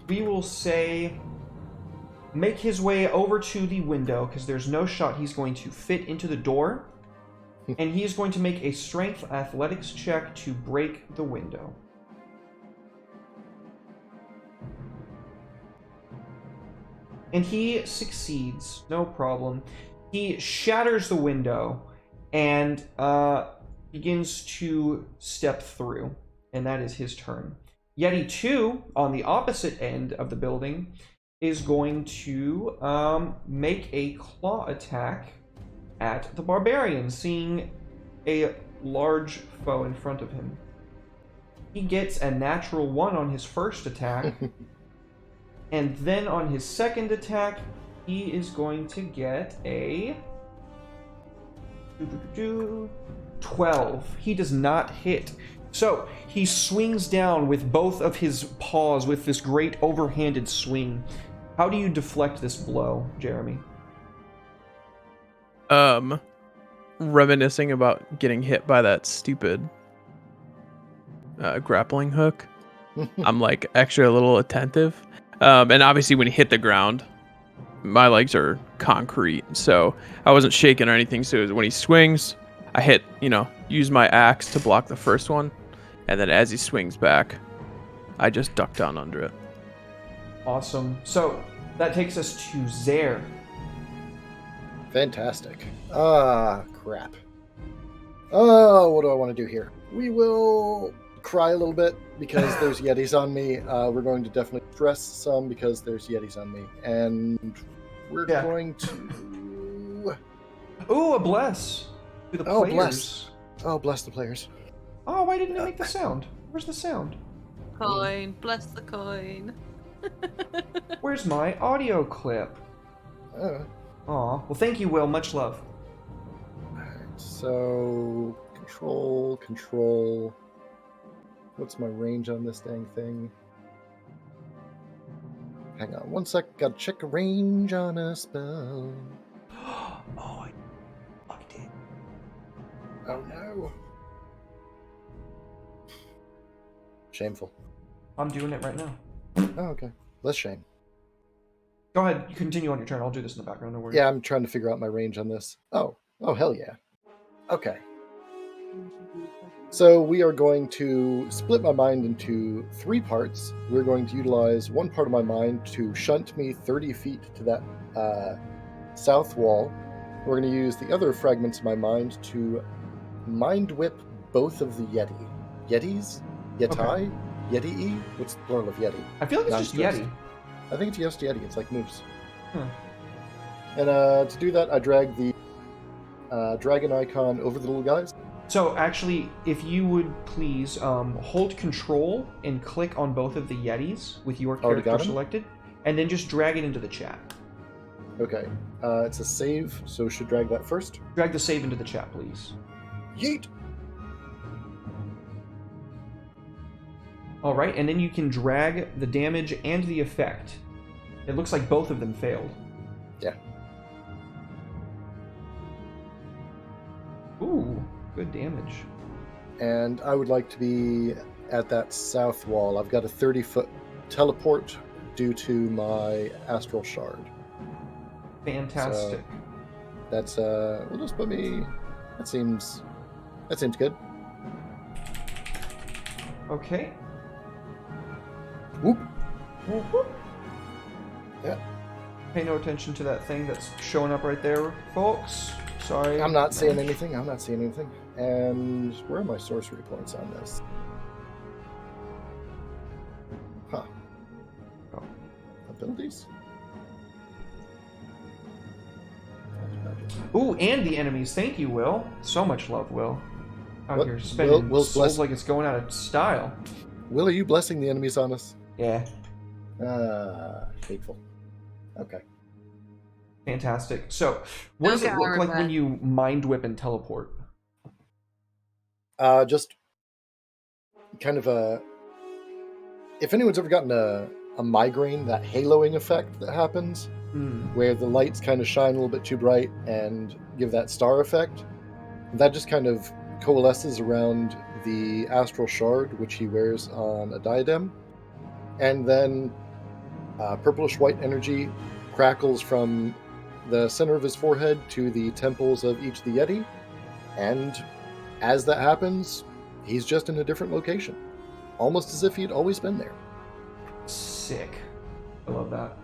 we will say, make his way over to the window, because there's no shot he's going to fit into the door. And he is going to make a strength athletics check to break the window. And he succeeds, no problem. He shatters the window and begins to step through, and that is his turn. Yeti 2, on the opposite end of the building, is going to make a claw attack at the barbarian, seeing a large foe in front of him. He gets a natural 1 on his first attack, and then on his second attack, he is going to get a 12. He does not hit. So he swings down with both of his paws with this great overhanded swing. How do you deflect this blow, Jeremy? Reminiscing about getting hit by that stupid grappling hook. I'm like actually a little attentive. And obviously when he hit the ground, my legs are concrete, so I wasn't shaking or anything. So when he swings, I hit, use my axe to block the first one, and then as he swings back, I just duck down under it. Awesome. So that takes us to Zaire. Fantastic. Ah, crap. Oh, what do I want to do here? We will cry a little bit because there's Yetis on me. We're going to definitely stress some because there's Yetis on me. And we're going to... Ooh, a bless to the players. Bless. Oh, bless the players. Oh, why didn't it make the sound? Where's the sound? Coin, bless the coin. Where's my audio clip? Oh. Aw, well thank you, Will. Much love. So control. What's my range on this dang thing? Hang on 1 sec. Gotta check a range on a spell. Oh, I fucked it. Oh no. Shameful. I'm doing it right now. Oh, okay. Less shame. Go ahead, you continue on your turn. I'll do this in the background, no worries. Yeah, I'm trying to figure out my range on this. Oh, hell yeah. Okay. So we are going to split my mind into 3 parts. We're going to utilize one part of my mind to shunt me 30 feet to that south wall. We're going to use the other fragments of my mind to mind whip both of the Yetis? Yetai? Okay. Yeti-E? What's the plural of Yeti? I feel like it's just Non-stressed. Yeti. I think it's just Yeti. It's like moose. Hmm. And to do that, I drag the dragon icon over the little guys. So actually, if you would please hold control and click on both of the Yetis with your Already character got 'em? selected, and then just drag it into the chat. Okay. It's a save, so should drag that first. Drag the save into the chat, please. Yeet! All right, and then you can drag the damage and the effect. It looks like both of them failed. Yeah. Ooh, good damage. And I would like to be at that south wall. I've got a 30-foot teleport due to my astral shard. Fantastic. That's we'll just put me. That seems good. Okay. Whoop. Whoop, whoop. Yeah. Pay no attention to that thing that's showing up right there, folks. Sorry. I'm not seeing anything. And where are my sorcery points on this? Huh. Oh. Abilities? Ooh, and the enemies. Thank you, Will. So much love, Will. Out What? here spending Will's souls bless- like it's going out of style. Will, are you blessing the enemies on us? Yeah. Hateful. Okay. Fantastic. So, what does it Okay, look like Arwen. when you mind whip and teleport? Just kind of a. If anyone's ever gotten a migraine, that haloing effect that happens, where the lights kind of shine a little bit too bright and give that star effect, that just kind of coalesces around the astral shard, which he wears on a diadem, and then purplish white energy crackles from the center of his forehead to the temples of each of the Yeti, and as that happens, he's just in a different location, almost as if he'd always been there. Sick. I love that.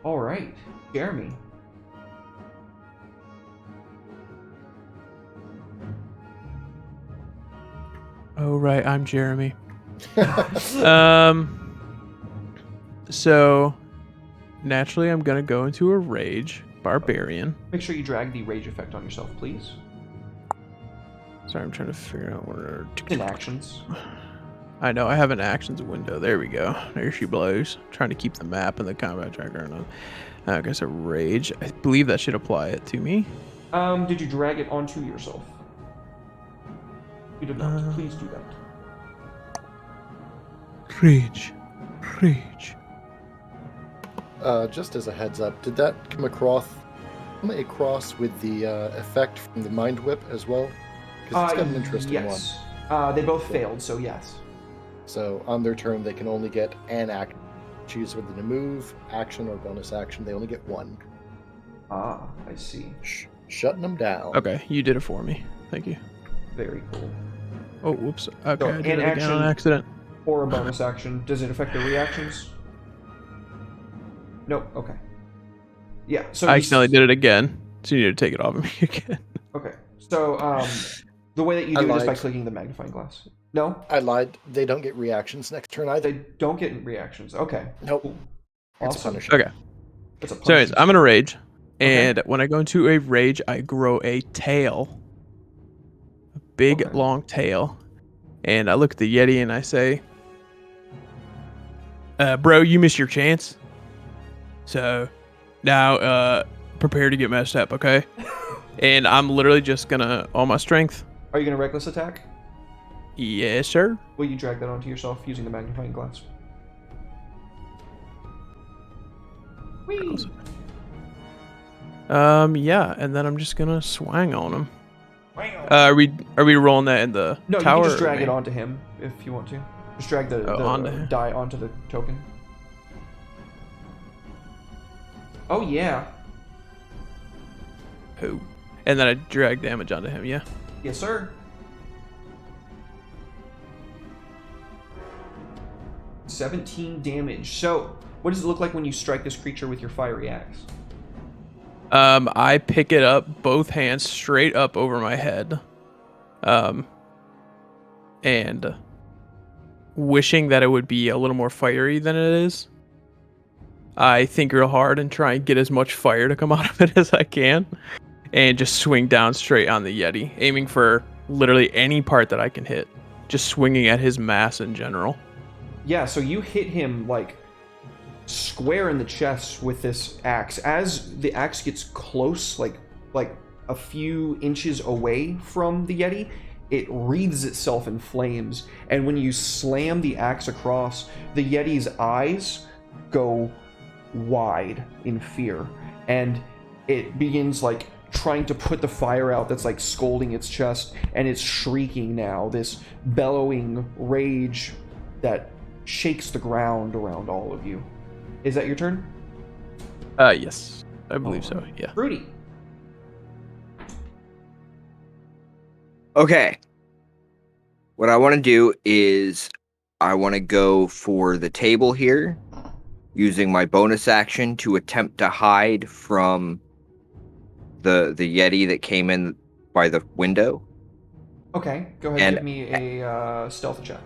All right, Jeremy. Oh right, I'm Jeremy. So naturally I'm gonna go into a rage. Barbarian. Make sure you drag the rage effect on yourself, please. Sorry, I'm trying to figure out where. In actions. I know, I have an actions window. There we go. There she blows. Trying to keep the map and the combat tracker on. Okay, so rage. I believe that should apply it to me. Did you drag it onto yourself? You did not. Please do that. Rage. Rage. Just as a heads up, did that come across with the effect from the mind whip as well? Because it's got an interesting one. Yes. They both failed, so yes. So on their turn, they can only get an act. Choose whether to move, action, or bonus action. They only get one. Ah, I see. Shutting them down. Okay, you did it for me. Thank you. Very cool. Oh, whoops. Okay, So, I did an it again on action- accident. Or a bonus action. Does it affect the reactions? Nope. Okay. Yeah. So I you accidentally did it again, so you need to take it off of me again. Okay. So the way that you I do it is by lied. clicking the magnifying glass. No, I lied. They don't get reactions next turn either. they don't get reactions. Okay. Nope. Cool. It's Awesome. punishing. Okay. That's a So anyways, punishment. I'm gonna rage, Okay. and when I go into a rage, I grow a tail, a big Okay. long tail, and I look at the Yeti and I say, "Bro, you missed your chance. So now, prepare to get messed up, okay?" And I'm literally just gonna all my strength. Are you going to reckless attack? Yes, sir. Will you drag that onto yourself using the magnifying glass? Whee! Yeah, and then I'm just gonna swang on him. Are we rolling that in the No, tower? you can just or drag it me? onto him if you want to. Just drag the onto him. die onto the token. Oh yeah. Oh. And then I drag damage onto him, yeah? Yes, sir. 17 damage. So, what does it look like when you strike this creature with your fiery axe? I pick it up, both hands straight up over my head. And wishing that it would be a little more fiery than it is. I think real hard and try and get as much fire to come out of it as I can. And just swing down straight on the Yeti, aiming for literally any part that I can hit. Just swinging at his mass in general. Yeah, so you hit him like square in the chest with this axe. As the axe gets close, like a few inches away from the Yeti, it wreathes itself in flames. And when you slam the axe across, the Yeti's eyes go wide in fear, and it begins like trying to put the fire out that's like scalding its chest, and it's shrieking now, this bellowing rage that shakes the ground around all of you. Is that your turn? Yes, I believe so, yeah. Rudy. Okay. What I want to do is I want to go for the table here, using my bonus action to attempt to hide from the Yeti that came in by the window. Okay, go ahead and give me a stealth check.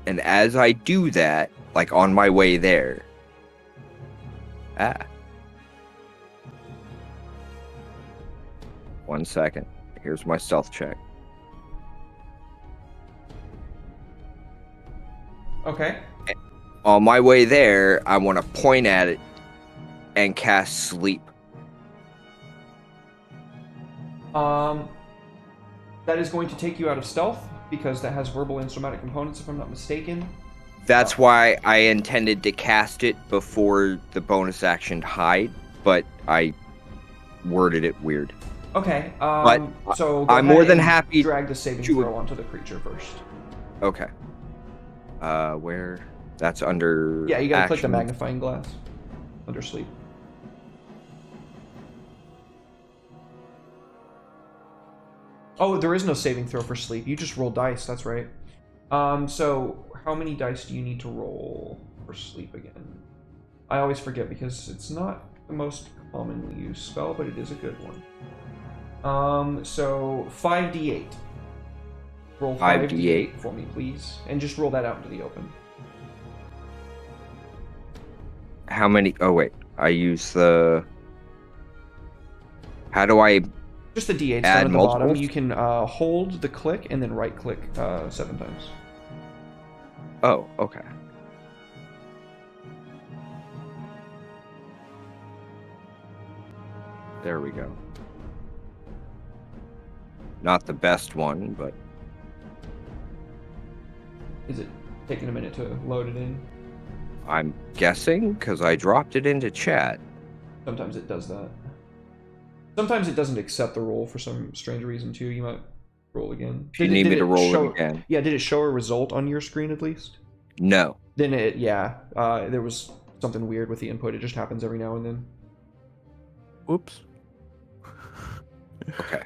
And as I do that, like on my way there... One second. Here's my stealth check. Okay. On my way there, I want to point at it and cast sleep. That is going to take you out of stealth, because that has verbal and somatic components, if I'm not mistaken. That's why I intended to cast it before the bonus action hide, but I worded it weird. Okay, But so go I'm more ahead than and happy drag the saving to- throw onto the creature first. Okay. Where? That's under... Yeah, you gotta click the action. magnifying glass under sleep. Oh, there is no saving throw for sleep. You just roll dice, that's right. So how many dice do you need to roll for sleep again? I always forget because it's not the most commonly used spell, but it is a good one. So 5d8. Roll 5d8 for me, please. And just roll that out into the open. How many? Oh, wait. I use the... How do I... Just the d8s Add down at the bottom. multiples? You can hold the click and then right click 7 times. Oh, okay. There we go. Not the best one, but... Is it taking a minute to load it in? I'm guessing, because I dropped it into chat. Sometimes it does that. Sometimes it doesn't accept the roll for some strange reason too. You might roll again. If you need me to roll show, it again. Yeah, did it show a result on your screen at least? No. Then there was something weird with the input. It just happens every now and then. Whoops. Okay.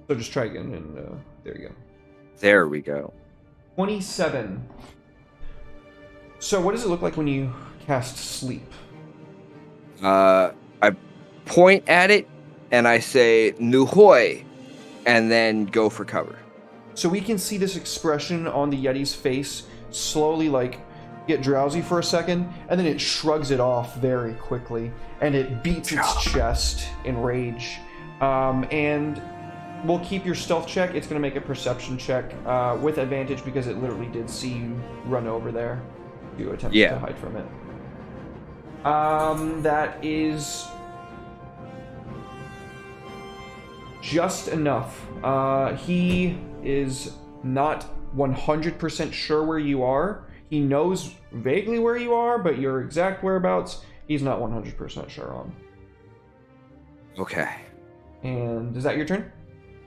So just try again, and there you go. There we go. 27. So what does it look like when you cast sleep? I point at it, and I say, Nuhoi, and then go for cover. So we can see this expression on the Yeti's face slowly, like, get drowsy for a second, and then it shrugs it off very quickly, and it beats its chest in rage. And we'll keep your stealth check. It's going to make a perception check with advantage because it literally did see you run over there to attempt to hide from it. That is just enough. He is not 100% sure where you are. He knows vaguely where you are, but your exact whereabouts, he's not 100% sure on. Okay. And is that your turn?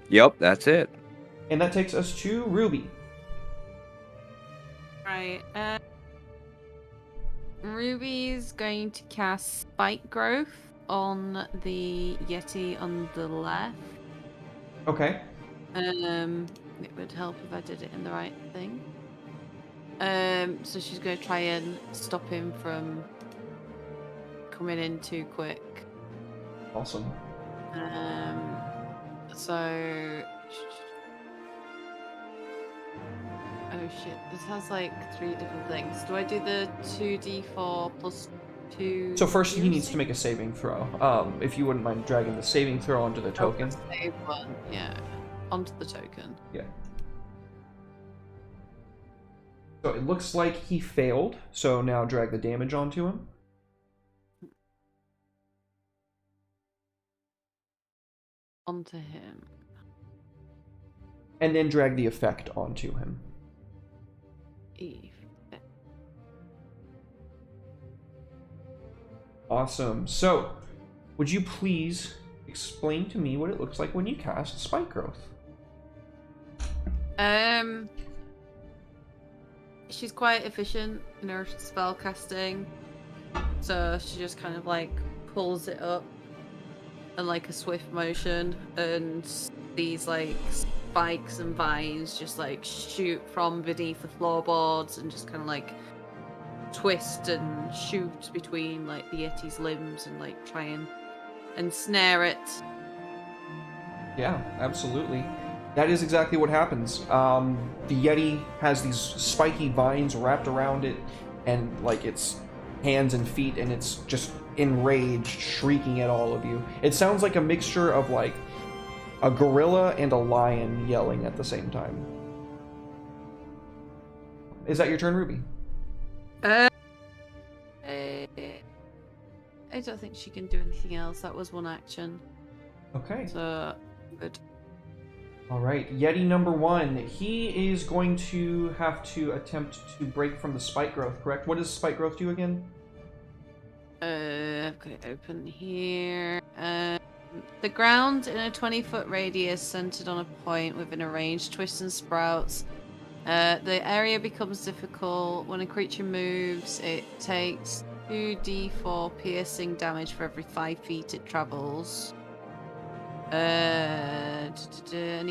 Yep, that's it. And that takes us to Ruby. Right. Ruby's going to cast Spike Growth on the Yeti on the left. Okay. It would help if I did it in the right thing. So she's going to try and stop him from coming in too quick. Awesome. So... Oh shit, this has like 3 different things. Do I do the 2d4 plus 2? So first he needs to make a saving throw. If you wouldn't mind dragging the saving throw onto the token. Save one, yeah. Onto the token. Yeah. So it looks like he failed, so now drag the damage onto him. Onto him. And then drag the effect onto him. Awesome. So, would you please explain to me what it looks like when you cast Spike Growth? She's quite efficient in her spell casting, so she just kind of like pulls it up in like a swift motion, and these like spikes and vines just like shoot from beneath the floorboards and just kind of like twist and shoot between like the Yeti's limbs and like try and ensnare it. Yeah, absolutely. That is exactly what happens. The Yeti has these spiky vines wrapped around it and like its hands and feet, and it's just enraged, shrieking at all of you. It sounds like a mixture of like a gorilla and a lion yelling at the same time. Is that your turn, Ruby? I don't think she can do anything else. That was one action. Okay. So, good. All right, Yeti number 1. He is going to have to attempt to break from the spike growth, correct? What does spike growth do again? I've got it open here. The ground in a 20-foot radius centered on a point within a range twists and sprouts. The area becomes difficult. When a creature moves, it takes 2d4 piercing damage for every 5 feet it travels. Any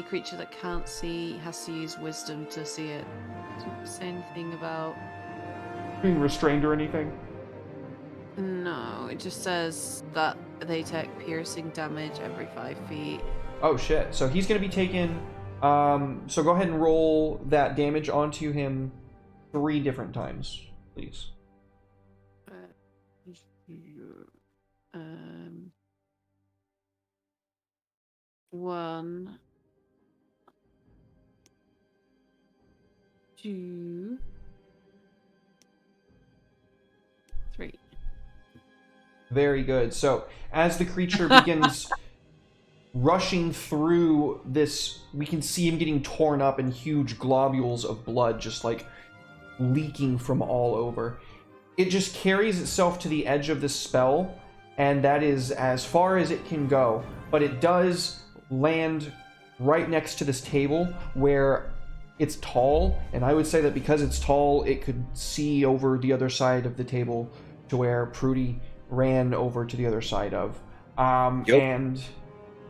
creature that can't see has to use wisdom to see it. Doesn't say anything about Being restrained or anything? No, it just says that they take piercing damage every 5 feet. Oh shit. So he's going to be taken... so go ahead and roll that damage onto him 3 different times, please. 1, 2, 3. Very good. So as the creature begins rushing through this, we can see him getting torn up and huge globules of blood just like leaking from all over. It just carries itself to the edge of this spell, and that is as far as it can go. But it does land right next to this table where it's tall, and I would say that because it's tall, it could see over the other side of the table to where Prudy ran over to the other side of. And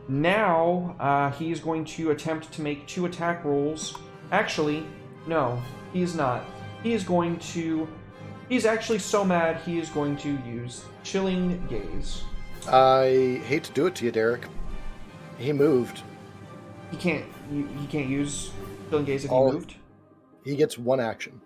now he is going to attempt to make 2 attack rolls. Actually, no, he is not. He is going to... He's actually so mad, he is going to use Chilling Gaze. I hate to do it to you, Derek. He moved. He can't use Chilling Gaze if he moved? He gets 1 action.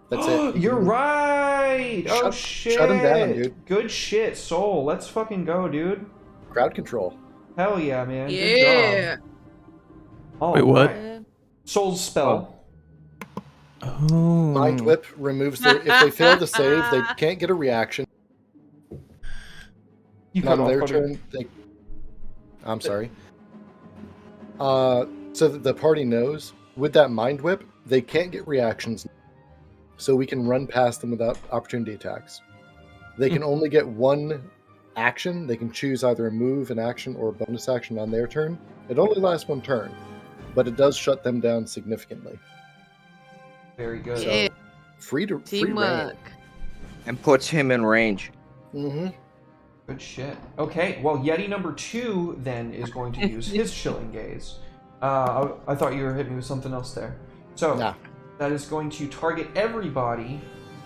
That's it. You're right! Oh shit! Shut him down, dude. Good shit, Soul. Let's fucking go, dude. Crowd control. Hell yeah, man. Yeah. Good job. Oh, Wait, what? Soul's spell. Oh. Mind Whip removes their... If they fail to save, they can't get a reaction. You cut On off, their buddy. turn, I'm sorry. So that the party knows, with that Mind Whip, they can't get reactions, so we can run past them without opportunity attacks. They can only get one action. They can choose either a move, an action, or a bonus action on their turn. It only lasts one turn, but it does shut them down significantly. Very good. Yeah. So, free reign. Teamwork. And puts him in range. Mm-hmm. Good shit. Okay, well, Yeti number 2 then is going to use his Chilling Gaze. I thought you were hitting me with something else there. So, Nah. that is going to target everybody,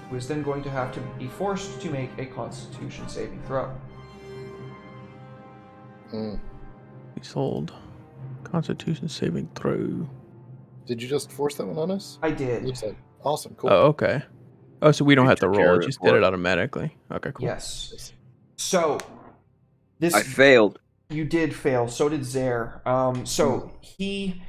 who is then going to have to be forced to make a Constitution saving throw. Please hold. Constitution saving throw. Did you just force that one on us? I did. Looks like awesome. Cool. Oh, okay. Oh, so we don't You have to took care roll. of It it just for did it us. automatically. Okay, cool. Yes. So, this I failed. you did fail. So did Zaire. So he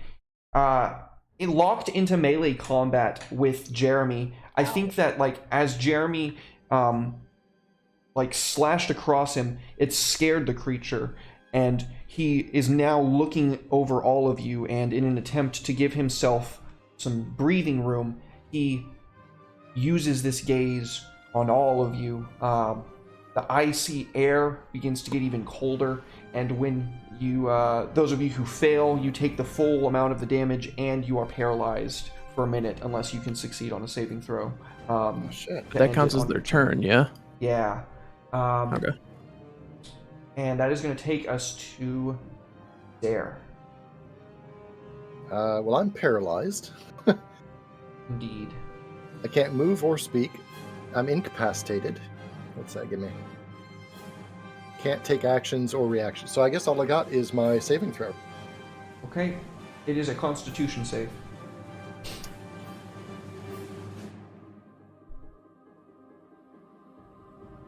locked into melee combat with Jeremy. I think that as Jeremy slashed across him, it scared the creature, and he is now looking over all of you, and in an attempt to give himself some breathing room, he uses this gaze on all of you. The icy air begins to get even colder, and when you, those of you who fail, you take the full amount of the damage, and you are paralyzed for a minute unless you can succeed on a saving throw. Oh, shit. to That end counts it as on their your turn, yeah? Yeah. Okay. And that is going to take us to there. Well, I'm paralyzed. Indeed. I can't move or speak. I'm incapacitated. What's that give me? Can't take actions or reactions. So I guess all I got is my saving throw. Okay. It is a Constitution save.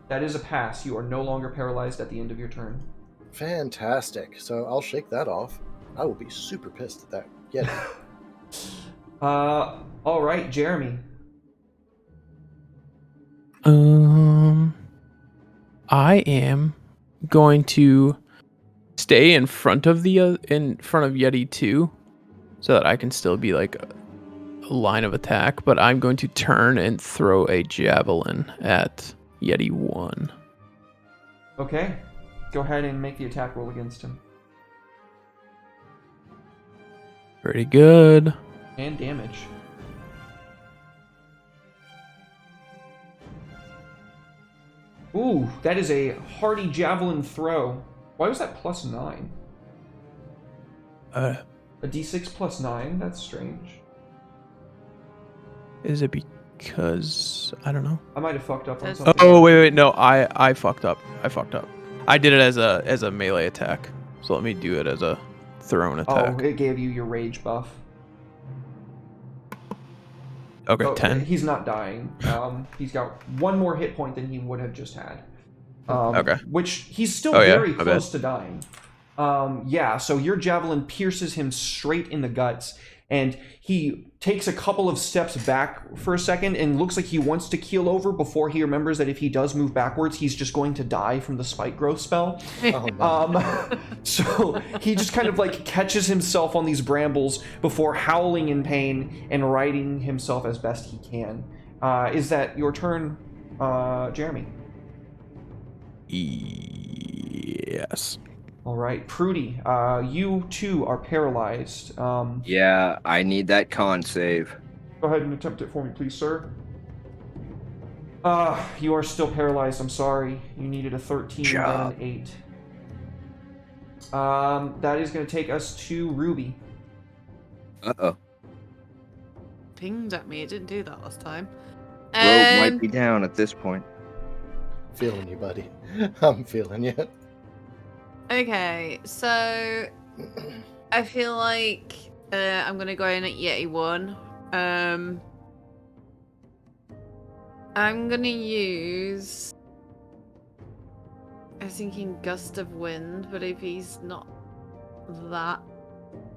That is a pass. You are no longer paralyzed at the end of your turn. Fantastic. So I'll shake that off. I will be super pissed at that. Yeah. All right, Jeremy. I am going to stay in front of Yeti 2, so that I can still be like a line of attack. But I'm going to turn and throw a javelin at Yeti 1. Okay. Go ahead and make the attack roll against him. Pretty good. And damage. Ooh, that is a hearty javelin throw. Why was that +9? A D6 +9? That's strange. Is it because I don't know? I might have fucked up on That's- something. Oh wait, no, I fucked up. I did it as a melee attack. So let me do it as a thrown attack. Oh, it gave you your rage buff. Okay, Oh, 10. He's not dying. He's got one more hit point than he would have just had. Okay. Which he's still Oh, yeah, very my close to dying. Yeah, so your javelin pierces him straight in the guts, and he takes a couple of steps back for a second and looks like he wants to keel over before he remembers that if he does move backwards, he's just going to die from the spike growth spell. Oh, no. So he just kind of catches himself on these brambles before howling in pain and righting himself as best he can. Is that your turn, Jeremy? Yes. All right, Prudy, you too are paralyzed. Yeah, I need that con save. Go ahead and attempt it for me, please, sir. You are still paralyzed. I'm sorry. You needed a 13 and then an 8. That is going to take us to Ruby. Uh-oh. Pinged at me. It didn't do that last time. Rogue might be down at this point. Feeling you, buddy. I'm feeling you. Okay, so I feel like I'm gonna go in at Yeti 1. I'm gonna use. I was thinking Gust of Wind, but if he's not that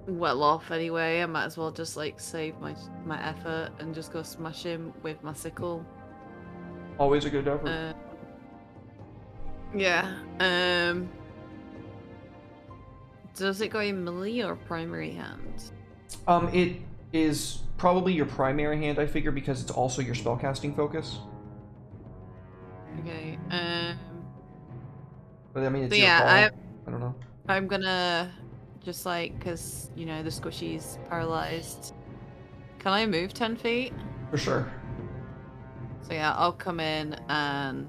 well off anyway, I might as well just save my effort and just go smash him with my sickle. Always a good effort. Yeah. Does it go in melee or primary hand? It is probably your primary hand, I figure, because it's also your spellcasting focus. Okay. But I mean, it's So your yeah, call. I don't know. I'm gonna just like, cause you know the squishy's paralyzed. Can I move 10 feet? For sure. So yeah, I'll come in and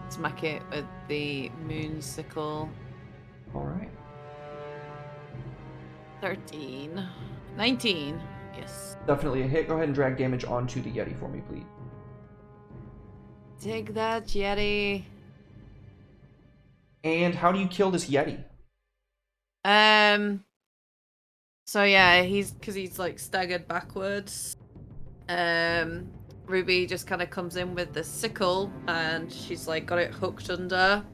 smack it with the moon sickle. All right. 13. 19. Yes. Definitely a hit. Go ahead and drag damage onto the Yeti for me, please. Take that, Yeti. And how do you kill this Yeti? So yeah, he's like staggered backwards. Ruby just kind of comes in with the sickle and she's like got it hooked under.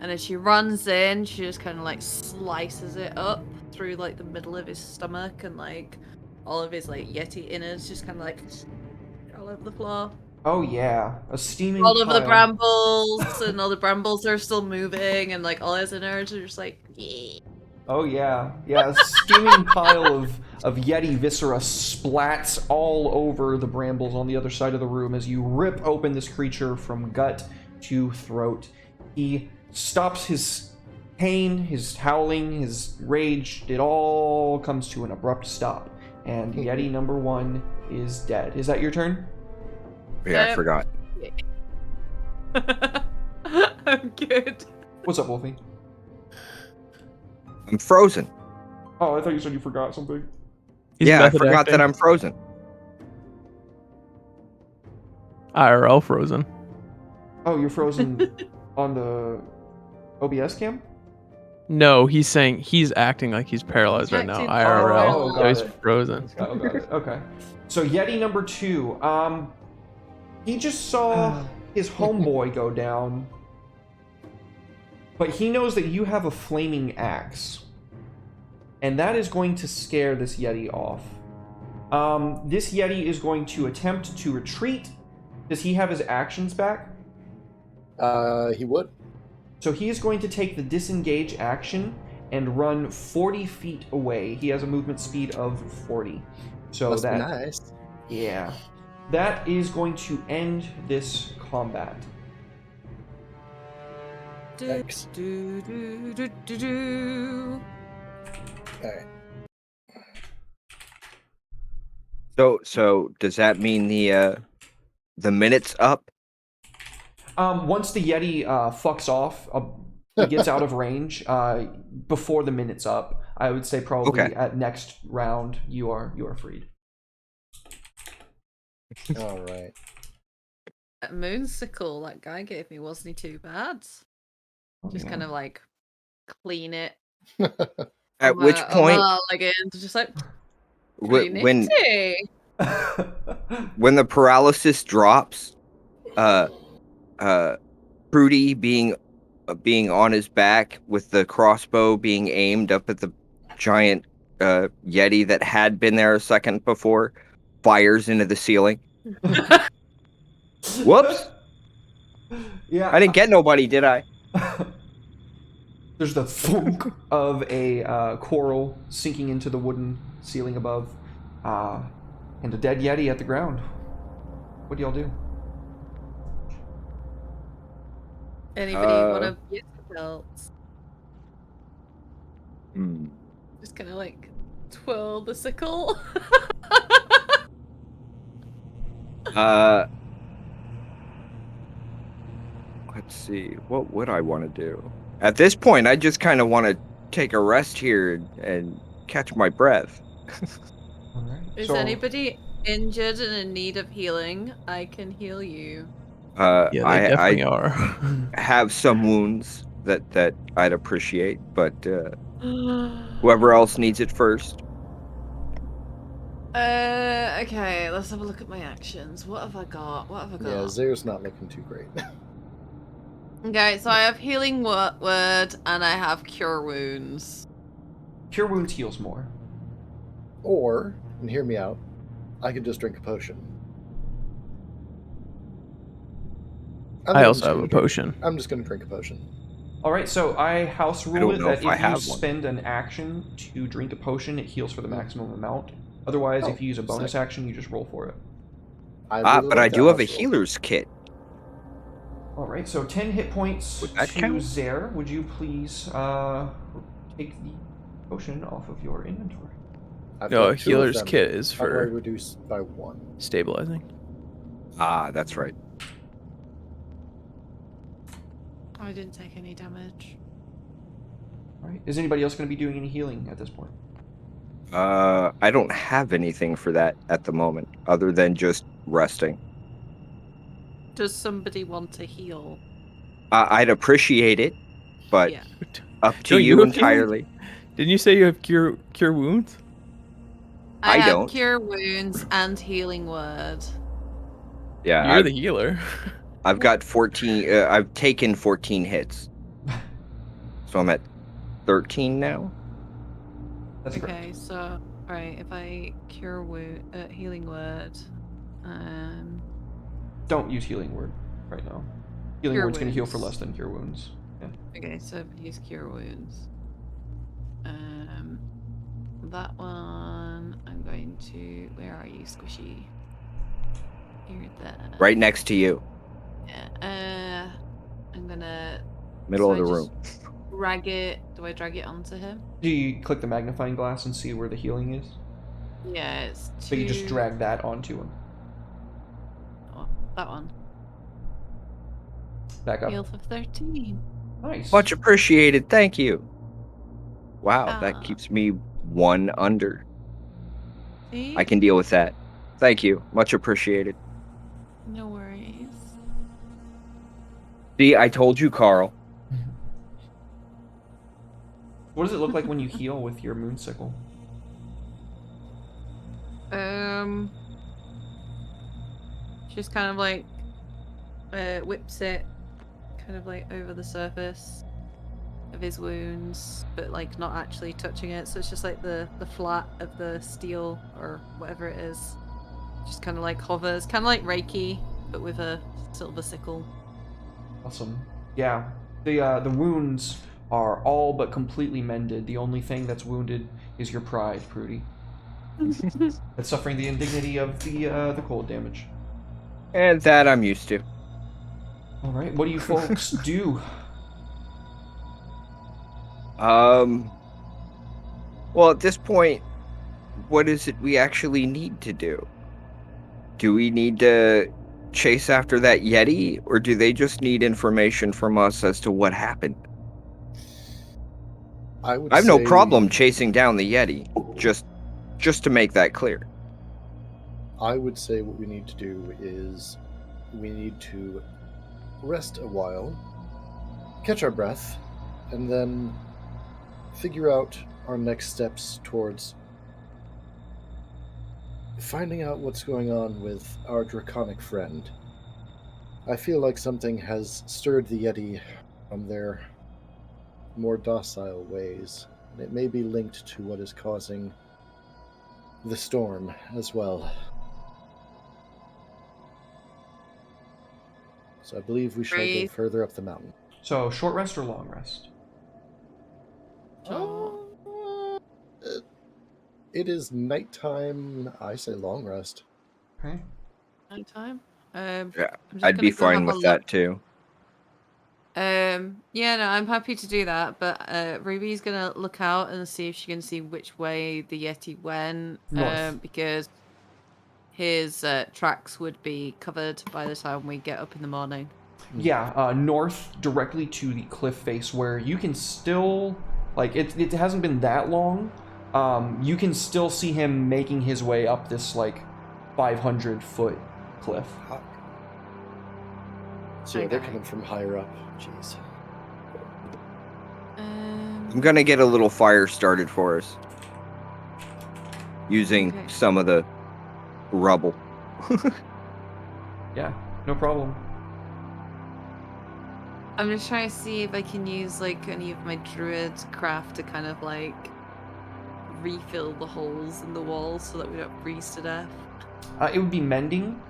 And as she runs in, she just kind of like slices it up through like the middle of his stomach, and like all of his like Yeti innards just kind of like all over the floor. Oh yeah, a steaming All over the pile. brambles, and all the brambles are still moving, and like all his innards are just like, yeah. Oh yeah, yeah, a steaming pile of Yeti viscera splats all over the brambles on the other side of the room as you rip open this creature from gut to throat. He stops his pain, his howling, his rage. It all comes to an abrupt stop, and Yeti number 1 is dead. Is that your turn? Yeah, I forgot. I'm good. What's up, Wolfie? I'm frozen. Oh, I thought you said you forgot something. He's Yeah, I method forgot acting. that I'm frozen. IRL frozen. Oh, you're frozen on the OBS cam? No, he's saying he's acting like he's paralyzed right now. Acting IRL. Oh, So got he's it. frozen. Oh, got it. Okay. So Yeti number 2. He just saw his homeboy go down, but he knows that you have a flaming axe, and that is going to scare this Yeti off. This Yeti is going to attempt to retreat. Does he have his actions back? He would. So he is going to take the disengage action and run 40 feet away. He has a movement speed of 40. So Must be that, nice. yeah, that is going to end this combat. Thanks. Do. Alright. So does that mean the minute's up? Once the Yeti fucks off, he gets out of range before the minute's up. I would say probably Okay. at next round you are freed. Alright. That moonsicle that guy gave me wasn't he too bad? Just kind of like clean it. At which point, just like when nifty. when the paralysis drops, Prudy being on his back with the crossbow being aimed up at the giant Yeti that had been there a second before, fires into the ceiling. Whoops! Yeah, I didn't get nobody, did I? there's the thunk of a coral sinking into the wooden ceiling above, and a dead Yeti at the ground. What do y'all do? Anybody want to get belts? Just kind of like twirl the sickle. Let's see. What would I want to do? At this point, I just kind of want to take a rest here and catch my breath. All right. Is So- anybody injured and in need of healing? I can heal you. Yeah, they definitely I are. have some wounds that I'd appreciate, but whoever else needs it first. Okay, let's have a look at my actions. What have I got? Yeah, Zare's not looking too great. Okay, so I have healing word and I have cure wounds. Cure wounds heals more. Or, and hear me out, I could just drink a potion. I also have a potion. I'm just gonna drink a potion. All right, so I house rule don't it know that if I if you have one. spend an action to drink a potion, it heals for the maximum amount. Otherwise, if you use a bonus sick. action, you just roll for it. But I do have a healer's kit. All right, so 10 hit points Would that to count? Zare. Would you please take the potion off of your inventory? No, a healer's kit is How do I for reduce by 1? stabilizing. Ah, that's right. I didn't take any damage. All right. Is anybody else going to be doing any healing at this point? I don't have anything for that at the moment, other than just resting. Does somebody want to heal? I'd appreciate it, but Yeah. up to Don't you have healing? entirely. Didn't you say you have cure wounds? I have don't. cure wounds and healing word. Yeah, You're the healer. I've got 14. I've taken 14 hits, so I'm at 13 now. That's correct. Okay, so right, if I cure wound, healing word, Don't use healing word right now. Healing Cure word's going to heal for wounds. less than cure wounds. Yeah. okay, so if I use cure wounds, that one I'm going to. Where are you, Squishy? You're there. Right next to you, Yeah. I'm gonna middle of so the I room. just drag it. Do I drag it onto him? Do you click the magnifying glass and see where the healing is? Yeah, it's two. So you just drag that onto him. Oh, that one. Back up. Heal for 13. Nice. Much appreciated. Thank you. Wow, that Ah. keeps me 1 under. See? I can deal with that. Thank you. Much appreciated. No worries. See, I told you, Carl. What does it look like when you heal with your moonsicle? Just kind of like whips it kind of like over the surface of his wounds, but like not actually touching it. So it's just like the flat of the steel or whatever it is. Just kind of like hovers, kind of like Reiki, but with a silver sickle. Awesome. Yeah. The wounds are all but completely mended. The only thing that's wounded is your pride, Prudy. It's suffering the indignity of the cold damage. And that I'm used to. All right. What do you folks do? Well, at this point, what is it we actually need to do? Do we need to chase after that Yeti, or do they just need information from us as to what happened? I have no problem chasing down the Yeti, just to make that clear. I would say what we need to do is we need to rest a while, catch our breath, and then figure out our next steps towards finding out what's going on with our draconic friend. I feel like something has stirred the Yeti from their more docile ways, and it may be linked to what is causing the storm as well. So I believe we shall go Great. further up the mountain. So short rest or long rest? It is nighttime. I say long rest. Okay. Time. Yeah, I'm just I'd be gonna go have fine a with look. that too. Yeah, no, I'm happy to do that, but Ruby's gonna look out and see if she can see which way the Yeti went. North. Because his tracks would be covered by the time we get up in the morning. Yeah, north directly to the cliff face where you can still, like, it hasn't been that long. You can still see him making his way up this, like, 500-foot cliff. So yeah, they're Okay. coming from higher up. Jeez. I'm gonna get a little fire started for us, using Okay. some of the rubble. Yeah, no problem. I'm just trying to see if I can use like any of my druid craft to kind of like refill the holes in the walls so that we don't freeze to death. It would be mending.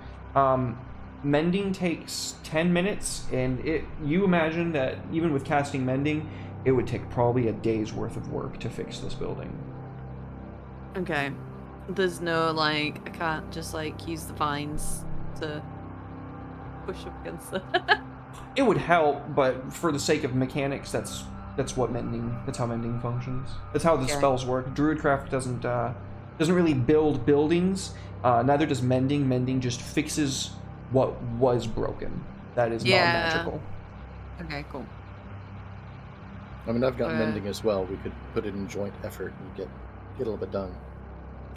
mending takes 10 minutes, and you imagine that even with casting mending, it would take probably a day's worth of work to fix this building. Okay. There's no, like, I can't just, like, use the vines to push up against it. It would help, but for the sake of mechanics, that's how mending functions. That's how the Okay. spells work. Druidcraft doesn't really build buildings. Neither does mending. Mending just fixes what was broken. That is Yeah. non-magical. Okay, cool. I mean, I've got mending as well. We could put it in joint effort and get a little bit done.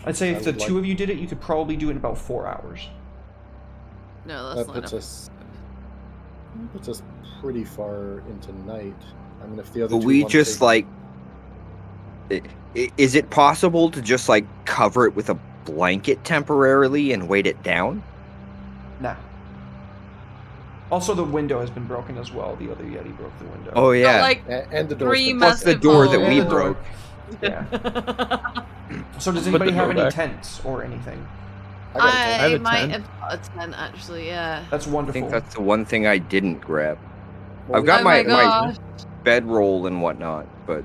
I'd say if the would two of you did it, you could probably do it in about 4 hours. No, that's That not puts enough. us pretty far into night. I mean, if the other But two we want to just like, is it possible to just like cover it with a blanket temporarily and weight it down? Nah. Also, the window has been broken as well. The other Yeti broke the window. Oh Got, yeah, like, and the door's three been plus the massive door that holes. we And the door. broke. Yeah. So does Put anybody the have door any back. tents or anything? I got a tent. I have I a might 10. have got a 10, actually, yeah. That's I wonderful. think that's the one thing I didn't grab. Well, I've got Oh my my gosh. bedroll and whatnot, but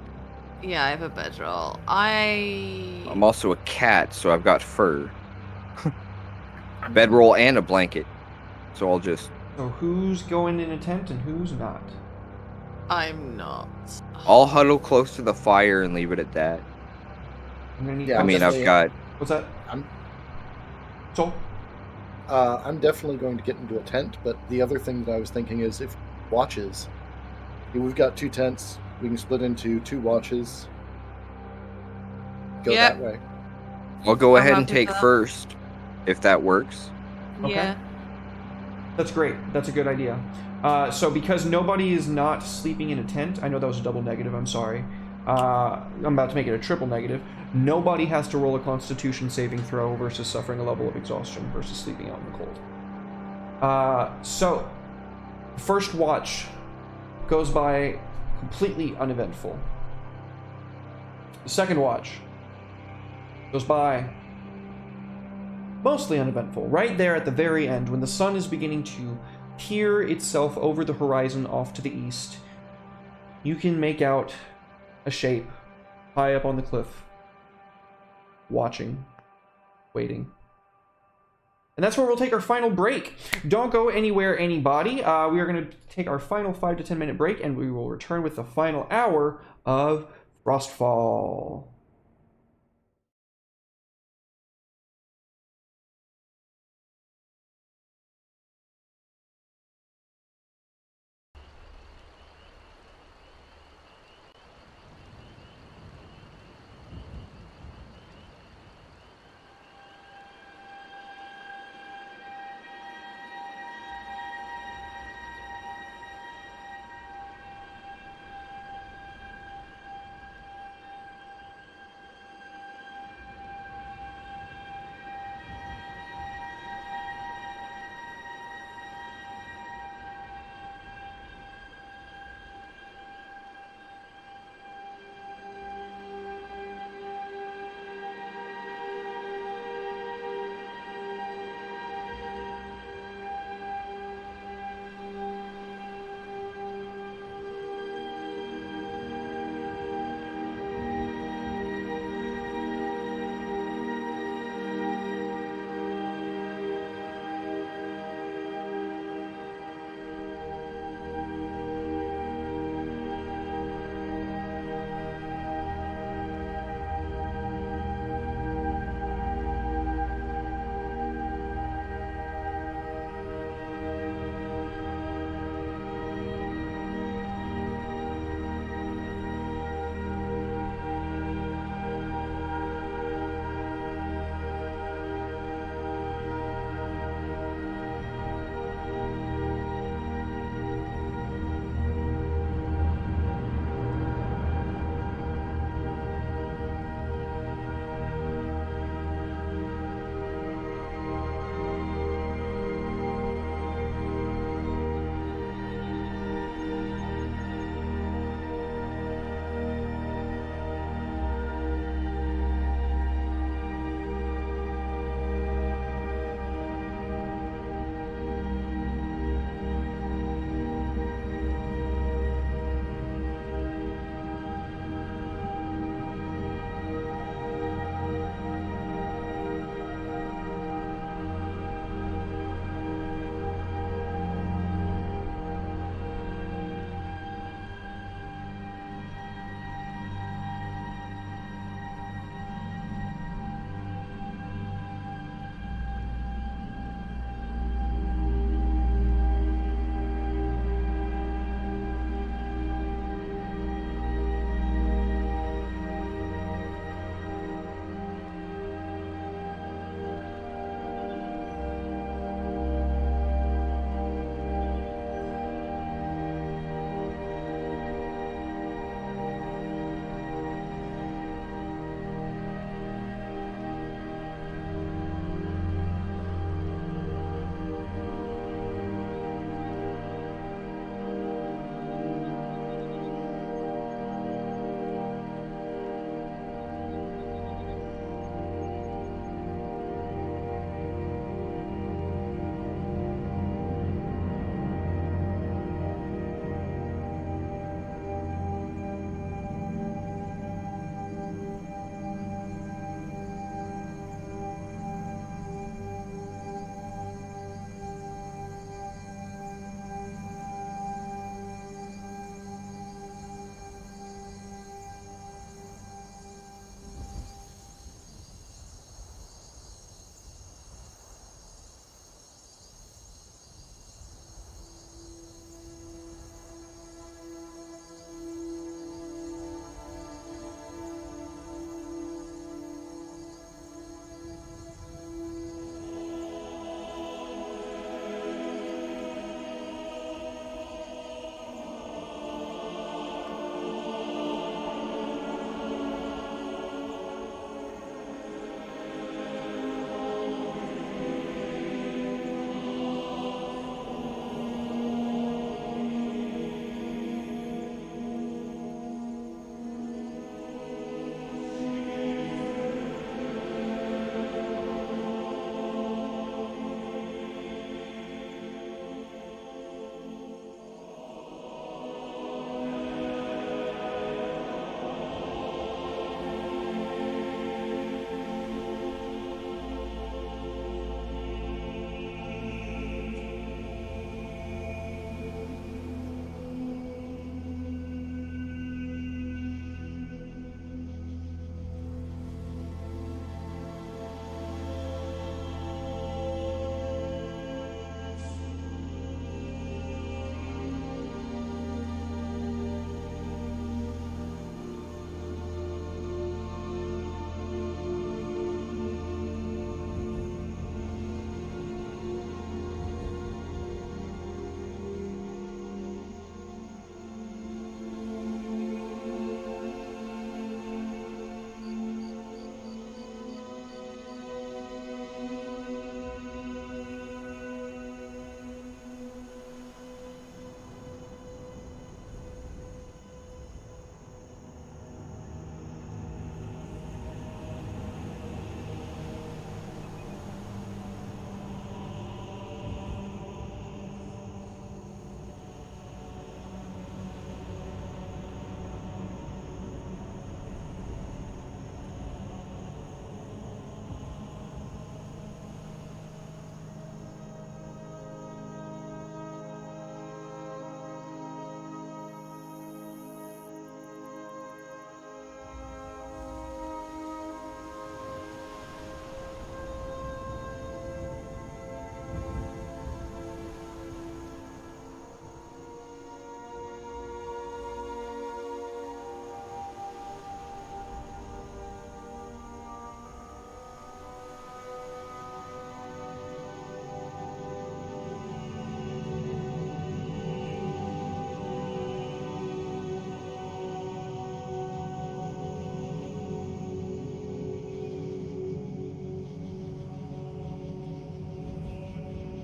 Yeah, I have a bedroll. I'm also a cat, so I've got fur, bedroll, and a blanket. So I'll just So who's going in a tent and who's not? I'm not. I'll huddle close to the fire and leave it at that. I'm gonna need. Yeah, I mean, I've definitely. got What's that? I'm So I'm definitely going to get into a tent, but the other thing that I was thinking is if watches. We've got 2 tents. We can split into 2 watches. Go Yep. that way. I'll go I'm ahead and happy with take that. first, if that works. Okay. Yeah. that's great. That's a good idea. So because nobody is not sleeping in a tent, I know that was a double negative. I'm sorry. I'm about to make it a triple negative. Nobody has to roll a Constitution saving throw versus suffering a level of exhaustion versus sleeping out in the cold. So first watch goes by completely uneventful. The second watch goes by mostly uneventful. Right there at the very end, when the sun is beginning to peer itself over the horizon off to the east, you can make out a shape high up on the cliff, watching, waiting. And that's where we'll take our final break. Don't go anywhere, anybody. We are going to take our final 5 to 10 minute break, and we will return with the final hour of Frostfall.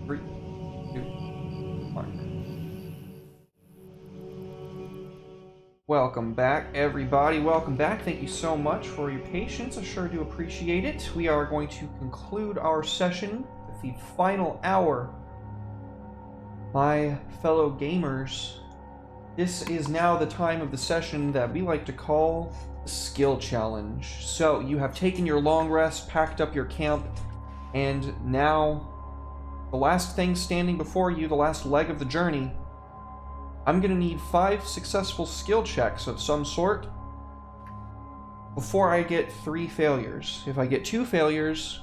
3, 2, 1. Welcome back, everybody. Welcome back. Thank you so much for your patience. I sure do appreciate it. We are going to conclude our session with the final hour. My fellow gamers, this is now the time of the session that we like to call the Skill Challenge. So, you have taken your long rest, packed up your camp, and now the last thing standing before you, the last leg of the journey, I'm going to need 5 successful skill checks of some sort before I get 3 failures. If I get 2 failures,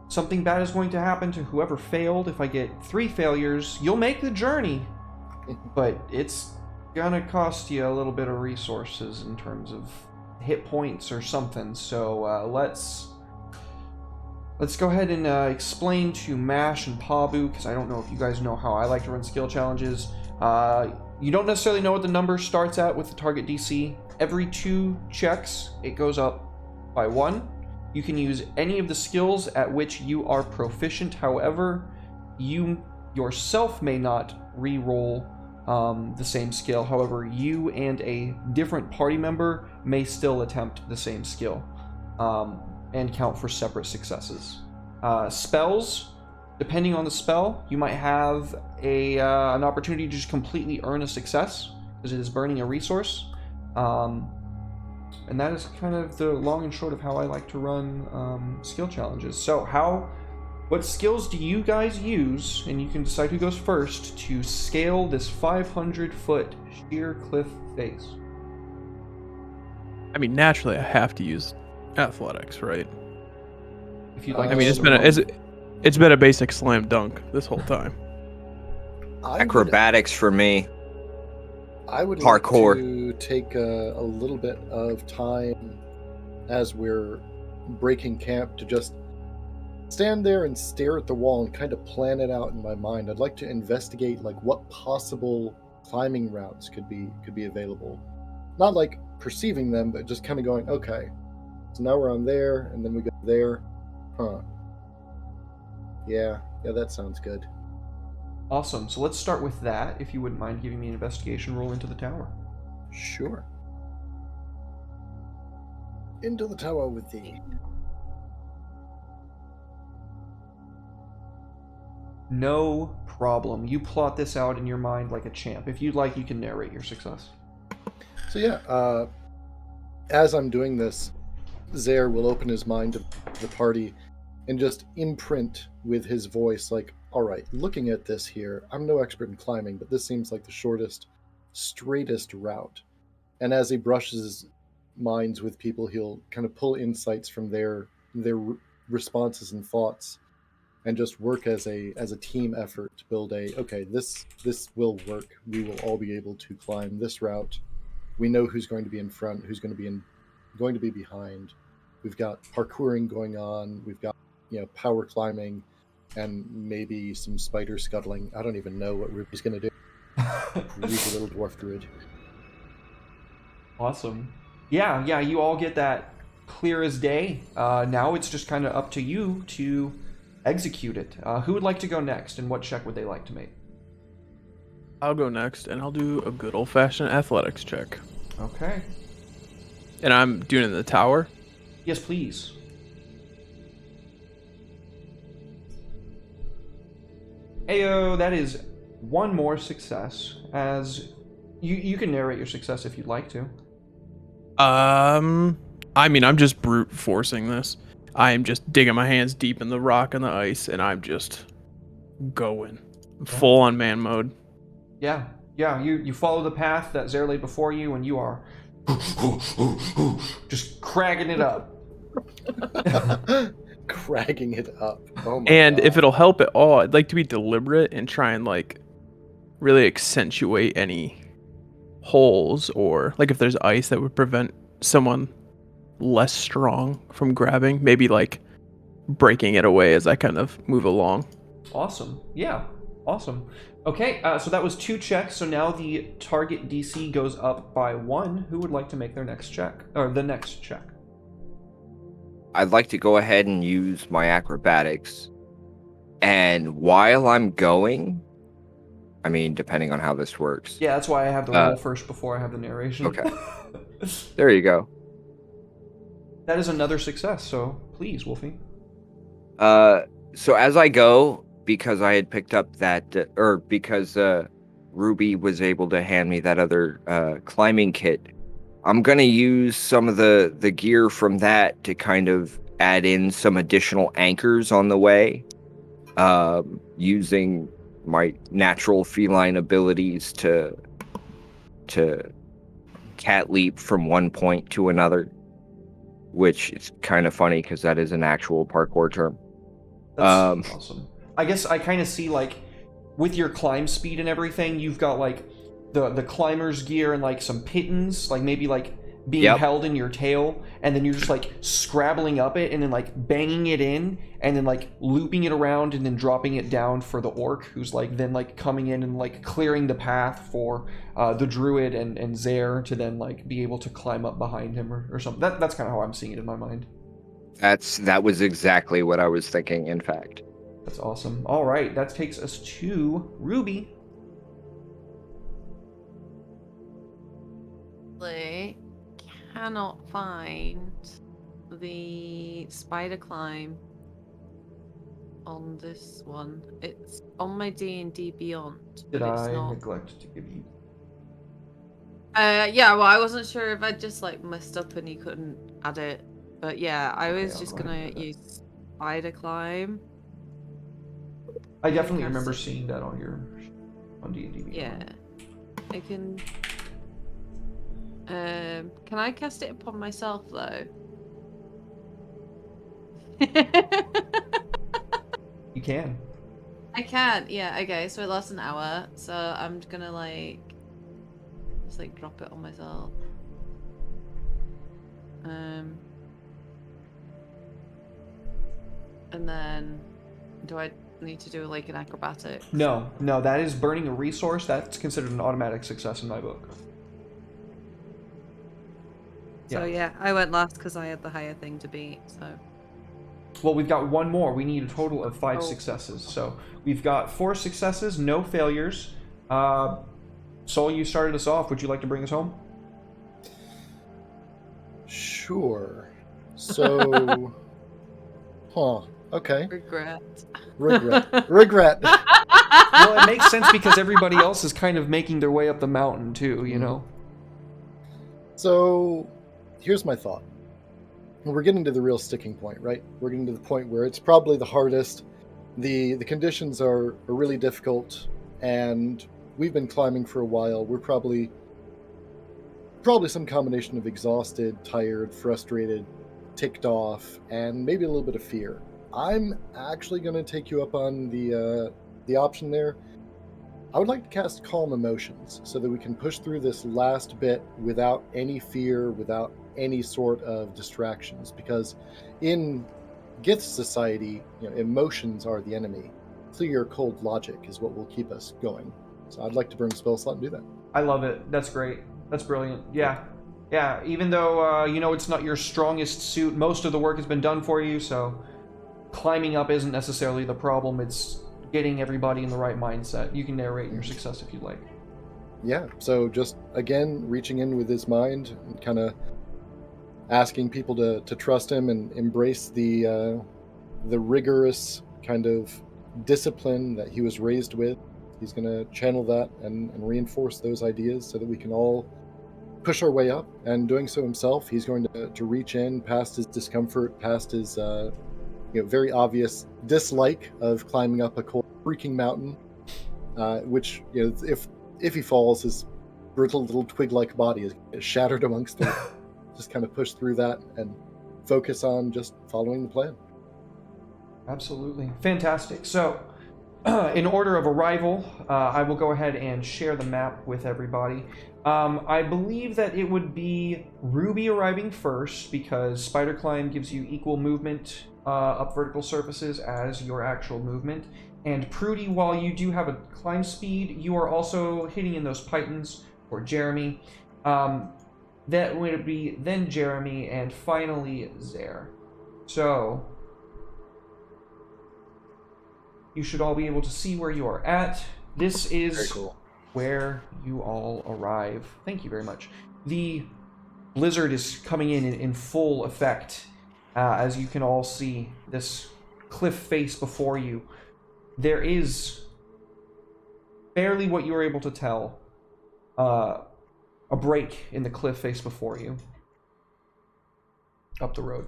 something bad is going to happen to whoever failed. If I get 3 failures, you'll make the journey, but it's gonna cost you a little bit of resources in terms of hit points or something. So let's go ahead and explain to Mash and Pabu, because I don't know if you guys know how I like to run skill challenges. You don't necessarily know what the number starts at with the target DC. Every 2 checks, it goes up by 1. You can use any of the skills at which you are proficient. However, you yourself may not re-roll the same skill. However, you and a different party member may still attempt the same skill and count for separate successes. Spells, depending on the spell, you might have an opportunity to just completely earn a success because it is burning a resource. And that is kind of the long and short of how I like to run skill challenges. So what skills do you guys use, and you can decide who goes first, to scale this 500-foot sheer cliff face? I mean, naturally, I have to use athletics, right? If you'd like, I mean, it's been a basic slam dunk this whole time. Acrobatics for me. I would Parkour. like to take a little bit of time as we're breaking camp to just stand there and stare at the wall and kind of plan it out in my mind. I'd like to investigate like what possible climbing routes could be available. Not like perceiving them, but just kind of going, okay, so now we're on there, and then we go there. Huh. Yeah, that sounds good. Awesome. So let's start with that, if you wouldn't mind giving me an investigation roll into the tower. Sure. Into the tower with thee. No problem. You plot this out in your mind like a champ. If you'd like, you can narrate your success. So yeah, as I'm doing this, Zaire will open his mind to the party and just imprint with his voice like, all right, looking at this here, I'm no expert in climbing, but this seems like the shortest, straightest route. And as he brushes minds with people, he'll kind of pull insights from their responses and thoughts, and just work as a team effort to build okay, this will work. We will all be able to climb this route. We know who's going to be in front, who's going to be behind. We've got parkouring going on. We've got power climbing, and maybe some spider scuttling. I don't even know what Ruby's going to do. Ruby's a little dwarf druid. Awesome. Yeah, you all get that clear as day. Now it's just kind of up to you to execute it. Who would like to go next, and what check would they like to make? I'll go next, and I'll do a good old-fashioned athletics check. Okay. And I'm doing it in the tower? Yes, please. Ayo, that is one more success. As you can narrate your success if you'd like to. I mean, I'm just brute forcing this. I am just digging my hands deep in the rock and the ice, and I'm just going. Full on man mode. Yeah, you follow the path that Zaire laid before you, and you are just cragging it up. Cragging it up. Oh my And God. if it'll help at all, I'd like to be deliberate and try and like really accentuate any holes, or like if there's ice that would prevent someone less strong from grabbing, maybe like breaking it away as I kind of move along. Awesome. Yeah, awesome. Okay, so that was 2 checks, so now the target DC goes up by 1. Who would like to make their next check? Or the next check? I'd like to go ahead and use my acrobatics And while I'm going, I mean, depending on how this works. Yeah, that's why I have the roll first before I have the narration. Okay. There you go. That is another success, so please, Wolfie. So as I go, because I had picked up that, or because Ruby was able to hand me that other climbing kit, I'm gonna use some of the gear from that to kind of add in some additional anchors on the way, using my natural feline abilities to cat leap from one point to another, which is kind of funny because that is an actual parkour term. That's awesome. I guess I kind of see, like, with your climb speed and everything, you've got, like, the climber's gear and, like, some pittons, like, maybe, like, being held in your tail, and then you're just, like, scrabbling up it and then, like, banging it in, and then, like, looping it around and then dropping it down for the orc, who's, like, then, like, coming in and, like, clearing the path for the druid and Zare to then, like, be able to climb up behind him or something. That's kind of how I'm seeing it in my mind. That was exactly what I was thinking, in fact. That's awesome. All right, that takes us to Ruby. I cannot find the spider climb on this one. It's on my D&D Beyond. Did but it's I not. neglect to give you? Yeah, well, I wasn't sure if I just like messed up and you couldn't add it. But yeah, I Okay, was I'll just go ahead gonna and do that. use spider climb. I definitely cast remember it. seeing that on D&D Beyond. Yeah, I can. Can I cast it upon myself though? You can. I can. Yeah. Okay. So it lasts an hour. So I'm gonna just like drop it on myself. And then, do I need to do like an acrobatic? No, that is burning a resource. That's considered an automatic success in my book. So yeah, I went last because I had the higher thing to beat. So. Well, we've got one more. We need a total of 5 successes. So we've got 4 successes, no failures. Soul, you started us off. Would you like to bring us home? Sure. So, okay. Regret. Regret. Well, it makes sense because everybody else is kind of making their way up the mountain too, you know? So, here's my thought. We're getting to the real sticking point, right? We're getting to the point where it's probably the hardest. The conditions are really difficult, and we've been climbing for a while. We're probably some combination of exhausted, tired, frustrated, ticked off, and maybe a little bit of fear. I'm actually going to take you up on the option there. I would like to cast Calm Emotions so that we can push through this last bit without any fear, without any sort of distractions, because in Gith society, emotions are the enemy. Clear, cold logic is what will keep us going. So I'd like to burn a spell slot and do that. I love it. That's great. That's brilliant. Yeah. Even though it's not your strongest suit, most of the work has been done for you. So climbing up isn't necessarily the problem. It's getting everybody in the right mindset. You can narrate your success if you'd like. Yeah. So just again, reaching in with his mind and kind of asking people to trust him and embrace the rigorous kind of discipline that he was raised with. He's going to channel that and reinforce those ideas so that we can all push our way up. And doing so himself, he's going to reach in past his discomfort, past his very obvious dislike of climbing up a cold freaking mountain, which if he falls, his brittle little twig-like body is shattered amongst them. Just kind of push through that and focus on just following the plan. Absolutely. Fantastic. So, in order of arrival, I will go ahead and share the map with everybody. I believe that it would be Ruby arriving first because Spider Climb gives you equal movement up vertical surfaces as your actual movement. And Prudy, while you do have a climb speed, you are also hitting in those pythons for Jeremy. That would be then Jeremy and finally Zare. So, you should all be able to see where you are at. This Very is cool. where you all arrive. Thank you very much. The blizzard is coming in full effect. As you can all see, this cliff face before you. There is barely what you were able to tell. A break in the cliff face before you. Up the road.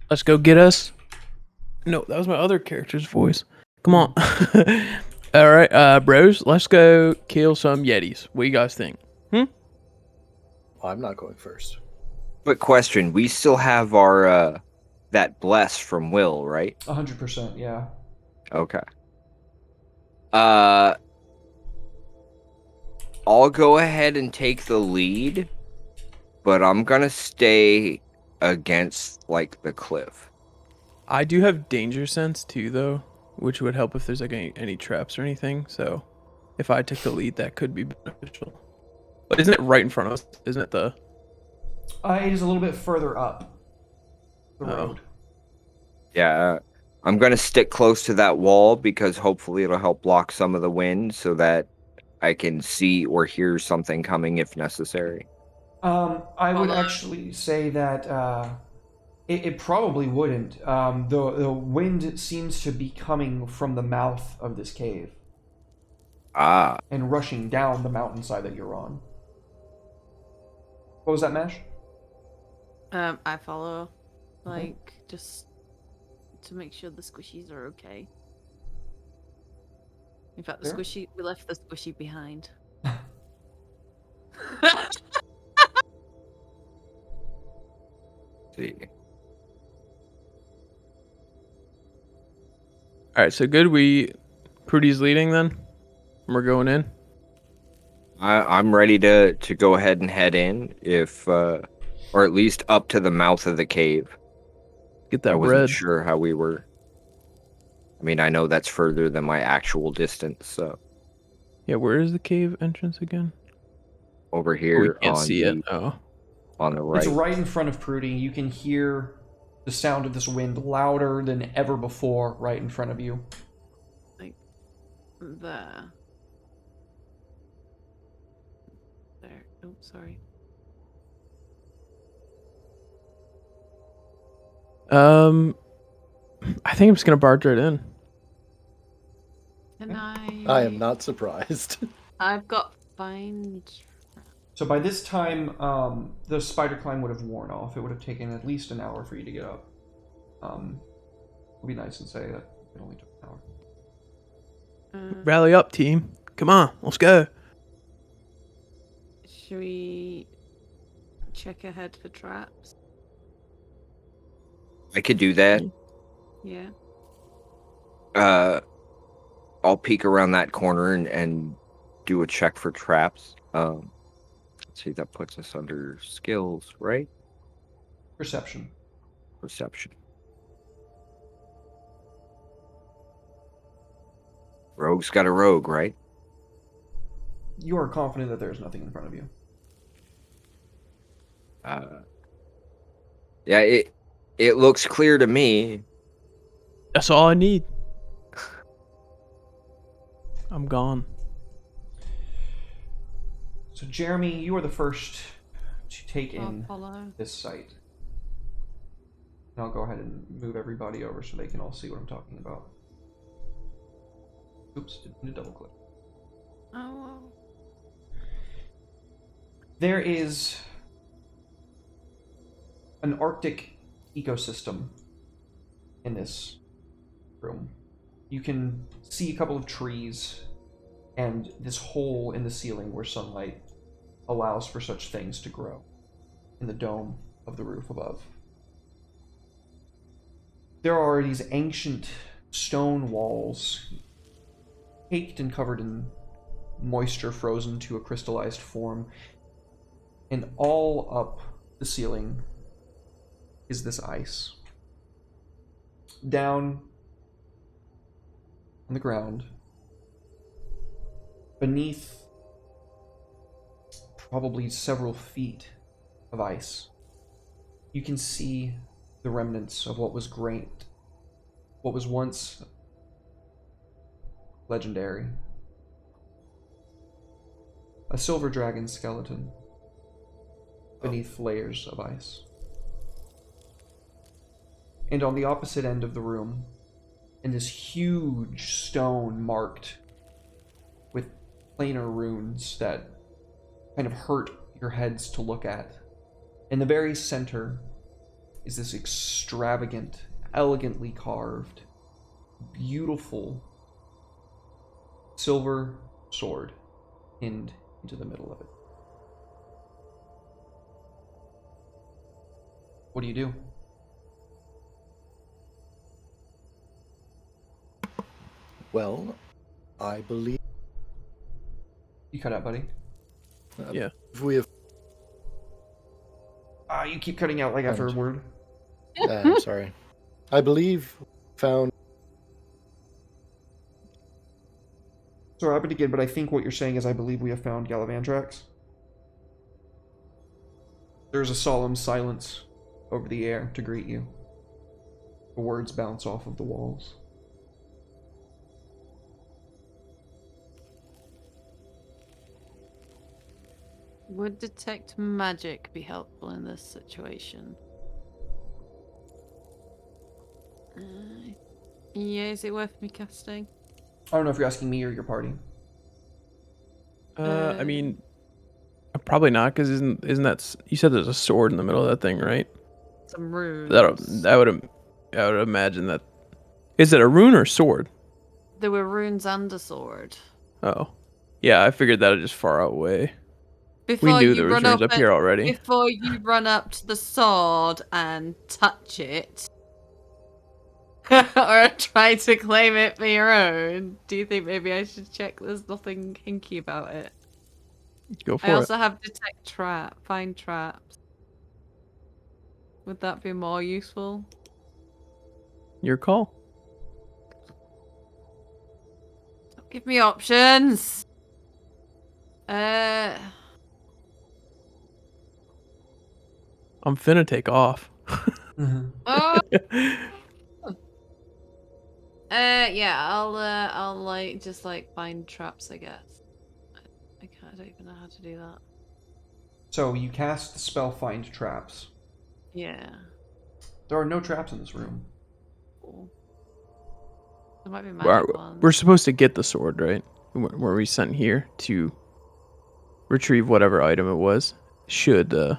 Let's go get us. No, that was my other character's voice. Come on. All right, bros, let's go kill some Yetis. What do you guys think? I'm not going first. Quick question: we still have our that bless from Will, right? 100%, yeah. Okay. I'll go ahead and take the lead, but I'm gonna stay against like the cliff. I do have danger sense too, though, which would help if there's like any traps or anything. So, if I took the lead, that could be beneficial. But isn't it right in front of us? Isn't it the? It is a little bit further up the Oh. road. Yeah, I'm gonna stick close to that wall because hopefully it'll help block some of the wind so that I can see or hear something coming if necessary. I would actually say that it probably wouldn't. The wind seems to be coming from the mouth of this cave Ah, and rushing down the mountainside that you're on. What was that, Mash? I follow, like, just to make sure the squishies are okay. In fact, Fair. we left the squishy behind. see. All right, so good. Prudy's leading then. We're going in. I'm ready to go ahead and head in if or at least up to the mouth of the cave. Get that I wasn't bread. sure how we were. I mean, I know that's further than my actual distance, so Yeah, where is the cave entrance again? over Oh, we here can't on see the it. Oh, on the right. It's right in front of Prudy. You can hear the sound of this wind louder than ever before right in front of you. Like, there. There. Oh, sorry. I think I'm just gonna barge right in. Can I am not surprised. I've got find. So by this time, the spider climb would have worn off. It would have taken at least an hour for you to get up. It'll be nice and say that it only took an hour. Rally up, team. Come on, let's go. Should we check ahead for traps? I could do that. Yeah. I'll peek around that corner and do a check for traps. Let's see, that puts us under skills, right? Perception. Perception. Rogue's got a rogue, right? You are confident that there's nothing in front of you. Yeah, it looks clear to me. That's all I need. I'm gone. So Jeremy, you are the first to take I'll in follow. this site. And I'll go ahead and move everybody over so they can all see what I'm talking about. Oops, didn't mean to double click. Oh. There is an Arctic ecosystem in this room. You can see a couple of trees and this hole in the ceiling where sunlight allows for such things to grow in the dome of the roof above. There are these ancient stone walls, caked and covered in moisture frozen to a crystallized form, and all up the ceiling is this ice. Down on the ground, beneath probably several feet of ice. You can see the remnants of what was great, what was once legendary. A silver dragon skeleton beneath layers of ice. And on the opposite end of the room, in this huge stone marked with planar runes that kind of hurt your heads to look at, in the very center is this extravagant, elegantly carved, beautiful silver sword pinned into the middle of it. What do you do? Well, I believe You cut out, buddy. Yeah. we have. You keep cutting out like after a word. I'm sorry. I believe found. Sorry, I happened again, but I think what you're saying is I believe we have found Galavantrax. There's a solemn silence over the air to greet you. The words bounce off of the walls. Would detect magic be helpful in this situation? Yeah, is it worth me casting? I don't know if you're asking me or your party. I mean, probably not, because isn't that you said there's a sword in the middle of that thing, right? Some runes. I would imagine that. Is it a rune or sword? There were runes and a sword. Oh, yeah, I figured that was just far away. Before We knew you there was run runes up here already. Before you run up to the sword and touch it, or try to claim it for your own, do you think maybe I should check there's nothing kinky about it? Go for I it. also have detect find traps. Would that be more useful? Your call. Give me options. I'm finna take off. Oh. Yeah, I'll like just like find traps, I guess. I don't even know how to do that. So you cast the spell Find Traps. Yeah. There are no traps in this room. Cool. There might be magic ones. We're supposed to get the sword, right? Were we sent here to retrieve whatever item it was? Should It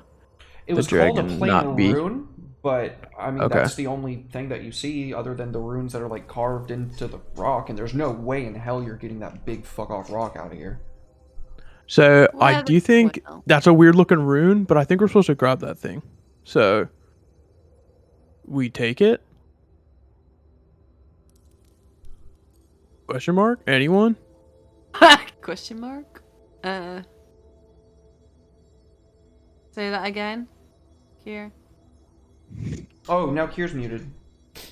was called a dragon planar not be? rune, but I mean Okay. that's the only thing that you see other than the runes that are like carved into the rock, and there's no way in hell you're getting that big fuck off rock out of here. So I Where do think well. that's a weird looking rune, but I think we're supposed to grab that thing. So we take it? Question mark? Anyone? Question mark? Say that again. Kier. Oh, now Kier's muted.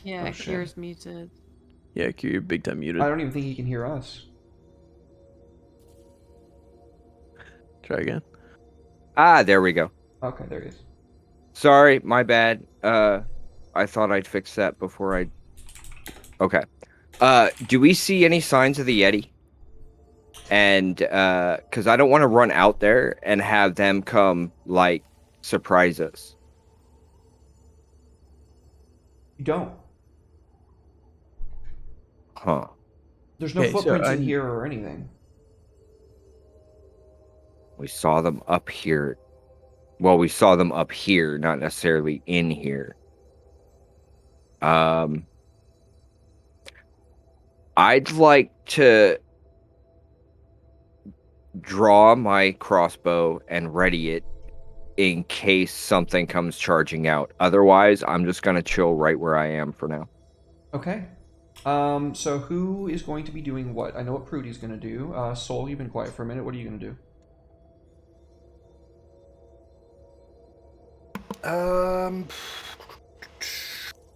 Yeah, Oh, shit. Kier's muted. Yeah, Q, you're big time muted. I don't even think he can hear us. Try again. Ah, there we go. Okay, there he is. Sorry, my bad. I thought I'd fix that before I. Okay. Do we see any signs of the Yeti? And because I don't want to run out there and have them come like surprise us. You don't. Huh. There's no Okay, so footprints I- in here or anything. We saw them up here. Well, we saw them up here, not necessarily in here. I'd like to draw my crossbow and ready it in case something comes charging out. Otherwise, I'm just gonna chill right where I am for now. Okay. So who is going to be doing what? I know what Prudy's going to do. Soul, you've been quiet for a minute. What are you going to do?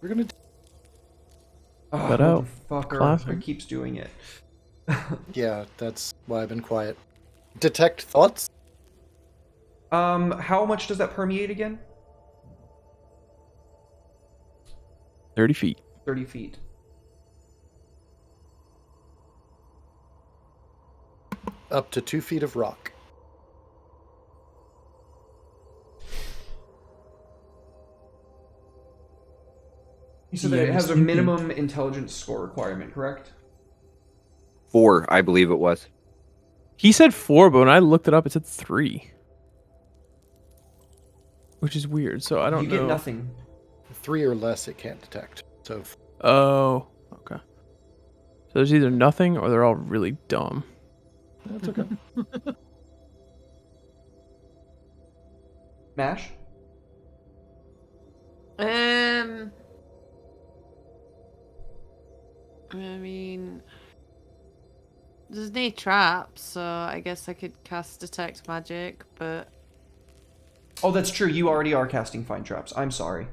We're gonna. Oh, Cut out. motherfucker. Classic. It keeps doing it. Yeah, that's why I've been quiet. Detect thoughts. How much does that permeate again? 30 feet. 30 feet. Up to 2 feet of rock. You said Yeah, that it I'm has just a thinking. minimum intelligence score requirement, correct? 4, I believe it was. He said 4, but when I looked it up, it said 3. Which is weird, so I don't You know. get nothing. 3 or less, it can't detect. So Oh, okay. So there's either nothing or they're all really dumb. that's okay. Mash? I mean, there's no traps, so I guess I could cast detect magic, but Oh, that's true. You already are casting Find Traps. I'm sorry.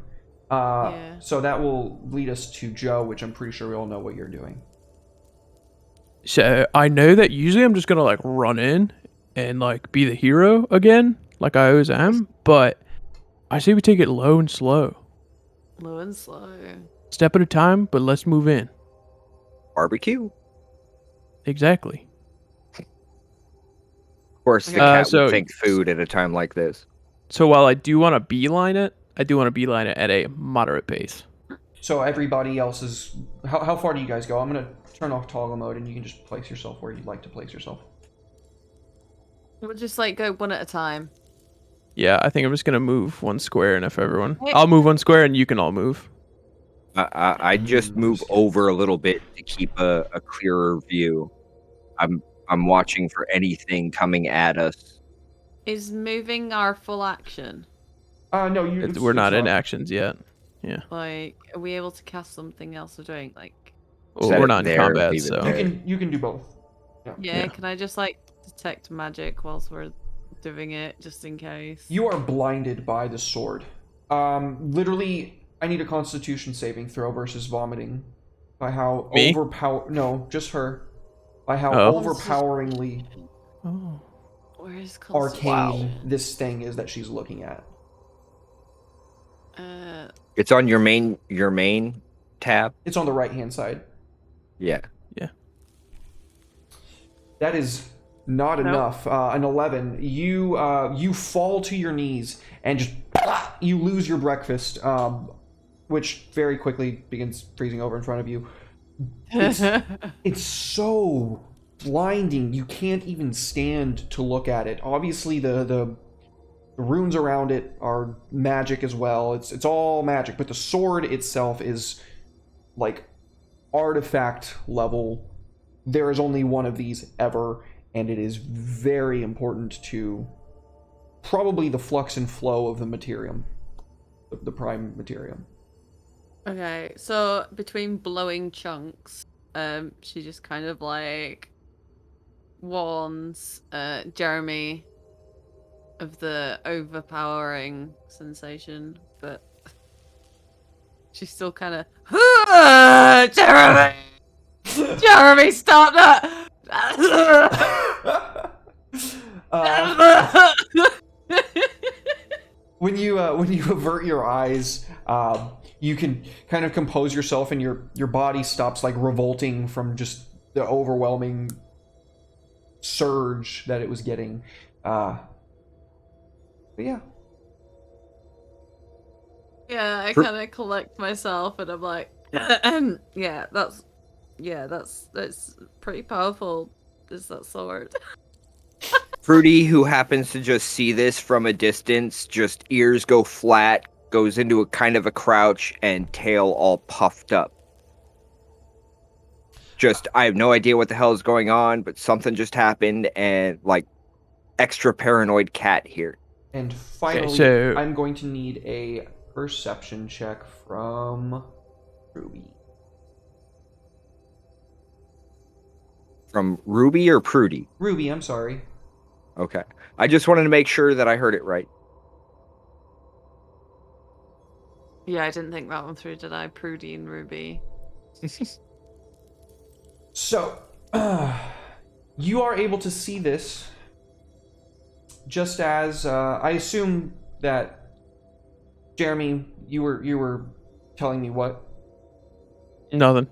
Yeah. So that will lead us to Joe, which I'm pretty sure we all know what you're doing. So I know that usually I'm just gonna like run in and like be the hero again, like I always am. But I say we take it low and slow, low and slow. step at a time. But let's move in. Barbecue? Exactly. Of course, the Okay. cat So- would think food at a time like this. So while I do want to beeline it, I do want to beeline it at a moderate pace. So everybody else is... How far do you guys go? I'm going to turn off toggle mode, and you can just place yourself where you'd like to place yourself. We'll just like go one at a time. Yeah, I think I'm just gonna move one square, and if everyone, Hey. I'll move one square, and you can all move. I just move over a little bit to keep a clearer view. I'm watching for anything coming at us. Is moving our full action? No, you... We're not in actions yet. Like, are we able to cast something else we're doing? Like, Well, Set we're it not in there, combat, leave it so there. You can do both. yeah, Yeah. can I just like detect magic whilst we're doing it, just in case? You are blinded by the sword. Literally, I need a Constitution saving throw versus vomiting. By how Me? No, just her. By how Oh. overpoweringly Oh. Where's arcane this thing is that she's looking at. It's on your main tab. It's on the right-hand side. Yeah. That is not Nope. enough. An 11. You fall to your knees and just you lose your breakfast, which very quickly begins freezing over in front of you. It's so blinding. You can't even stand to look at it. Obviously, the runes around it are magic as well. It's all magic, but the sword itself is like artifact level. There is only one of these ever, and it is very important to probably the flux and flow of the materium, the prime materium. Okay, so between blowing chunks, she just kind of like warns Jeremy of the overpowering sensation, but she's still kind of Jeremy, Jeremy, stop that! When you avert your eyes, you can kind of compose yourself, and your body stops like revolting from just the overwhelming surge that it was getting. But yeah. Yeah, I kind of collect myself, and I'm like, yeah, that's pretty powerful. Is that sword? Fruity, who happens to just see this from a distance, just ears go flat, goes into a kind of a crouch, and tail all puffed up. Just, I have no idea what the hell is going on, but something just happened, and like extra paranoid cat here. And finally, so- I'm going to need a perception check from Ruby. From Ruby or Prudy? Ruby, I'm sorry. Okay. I just wanted to make sure that I heard it right. Yeah, I didn't think that one through, did I? Prudy and Ruby. So, you are able to see this, just as I assume that Jeremy, you were telling me what? Nothing.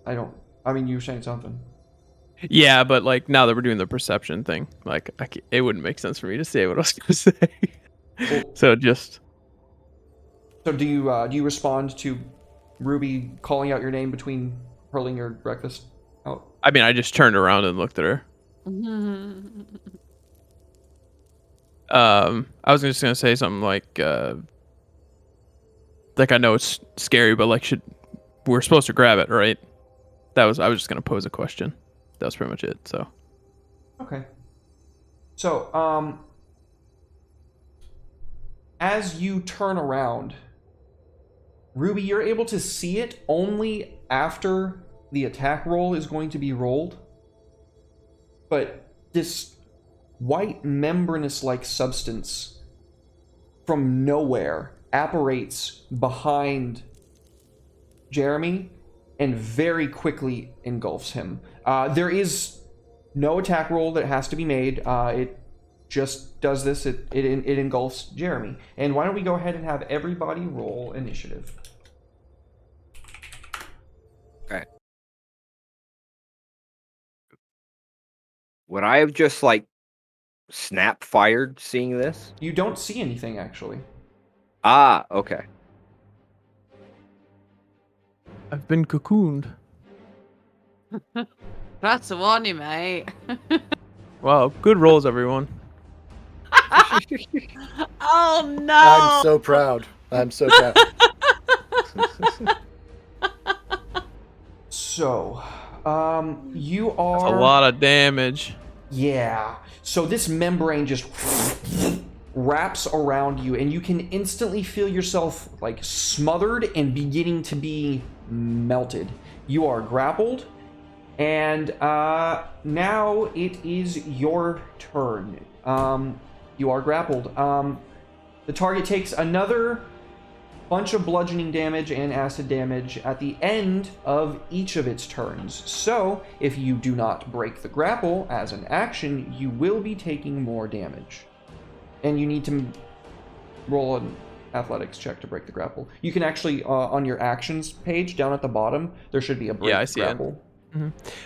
I mean, you were saying something. Yeah, but like now that we're doing the perception thing, like it wouldn't make sense for me to say what I was gonna say. Well, So just so do you respond to Ruby calling out your name between hurling your breakfast out? I mean, I just turned around and looked at her. I was just gonna say something like I know it's scary, but like we're supposed to grab it, right? I was just gonna pose a question. That was pretty much it. So Okay. So, as you turn around, Ruby, you're able to see it only after the attack roll is going to be rolled. But this white membranous-like substance from nowhere apparates behind Jeremy and very quickly engulfs him. There is no attack roll that has to be made. It just does this. It engulfs Jeremy. And why don't we go ahead and have everybody roll initiative? Okay. Would I have just like snap fired seeing this? You don't see anything, actually. Ah, okay. I've been cocooned. That's on you, mate. Wow, good rolls, everyone. Oh no! I'm so proud. I'm so proud. So, you are... That's a lot of damage. Yeah. So this membrane just wraps around you, and you can instantly feel yourself like smothered and beginning to be melted. You are grappled, and now it is your turn. You are grappled. The target takes another bunch of bludgeoning damage and acid damage at the end of each of its turns. So, if you do not break the grapple as an action, you will be taking more damage. And you need to roll an athletics check to break the grapple. You can actually, on your actions page down at the bottom, there should be a break Yeah, I see grapple.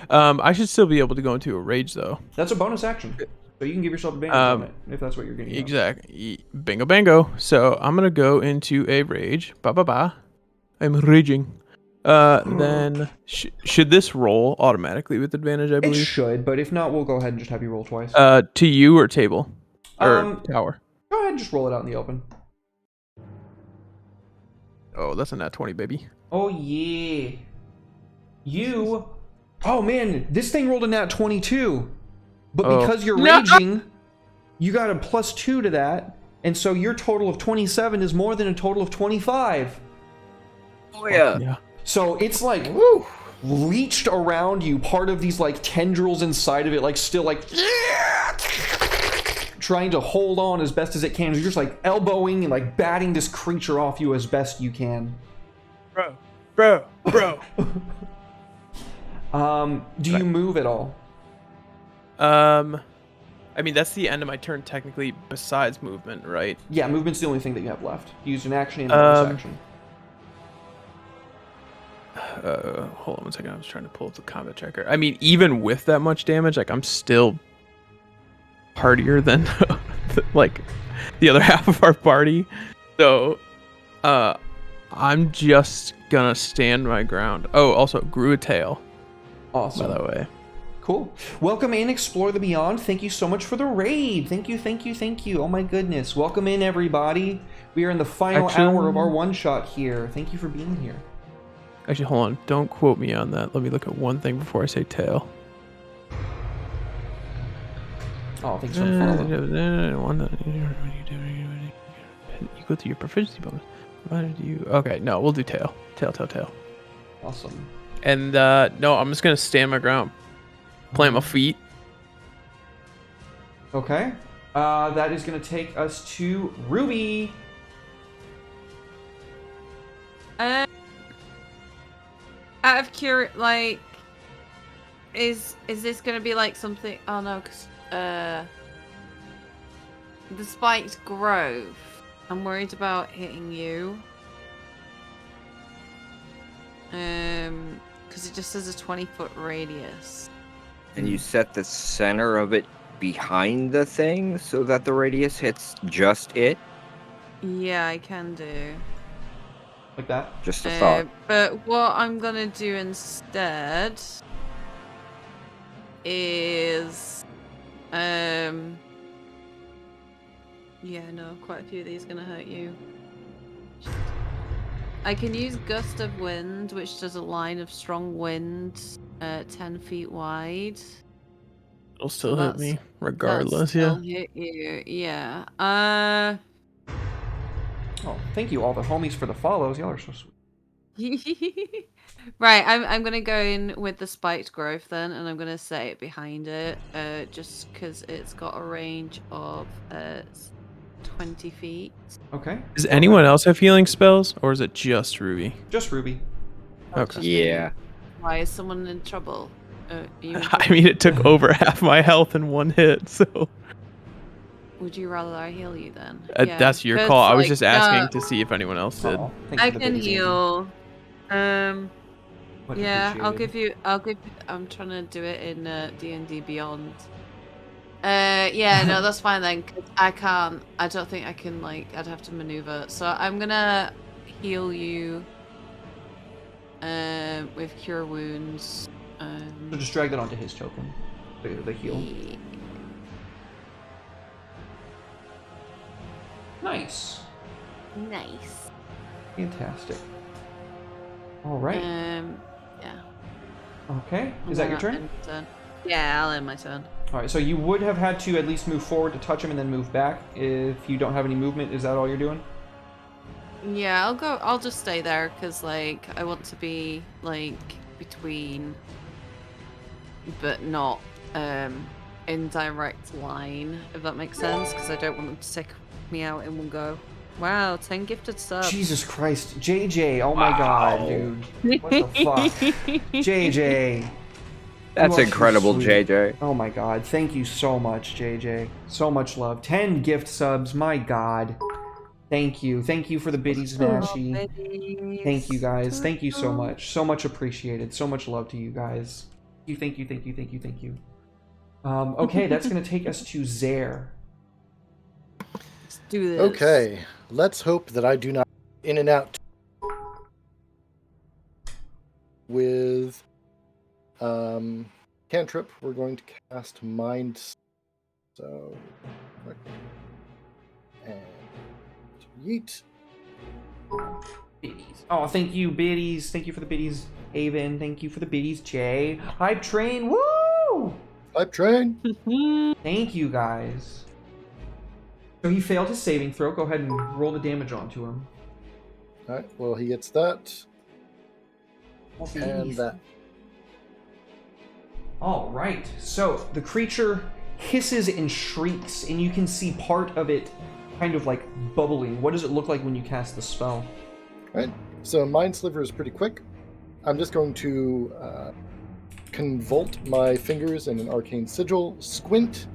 I should still be able to go into a rage though. That's a bonus action. So you can give yourself advantage on it, if that's what you're getting. Exactly. Bingo bango. So I'm gonna go into a rage. Ba ba ba. I'm raging. Then should this roll automatically with advantage? I It believe. should, but if not, we'll go ahead and just have you roll twice. To you or table, or tower. Go ahead and just roll it out in the open. Oh, that's a nat 20, baby. Oh yeah. You... Oh man, this thing rolled a nat 22. But because you're raging, you got a +2 to that. And so your total of 27 is more than a total of 25. Oh yeah. Yeah. So it's like leached around you, part of these like tendrils inside of it, like still like trying to hold on as best as it can. You're just like elbowing and like batting this creature off you as best you can. Bro. Do you move at all? I mean that's the end of my turn technically. Besides movement, right? Yeah, movement's the only thing that you have left. You used an action and a bonus action. Hold on one second. I was trying to pull up the combat tracker. I mean, even with that much damage, like I'm still hardier than like the other half of our party. So, I'm just gonna stand my ground. Oh, also grew a tail. Awesome. By the way. Cool. Welcome in, Explore the Beyond. Thank you so much for the raid. Thank you. Oh my goodness. Welcome in, everybody. We are in the final hour of our one-shot here. Thank you for being here. Actually, hold on. Don't quote me on that. Let me look at one thing before I say tail. Oh, thanks for the follow. Equal to your proficiency bonus. Provided you... Okay, no, we'll do tail. Tail. Awesome. And, no, I'm just going to stand my ground. Plant my feet. Okay. That is going to take us to Ruby. Out of curiosity, like, is this gonna be like something? Oh no, because the spiked grove. I'm worried about hitting you. Because it just says a 20-foot radius. And you set the center of it behind the thing so that the radius hits just it? Yeah, I can do. Like that? Just a thought. But what I'm gonna do instead is yeah, no, quite a few of these are gonna hurt you. I can use Gust of Wind, which does a line of strong wind 10 feet wide. It'll still So hit me, that'll regardless, still yeah. hit you, yeah. Oh, thank you all the homies for the follows. Y'all are so sweet. Right, I'm gonna go in with the spiked growth then, and I'm gonna set it behind it, just because it's got a range of 20 feet. Okay. Does anyone else have healing spells, or is it just Ruby? Just Ruby. Okay. Just Yeah. why is someone in trouble? Are you in I trouble? mean, it took over half my health in one hit, so Would you rather I heal you then? that's your 'cause, call. I was like, just asking to see if anyone else did. Oh, thanks I for the can biddies, Andy. heal. Much Yeah, I'll appreciated. give you. I'm trying to do it in D&D Beyond. Yeah, no, that's fine then. 'Cause I don't think I can. Like, I'd have to maneuver. So I'm gonna heal you. With Cure Wounds. So just drag that onto his token. The heal. Yeah. Nice. Nice. Fantastic. All right. Yeah. Okay. Is that your turn? End turn. Yeah, I'll end my turn. All right. So you would have had to at least move forward to touch him and then move back. If you don't have any movement, is that all you're doing? Yeah, I'll just stay there because, like, I want to be, like, between, but not in direct line, if that makes sense, because I don't want them to take me out in one go. Wow, 10 gifted subs. Jesus Christ, JJ! Oh my God, dude! What the fuck, JJ? That's You are so incredible, sweet. JJ. Oh my God, thank you so much, JJ. So much love. 10 gift subs. My God. Thank you for the biddies, Smashy. Thank you guys. Thank you so much. So much appreciated. So much love to you guys. Thank you. Okay, that's gonna take us to Zaire. Let's do this. Okay, let's hope that I do not in and out with cantrip. We're going to cast Mind. So, and yeet. Biddies. Oh, thank you, biddies. Thank you for the biddies, Avon. Thank you for the biddies, Jay. Hype train. Woo! Pipe train. Thank you, guys. So he failed his saving throw. Go ahead and roll the damage onto him. All right. Well, he gets that Oh, and biddies. that. All right. So the creature hisses and shrieks, and you can see part of it kind of like bubbling. What does it look like when you cast the spell? Right. So Mind Sliver is pretty quick. I'm just going to convult my fingers in an arcane sigil, squint,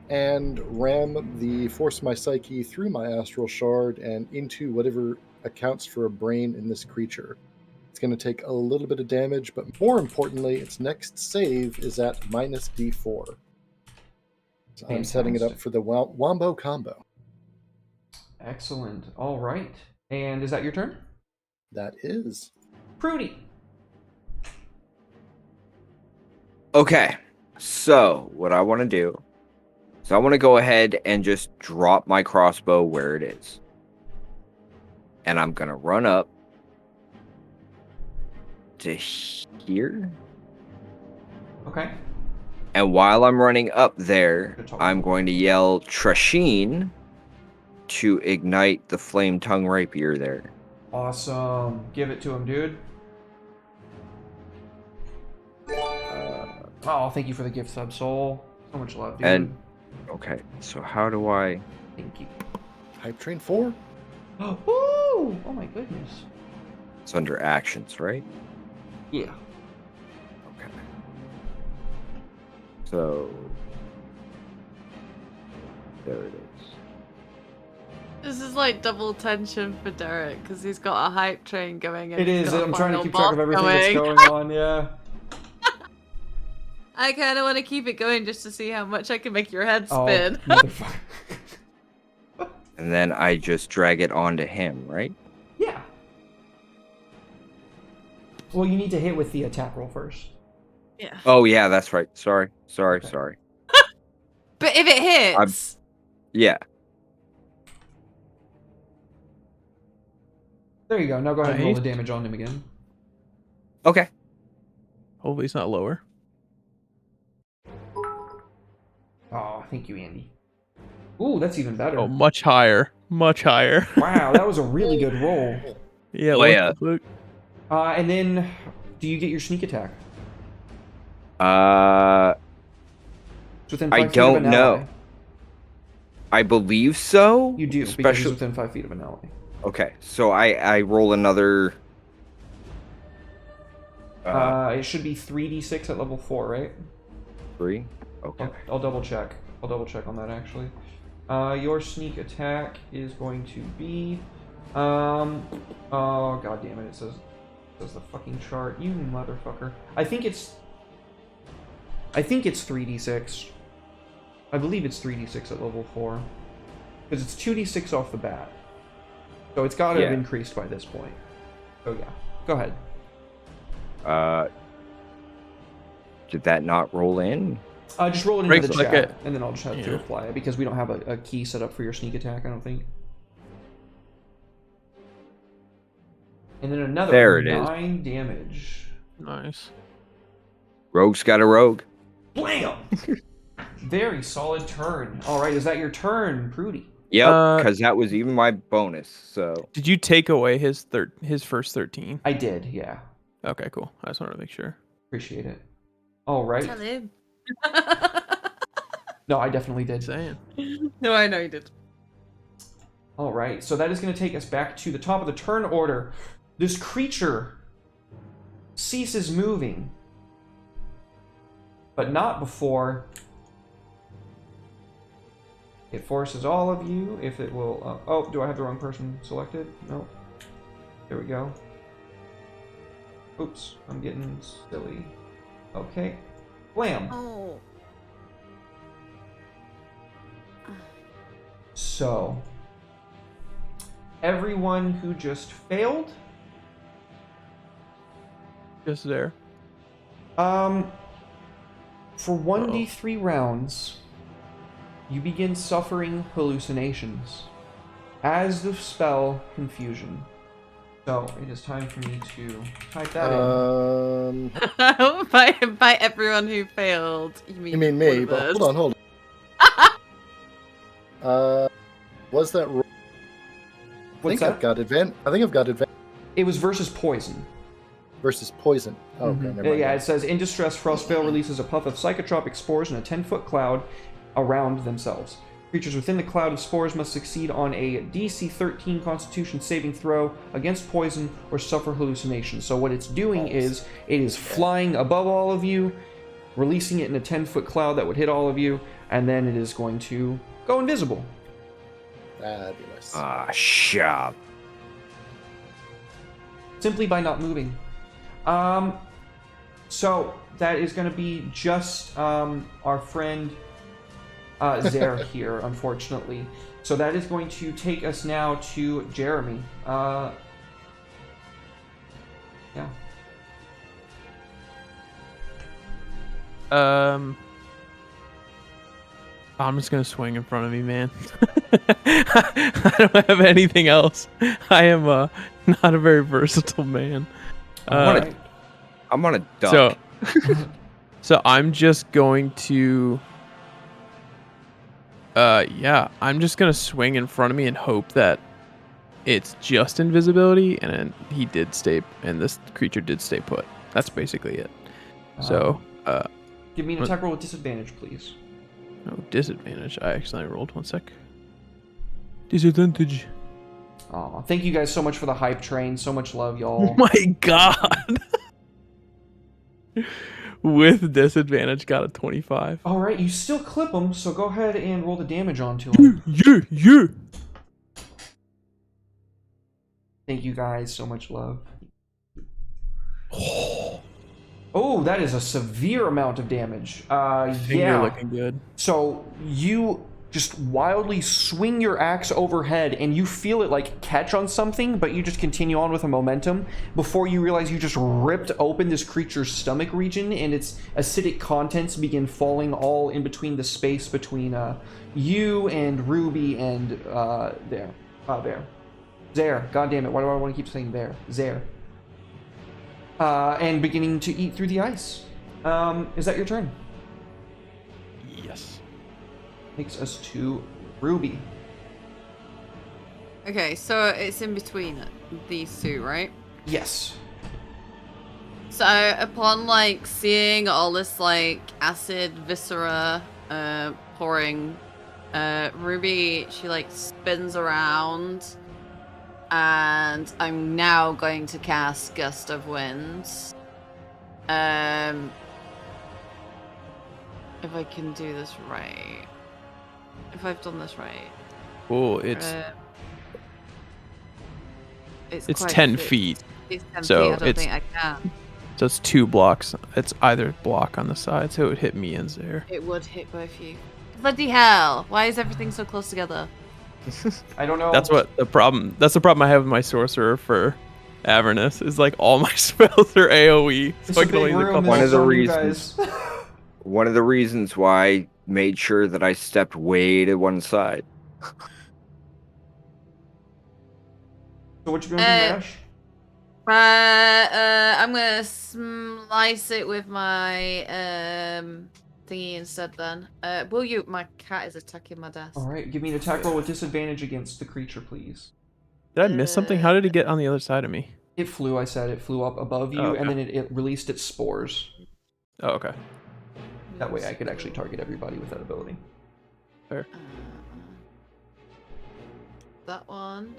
and ram the Force My Psyche through my astral shard and into whatever accounts for a brain in this creature. It's going to take a little bit of damage, but more importantly, its next save is at -d4. So I'm setting it up Fantastic. for the Wombo combo. Excellent. All right. And is that your turn? That is. Prudy. Okay, so what I want to do is I want to go ahead and just drop my crossbow where it is. And I'm going to run up to here. Okay. And while I'm running up there, Good talk. I'm going to yell Trasheen to ignite the flame tongue rapier there. Awesome. Give it to him, dude. Oh, thank you for the gift sub, Soul. So much love, dude. And okay, so how do I... Thank you. Hype Train 4? Woo! Oh my goodness. It's under actions, right? Yeah. Okay. So there it is. This is like double tension for Derek because he's got a hype train going. And It he's is. got a I'm trying to final keep track of boss everything that's going. going on. Yeah. I kind of want to keep it going just to see how much I can make your head Oh, spin. motherfucker. And then I just drag it onto him, right? Yeah. Well, you need to hit with the attack roll first. Yeah. Oh yeah, that's right. Sorry. Okay. But if it hits, Yeah. There you go. Now go ahead and roll the Nice. damage on him again. Okay. Hopefully it's not lower. Oh, thank you, Andy. Ooh, that's even better. Oh, much higher. Much higher. Wow, that was a really good roll. Yeah, Oh, look, yeah. look. And then, do you get your sneak attack? It's within 5 I feet of don't an ally. know. I believe so. You do, because he's Especially. within 5 feet of an ally. Okay, so I roll another. It should be 3d6 at level 4, right? 3. Okay. Okay, I'll double check. I'll double check on that actually. Your sneak attack is going to be, oh god damn it! It says the fucking chart. You motherfucker! I think it's 3d6. I believe it's 3d6 at level 4, because it's 2d6 off the bat. So it's got to have Yeah. increased by this point. So yeah, go ahead. Did that not roll in? Just roll it into Breaks the like chat, a- and then I'll just have to Yeah. apply it because we don't have a key set up for your sneak attack, I don't think. And then another There it is. 9 damage. Nice. Rogue's got a rogue. Blam! Very solid turn. All right, is that your turn, Prudy? Yep, because that was even my bonus. So Did you take away his first 13? I did, yeah. Okay, cool. I just wanted to make sure. Appreciate it. All right. tell him. No, I definitely did. Saying. No, I know you did. All right, so that is going to take us back to the top of the turn order. This creature ceases moving, but not before it forces all of you, if it will... oh, do I have the wrong person selected? No. There we go. Oops, I'm getting silly. Okay. Blam! Oh. So, everyone who just failed, Just there. for 1d3 rounds, you begin suffering hallucinations as the spell Confusion. So, it is time for me to type that in. by everyone who failed. You mean me, all of but us. hold on. Was that? I What's think I've that? got advantage. I think I've got advantage It was versus poison. versus poison. Oh, okay, never mind. Yeah, it says, in distress, FROSTFALL releases a puff of psychotropic spores in a 10-foot cloud around themselves. Creatures within the cloud of spores must succeed on a DC 13 Constitution saving throw against poison or suffer hallucinations. So what it's doing is, it is flying above all of you, releasing it in a 10-foot cloud that would hit all of you, and then it is going to go invisible. Fabulous. shop. Simply by not moving. So that is going to be just our friend Zare here, unfortunately. So that is going to take us now to Jeremy. Yeah. I'm just gonna swing in front of me, man. I don't have anything else. I am not a very versatile man. Alright. I'm on a duck. So I'm just going to I'm just gonna swing in front of me and hope that it's just invisibility, and he did stay, and this creature did stay put. That's basically it. So Give me an attack roll with disadvantage, please. no disadvantage. I accidentally rolled 1 sec. Disadvantage. Aw, thank you guys so much for the hype train. So much love, Oh y'all. my god. with disadvantage got a 25. All right, you still clip him, so go ahead and roll the damage onto him. Yeah. Thank you guys so much, love. Oh, that is a severe amount of damage. Finger looking good. So you just wildly swing your axe overhead and you feel it like catch on something, but you just continue on with a momentum before you realize you just ripped open this creature's stomach region and its acidic contents begin falling all in between the space between you and Ruby and there. There. God damn it. Why do I want to keep saying there? There. And beginning to eat through the ice. Is that your turn? Yes. Takes us to Ruby. Okay, so it's in between these two, right? Yes. So upon like seeing all this like acid viscera pouring, Ruby, she like spins around, and I'm now going to cast Gust of Winds. If I can do this right. If I've done this right. Oh, it's quite 10 big. feet. It's 10 So feet. I don't it's- think I can. So it's 2 blocks. It's either block on the side, so it would hit me and Zare. It would hit both you. Bloody hell! Why is everything so close together? I don't know. That's what the problem. That's the problem I have with my sorcerer for Avernus. Is like all my spells are AOE. It's So I a can big only use a room. couple. One There's of the so many reasons. guys. One of the reasons why I made sure that I stepped way to one side. So what you gonna do, Mash? I'm gonna slice it with my thingy instead. Then, will you? My cat is attacking my desk. All right, give me an attack roll with disadvantage against the creature, please. Did I miss something? How did it get on the other side of me? It flew. I said it flew up above you, Oh, and okay. then it released its spores. Oh, okay. That way, I could actually target everybody with that ability. Fair. That one.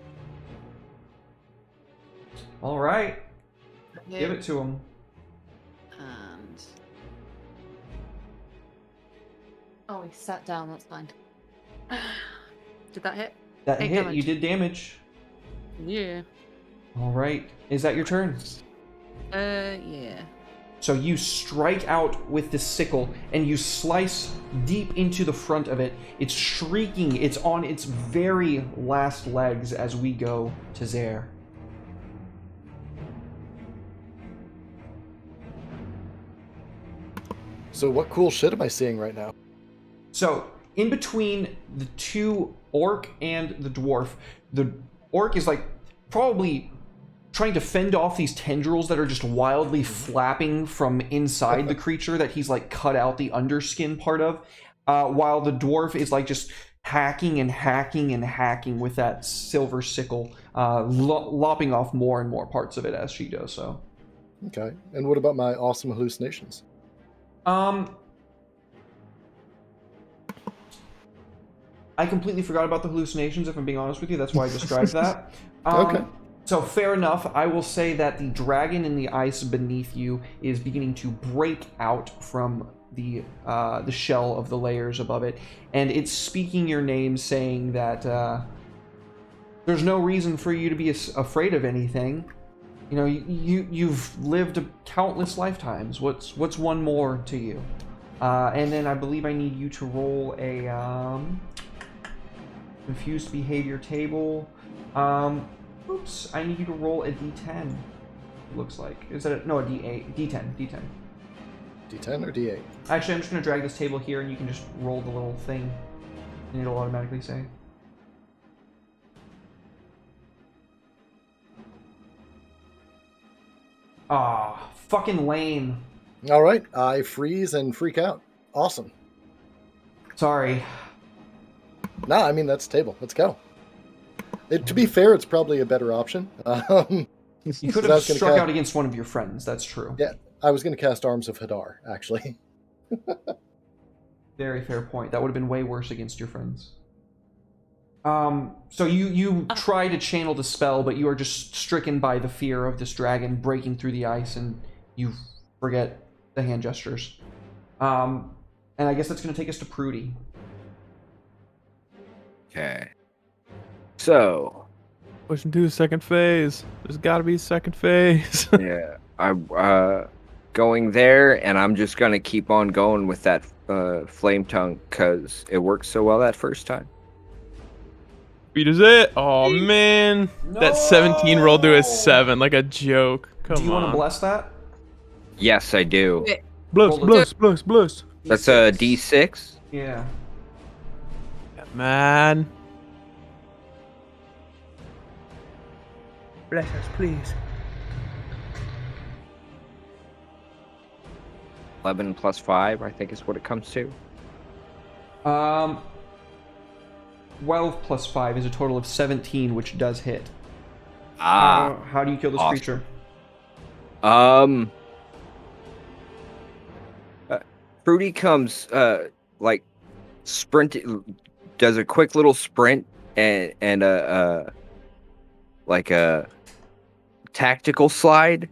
All right, give Here, it to him. and oh, he sat down. That's fine. Did that hit? That Eight hit. damage. You did damage. Yeah. All right, is that your turn? Yeah. So you strike out with the sickle and you slice deep into the front of it. It's shrieking. It's on its very last legs as we go to Zare. So what cool shit am I seeing right now? So in between the two orc and the dwarf, the orc is like probably trying to fend off these tendrils that are just wildly flapping from inside the creature that he's like cut out the underskin part of, while the dwarf is like just hacking and hacking and hacking with that silver sickle, lopping off more and more parts of it as she does so. Okay. And what about my awesome hallucinations? I completely forgot about the hallucinations, if I'm being honest with you. That's why I described that. Okay. So fair enough. I will say that the dragon in the ice beneath you is beginning to break out from the shell of the layers above it, and it's speaking your name, saying that there's no reason for you to be afraid of anything. You know, you've lived countless lifetimes. What's one more to you? And then I believe I need you to roll a confused behavior table. Oops, I need you to roll a d10. It looks like. Is that no, a d8? D10. D10 or D8? Actually, I'm just going to drag this table here and you can just roll the little thing and it'll automatically say. Ah, fucking lame. All right. I freeze and freak out. Awesome. Sorry. Nah, I mean, that's the table. Let's go. To be fair, it's probably a better option. You could I have was gonna struck cast- out against one of your friends, that's true. Yeah, I was going to cast Arms of Hadar, actually. Very fair point. That would have been way worse against your friends. So you try to channel the spell, but you are just stricken by the fear of this dragon breaking through the ice, and you forget the hand gestures. And I guess that's going to take us to Prudy. Okay. So, Pushing to the second phase. There's got to be a second phase. yeah, I'm going there, and I'm just gonna keep on going with that flame tongue because it worked so well that first time. Speed is it? Oh man, that 17 rolled to a 7 like a joke. Come Do you want to on. bless that? Yes, I do. Bless, Roll a bless, bless, bless. That's a D6. Yeah. Man. Bless us, please. 11 plus 5, I think is what it comes to. 12 plus 5 is a total of 17, which does hit. How do you kill this awesome. creature? Fruity comes like sprinting, does a quick little sprint and like a tactical slide,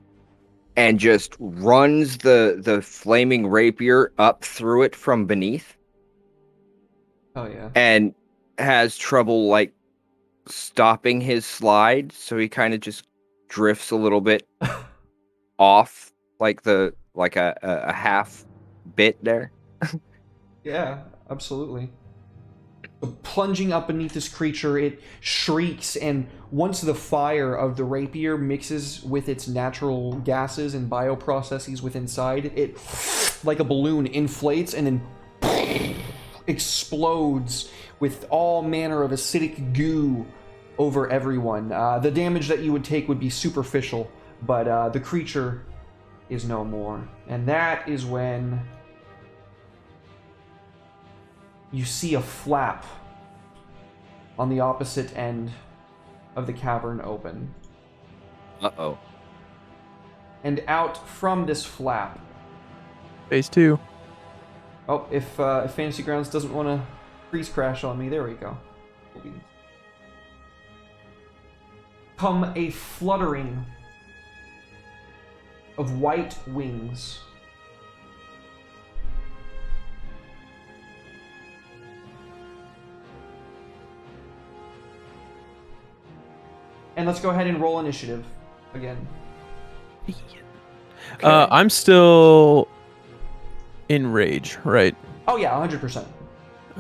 and just runs the flaming rapier up through it from beneath, Oh yeah. and has trouble like stopping his slide, so he kind of just drifts a little bit off, like a half bit there. Yeah, absolutely. So plunging up beneath this creature, it shrieks, and once the fire of the rapier mixes with its natural gases and bioprocesses within inside, it, like a balloon, inflates and then explodes with all manner of acidic goo over everyone. The damage that you would take would be superficial, but the creature is no more. And that is when you see a flap on the opposite end of the cavern open. Uh-oh. And out from this flap... Phase 2. Oh, if Fantasy Grounds doesn't want to freeze crash on me, there we go. Come a fluttering of white wings. And let's go ahead and roll initiative again. I'm still in rage, right? Oh yeah, 100%.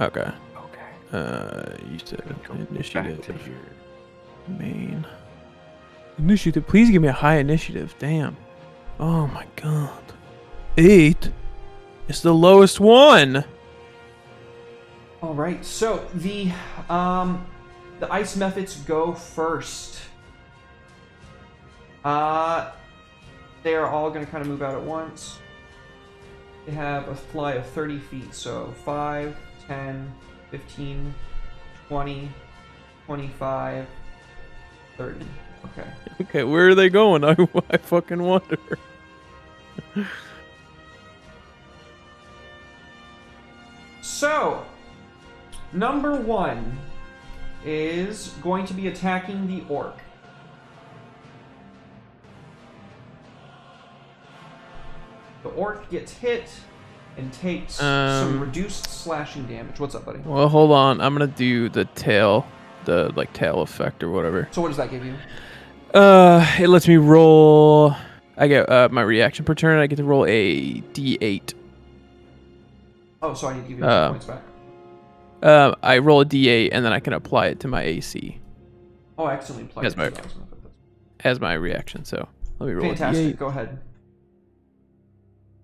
Okay. Okay. You said Back initiative. to here. Main. Initiative. Please give me a high initiative. Damn. Oh my god. 8. It's the lowest one. All right. So the ice methods go first. They are all going to kind of move out at once. They have a fly of 30 feet, so 5, 10, 15, 20, 25, 30. Okay. Okay, where are they going? I fucking wonder. So, number 1 is going to be attacking the orc. The orc gets hit and takes some reduced slashing damage. What's up, buddy? Well, hold on. I'm gonna do the tail, tail effect or whatever. So what does that give you? It lets me roll. I get my reaction per turn. I get to roll a D8. Oh, so I need to give you 2 points back. I roll a D8 and then I can apply it to my AC Oh, I accidentally applied That's it my- to the ice method. as my reaction. So let me roll Fantastic. a D8. Go ahead.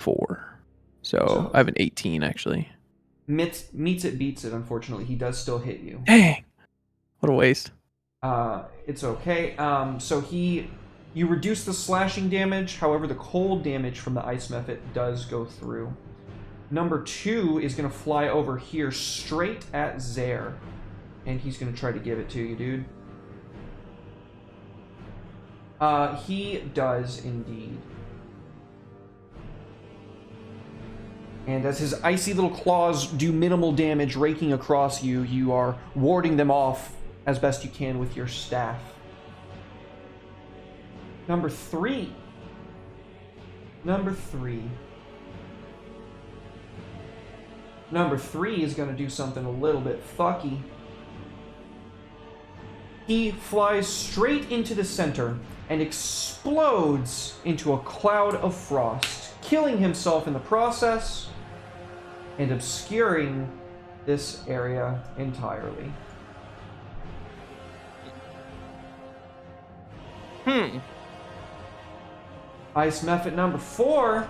4. So I have an 18 actually. Meets it, beats it. Unfortunately, he does still hit you. Dang! What a waste. It's okay. So you reduce the slashing damage. However, the cold damage from the ice method does go through. Number 2 is going to fly over here straight at Zaire. And he's going to try to give it to you, dude. He does indeed. And as his icy little claws do minimal damage raking across you, you are warding them off as best you can with your staff. Number 3. Number 3 is going to do something a little bit fucky. He flies straight into the center and explodes into a cloud of frost, killing himself in the process and obscuring this area entirely. Ice method number 4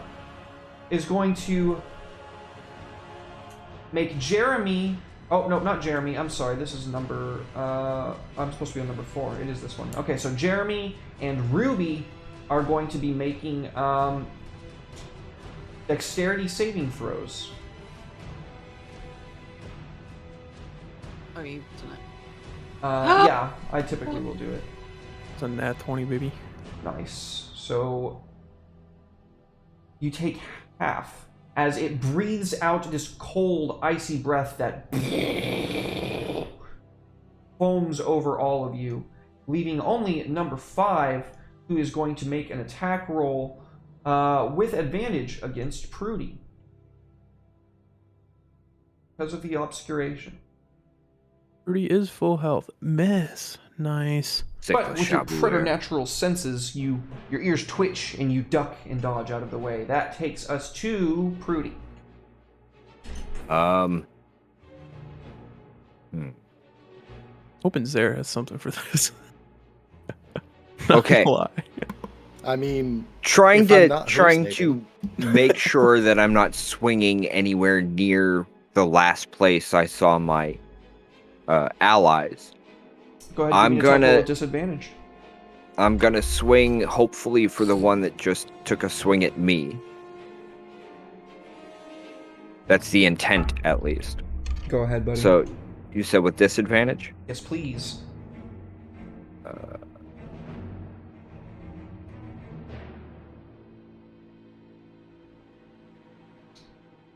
is going to make Jeremy... Oh, no, not Jeremy. I'm sorry. This is number... I'm supposed to be on number 4. It is this one. Okay, so Jeremy and Ruby are going to be making dexterity saving throws. Oh, you don't know. Yeah, I typically will do it. It's a nat 20, baby. Nice. So you take half as it breathes out this cold, icy breath that foams over all of you, leaving only number 5, who is going to make an attack roll with advantage against Prudy because of the obscuration. Rudy is full health. Miss. Nice. But with your preternatural senses, your ears twitch and you duck and dodge out of the way. That takes us to Prudy. Hoping Zara has something for this. Okay. I mean, Trying if to make sure that I'm not swinging anywhere near the last place I saw my allies. Go ahead. I'm gonna at disadvantage. I'm gonna swing, hopefully for the one that just took a swing at me. That's the intent, at least. Go ahead, buddy. So, you said with disadvantage? Yes, please.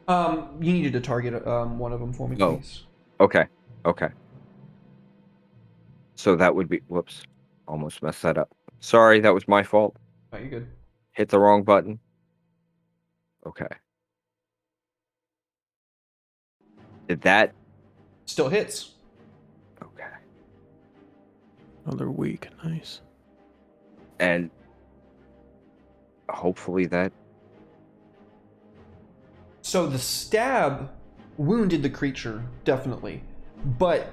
You needed to target one of them for me, please. Okay. So that would be... Whoops. Almost messed that up. Sorry, that was my fault. Oh, you're good. Hit the wrong button. Okay. Did that... Still hits. Okay. Another week. Nice. And... hopefully that... So the stab wounded the creature, definitely. But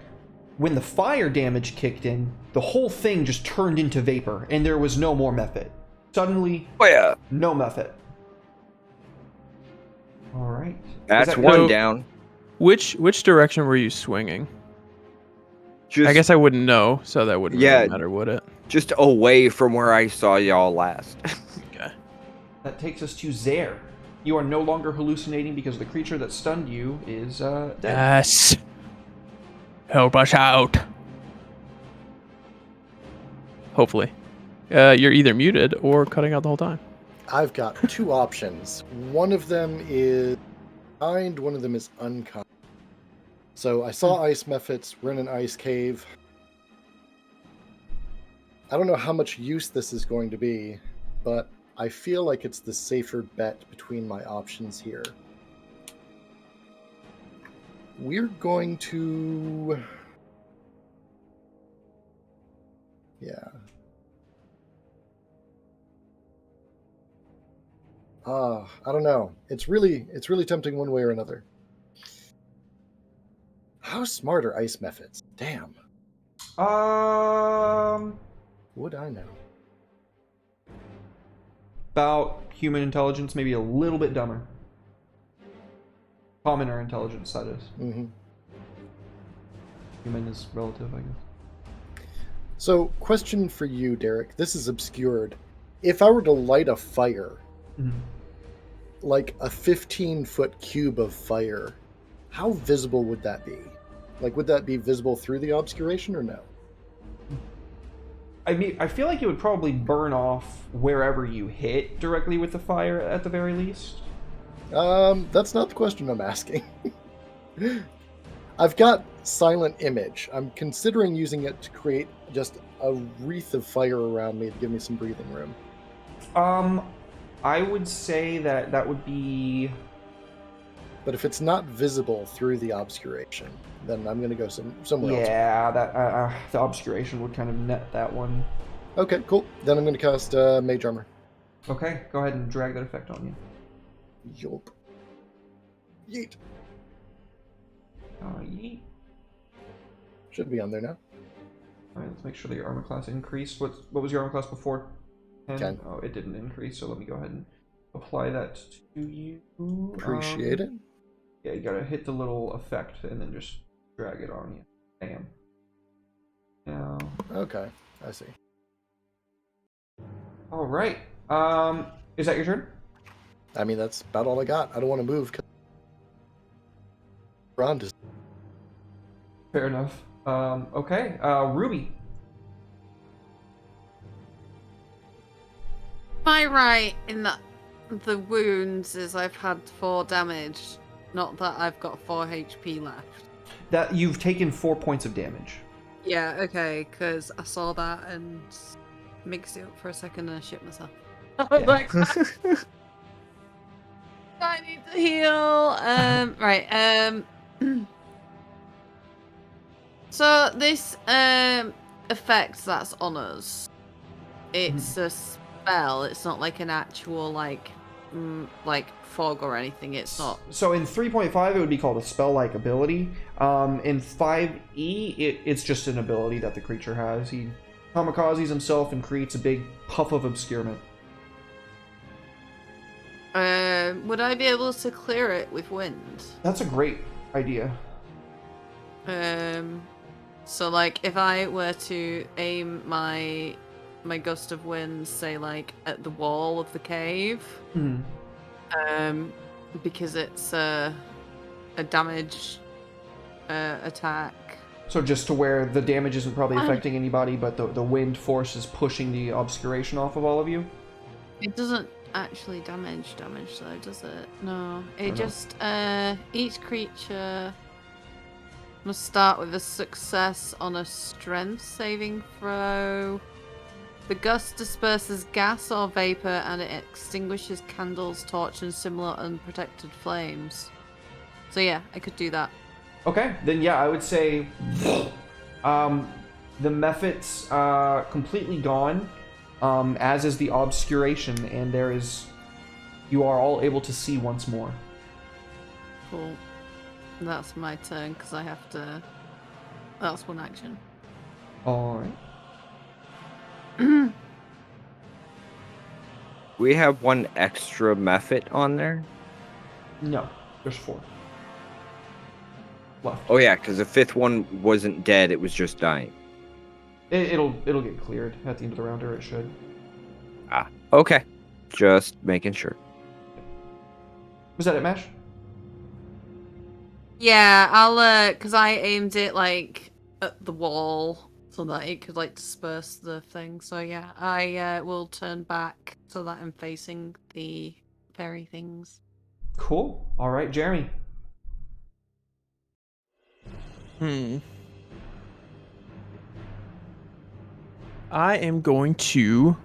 when the fire damage kicked in, the whole thing just turned into vapor, and there was no more Mephit. Suddenly, Oh yeah. no Mephit. Alright. That's one down. Which direction were you swinging? Just, I guess I wouldn't know, so that wouldn't really matter, would it? just away from where I saw y'all last. Okay. That takes us to Zaire. You are no longer hallucinating because the creature that stunned you is dead. Yes. Help us out. Hopefully. You're either muted or cutting out the whole time. I've got 2 options. One of them is kind, one of them is unkind. So I saw ice mephits. We're in an ice cave. I don't know how much use this is going to be, but I feel like it's the safer bet between my options here. We're going to... Yeah. I don't know. It's really tempting one way or another. How smart are ice mephits? Damn. Would I know? About human intelligence, maybe a little bit dumber. Commoner intelligence, that is. Mm-hmm. Human is relative, I guess. So, question for you, Derek. This is obscured. If I were to light a fire, like a 15-foot cube of fire, how visible would that be? Like, would that be visible through the obscuration or no? I mean, I feel like it would probably burn off wherever you hit directly with the fire at the very least. That's not the question I'm asking. I've got silent image. I'm considering using it to create just a wreath of fire around me to give me some breathing room. I would say that would be but if it's not visible through the obscuration, then I'm going to go somewhere else. Yeah, that the obscuration would kind of net that one. Okay, cool. Then I'm going to cast Mage Armor. Okay, go ahead and drag that effect on you. Yup. Yeet. Yeet. Should be on there now. All right, let's make sure that your armor class increased. What was your armor class before? 10. Oh, it didn't increase, so let me go ahead and apply that to you. Appreciate it. Yeah, you gotta hit the little effect and then just drag it on you. Bam. Now. Okay, I see. All right. Is that your turn? I mean, that's about all I got. I don't want to move. Ron just... Fair enough. Okay. Ruby. My right in that the wounds is I've had 4 damage, not that I've got 4 HP left. That you've taken 4 points of damage. Yeah, okay, because I saw that and mixed it up for a second and I shit myself. Like, I need to heal. Right. So this effect that's on us, it's a spell. It's not like an actual like fog or anything. It's not. So in 3.5 it would be called a spell-like ability. In 5e it's just an ability that the creature has. He kamikazes himself and creates a big puff of obscurement. Would I be able to clear it with wind? That's a great idea. So like if I were to aim my gust of wind, say like at the wall of the cave, because it's a damage attack. So just to where the damage isn't probably affecting anybody, but the wind force is pushing the obscuration off of all of you? It doesn't actually damage though, does it? No. It just each creature must start with a success on a strength saving throw. The gust disperses gas or vapor and it extinguishes candles, torch, and similar unprotected flames. So yeah, I could do that. Okay, then yeah, I would say the Mephit's completely gone, as is the obscuration, and you are all able to see once more. Cool. That's my turn because I have to. That's one action. All right. We have one extra Mephit on there. No, there's 4 left. Oh yeah, because the 5th one wasn't dead; it was just dying. It'll get cleared at the end of the round, or it should. Ah, okay. Just making sure. Was that it, Mash? Yeah, I'll because I aimed it like at the wall so that it could like disperse the thing. So yeah, I will turn back so that I'm facing the fairy things. Cool. All right, Jeremy. I am going to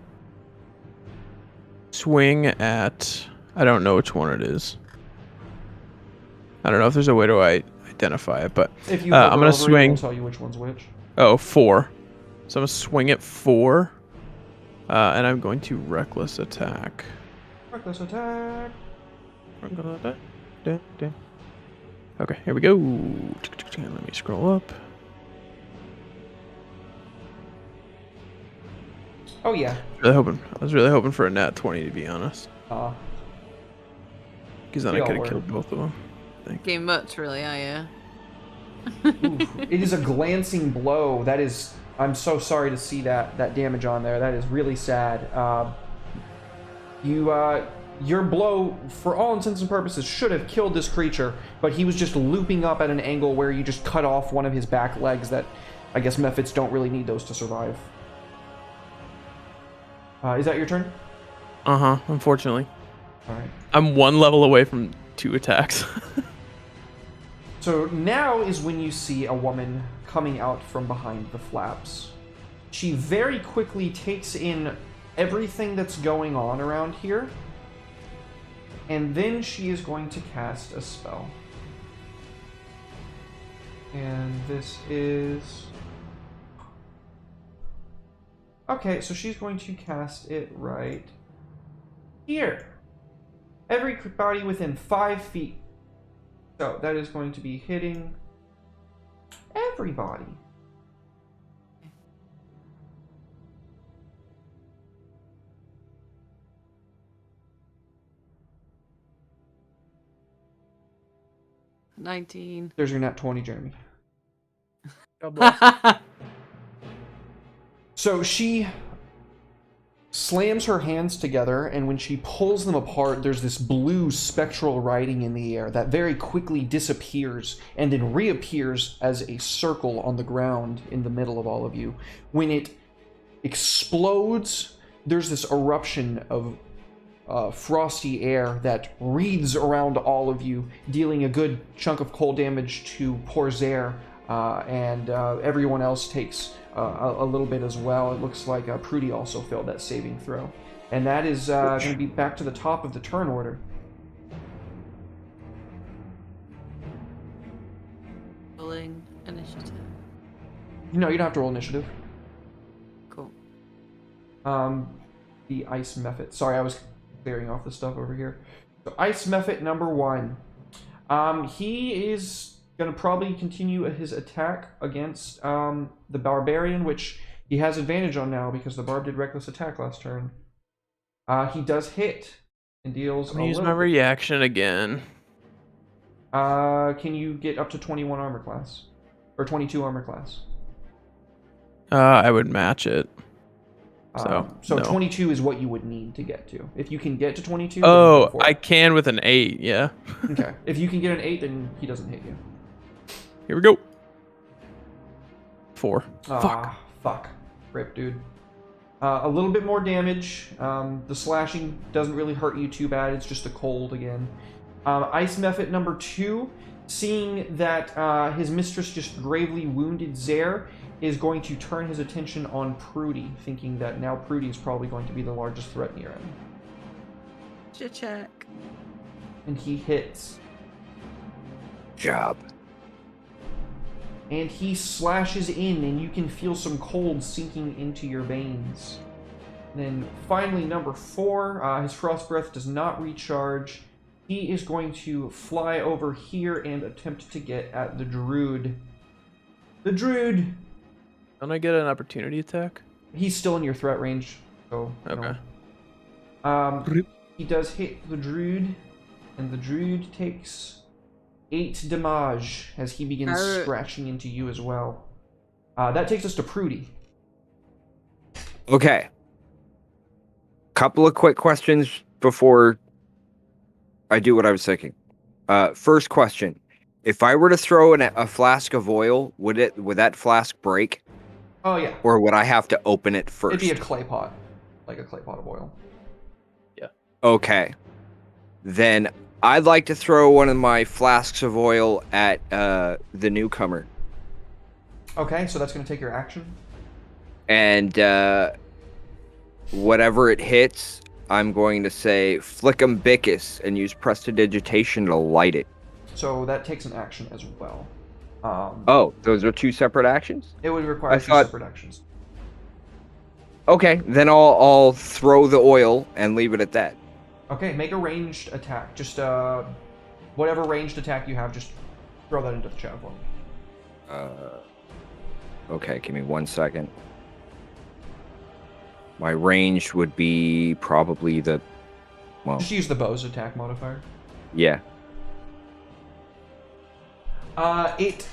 swing at... I don't know which one it is. I don't know if there's a way to identify it, but If you I'm going to swing... I'll tell you which one's which. Oh, 4. So I'm going to swing at 4. And I'm going to reckless attack. Reckless attack. Okay, here we go. Let me scroll up. Oh yeah. I was really hoping for a nat 20 to be honest. Because then I could have killed both of them. Game much really, are Oof. It is a glancing blow. That is. I'm so sorry to see that damage on there. That is really sad. Your blow, for all intents and purposes, should have killed this creature, but he was just looping up at an angle where you just cut off one of his back legs. That I guess Mephits don't really need those to survive. Is that your turn? Unfortunately. All right. I'm 1 level away from 2 attacks. So now is when you see a woman coming out from behind the flaps. She very quickly takes in everything that's going on around here, And then she is going to cast a spell. And this is... Okay, so she's going to cast it right here. Everybody within 5 feet. So that is going to be hitting everybody. $19. There's your nat 20, Jeremy. God bless. So she slams her hands together, and when she pulls them apart, there's this blue spectral writing in the air that very quickly disappears and then reappears as a circle on the ground in the middle of all of you. When it explodes, there's this eruption of frosty air that wreathes around all of you, dealing a good chunk of cold damage to poor Zaire, and everyone else takes a little bit as well. It looks like Prudy also failed that saving throw. And that is going to be back to the top of the turn order. Rolling initiative. No, you don't have to roll initiative. Cool. The Ice Mephit. Sorry, I was clearing off the stuff over here. So Ice Mephit number 1. He is going to probably continue his attack against the Barbarian, which he has advantage on now because the Barb did reckless attack last turn. He does hit and deals I'm gonna use my reaction again. Can you get up to 21 armor class? Or 22 armor class? I would match it. So no. 22 is what you would need to get to. If you can get to 22, Oh, then go for I it. can with an 8, yeah. Okay. If you can get an 8, then he doesn't hit you. Here we go. 4. Fuck. Rip, dude. A little bit more damage. The slashing doesn't really hurt you too bad. It's just a cold again. Ice Mephit number 2, seeing that his mistress just gravely wounded Zaire, is going to turn his attention on Prudy, thinking that now Prudy is probably going to be the largest threat near him. Check. And he hits. Job. And he slashes in, and you can feel some cold sinking into your veins. Then finally, number 4, his Frost Breath does not recharge. He is going to fly over here and attempt to get at the Druid. The Druid! Don't I get an opportunity attack? He's still in your threat range, so... Okay. No. He does hit the Druid, and the Druid takes 8 damage as he begins scratching into you as well. That takes us to Prudy. Okay. Couple of quick questions before I do what I was thinking. First question. If I were to throw in a flask of oil, would that flask break? Oh, yeah. Or would I have to open it first? It'd be a clay pot. Like a clay pot of oil. Yeah. Okay. Then I'd like to throw one of my flasks of oil at the newcomer. Okay, so that's going to take your action. And whatever it hits, I'm going to say Flickum Bickus and use Prestidigitation to light it. So that takes an action as well. Oh, those are 2 separate actions? It would require 2 separate actions. Okay, then I'll throw the oil and leave it at that. Okay, make a ranged attack. Just whatever ranged attack you have, just throw that into the chat for me. Okay, give me 1 second. My range would be probably Just use the bow's attack modifier. Yeah. It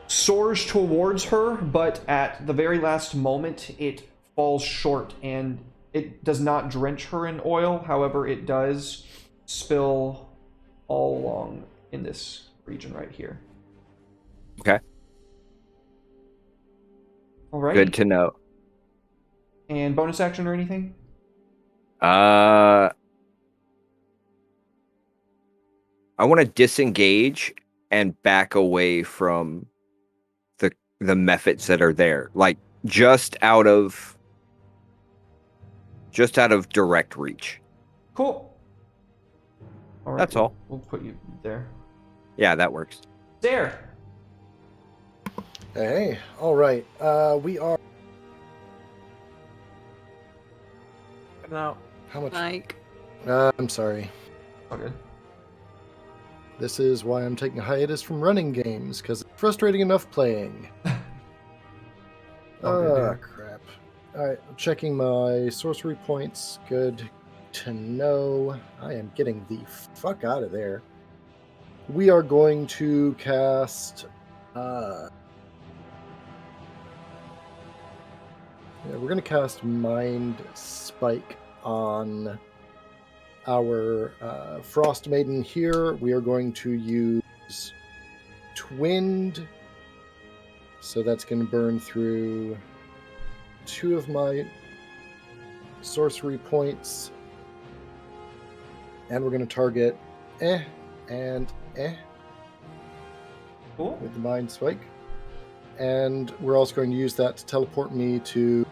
soars towards her, but at the very last moment, it falls short, and it does not drench her in oil. However, it does spill all along in this region right here. Okay. All right. Good to know. And bonus action or anything? I want to disengage and back away from the methods that are there, like just out of direct reach. Cool. All right. That's all. We'll put you there. Yeah, that works. There. Hey, all right. We are. Now, How much? Like, I'm sorry. All good. This is why I'm taking a hiatus from running games, because it's frustrating enough playing. All good, dude. Crap. Alright, I'm checking my sorcery points. Good to know. I am getting the fuck out of there. We are going to cast... yeah, we're going to cast Mind Spike on our Frost Maiden here. We are going to use Twinned. So that's going to burn through 2 of my sorcery points. And we're going to target and Cool. with the Mind Spike. And we're also going to use that to teleport me to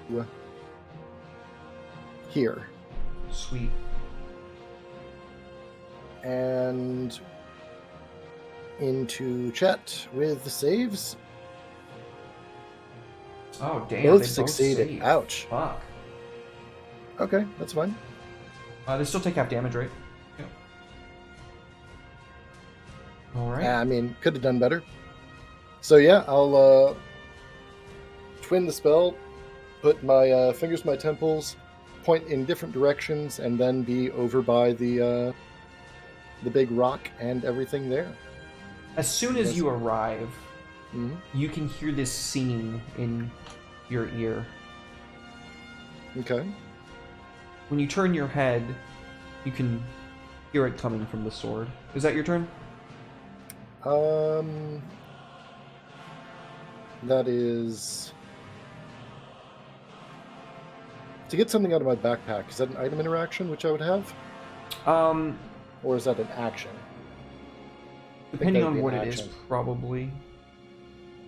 here. Sweet. And into chat with the saves. Oh damn! Both they succeeded. Both saved. Ouch. Fuck. Okay, that's fine. They still take half damage, right? Yeah. All right. I mean, could have done better. So yeah, I'll twin the spell, put my fingers in my temples, point in different directions, and then be over by the big rock and everything there. As soon as you arrive, Mhm. you can hear this singing in your ear. Okay. When you turn your head, you can hear it coming from the sword. Is that your turn? That is to get something out of my backpack. Is that an item interaction which I would have, or is that an action? Depending that'd on be what an it is, action. probably.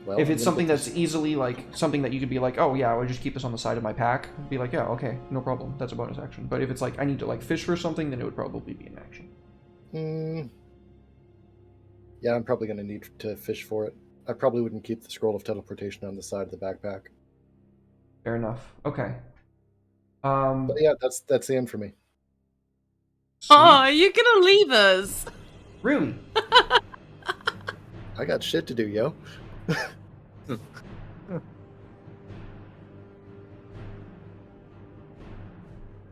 Well, If I'm it's gonna something get that's this- easily like something that you could be like, oh yeah, I would just keep this on the side of my pack. Be like, yeah, okay, no problem. That's a bonus action. But if it's like I need to like fish for something, then it would probably be an action. Yeah, I'm probably going to need to fish for it. I probably wouldn't keep the scroll of teleportation on the side of the backpack. Fair enough. Okay. But yeah, that's the end for me. Sweet. oh, you're gonna leave us? Really? I got shit to do, yo.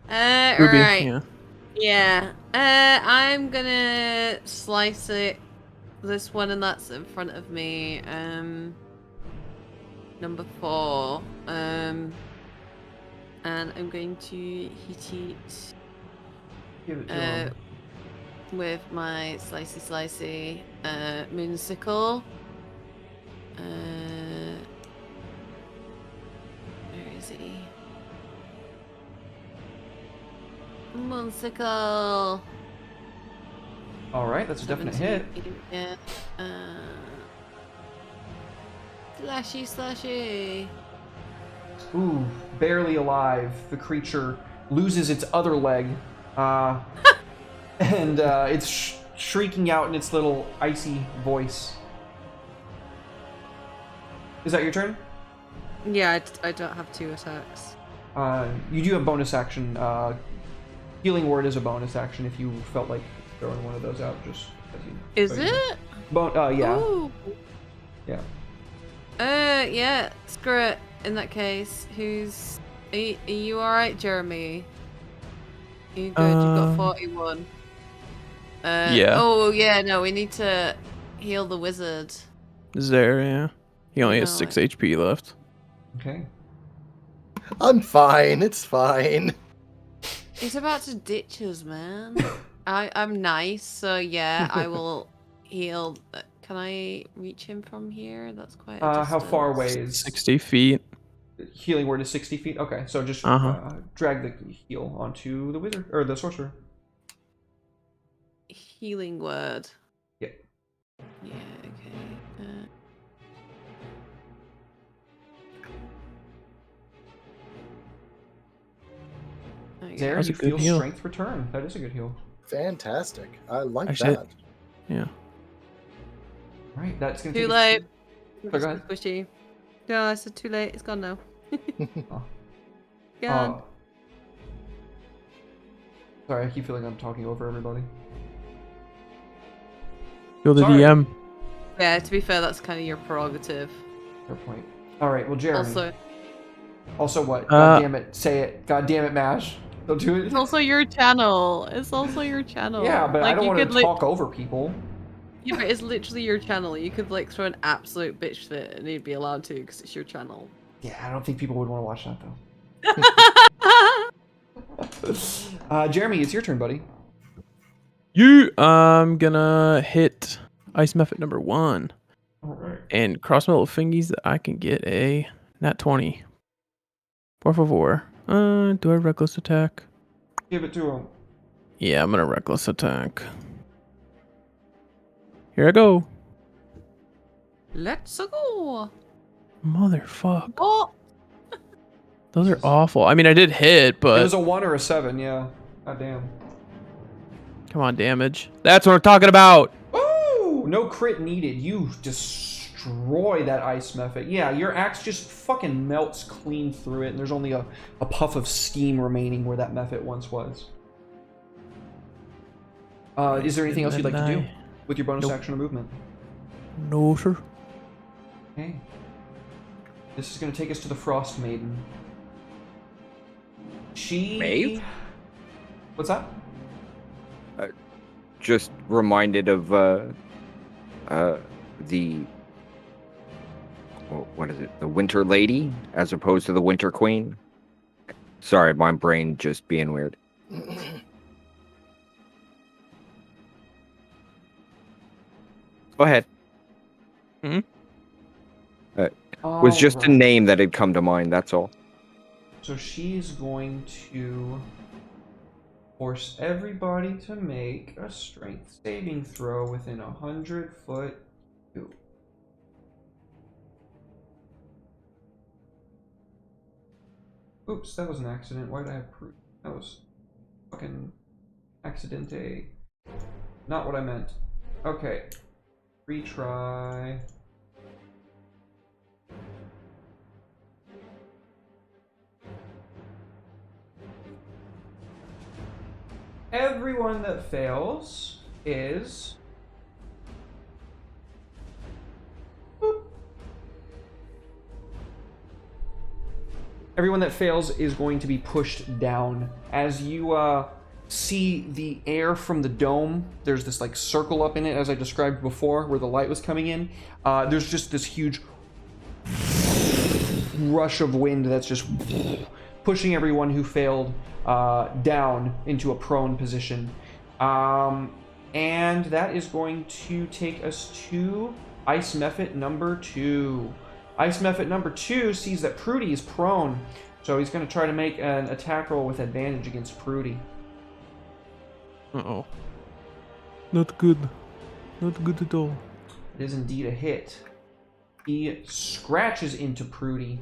Ruby, Right. yeah. Yeah. I'm gonna slice it. This one and that's in front of me. Number 4. And I'm going to hit it Give it to him. with my slicey moonsicle. Where is he? Moonsicle. All right, that's a definite hit. 17, yeah. Slashy. Ooh, barely alive. The creature loses its other leg, and it's shrieking out in its little icy voice. Is that your turn? Yeah, I don't have 2 attacks. You do have bonus action. Healing word is a bonus action if you felt like throwing one of those out. Just as you. Is so you know. it? Yeah. Ooh. Yeah. Yeah, screw it. In that case, are you alright, Jeremy? You good? You've got 41. Yeah. Oh, yeah, no, we need to heal the wizard. Zare, yeah. He only has No, 6 HP left. Okay. I'm fine. It's fine. He's about to ditch us, man. I'm nice, so yeah, I will heal. Can I reach him from here? That's quite a How far distance. away is 60 feet. healing word is 60 feet? Okay, so just drag the heal onto the wizard or the sorcerer. Healing word. Yeah. Yeah, okay. There, That's a you good feel heal. strength return. That is a good heal. Fantastic. I like Actually, that. Yeah. All right, that's gonna Too take late. Us to... Go ahead. Squishy. No, I said too late. It's gone now. Oh. Gone. Sorry, I keep feeling I'm talking over everybody. You're the Sorry. DM. Yeah, to be fair, that's kind of your prerogative. Fair point. All right, well, Jeremy. Also, what? God damn it! Say it. God damn it, Mash. Don't do it. it's also your channel. It's also your channel. Yeah, but I like, don't you want to could talk over people. Yeah, but it's literally your channel. You could like throw an absolute bitch fit and you'd be allowed to because it's your channel. Yeah, I don't think people would want to watch that though. Jeremy, it's your turn, buddy. I'm gonna hit ice method number 1. All right. And cross my little fingies that I can get a nat 20. Por favor. Do I reckless attack? Give it to him. Yeah, I'm gonna reckless attack. Here I go. Let's go. Motherfuck. Oh, Those are awful. I mean, I did hit, but It was a 1 or a 7, yeah. God damn. come on, damage. That's what I'm talking about. Ooh, no crit needed. You destroy that ice method. Yeah, your axe just fucking melts clean through it, and there's only a puff of steam remaining where that method once was. Is there anything else you'd like to do with your bonus action or movement? No, sir. Okay. This is going to take us to the Frost Maiden. Maeve? What's that? Just reminded of the what is it? The Winter Lady as opposed to the Winter Queen. Sorry, my brain just being weird. Go ahead. Was just a name that had come to mind, that's all. So she's going to force everybody to make a strength saving throw within 100 foot. Oops, that was an accident. Why did I have proof? That was fucking accidente. Not what I meant. Okay. Retry. Everyone that fails is... Boop. Everyone that fails is going to be pushed down. As you see the air from the dome, there's this like circle up in it, as I described before, where the light was coming in. There's just this huge rush of wind that's just pushing everyone who failed down into a prone position. And that is going to take us to Ice Method number 2. Ice Method number 2 sees that Prudy is prone, so he's going to try to make an attack roll with advantage against Prudy. Uh-oh. Not good. Not good at all. It is indeed a hit. He scratches into Prudy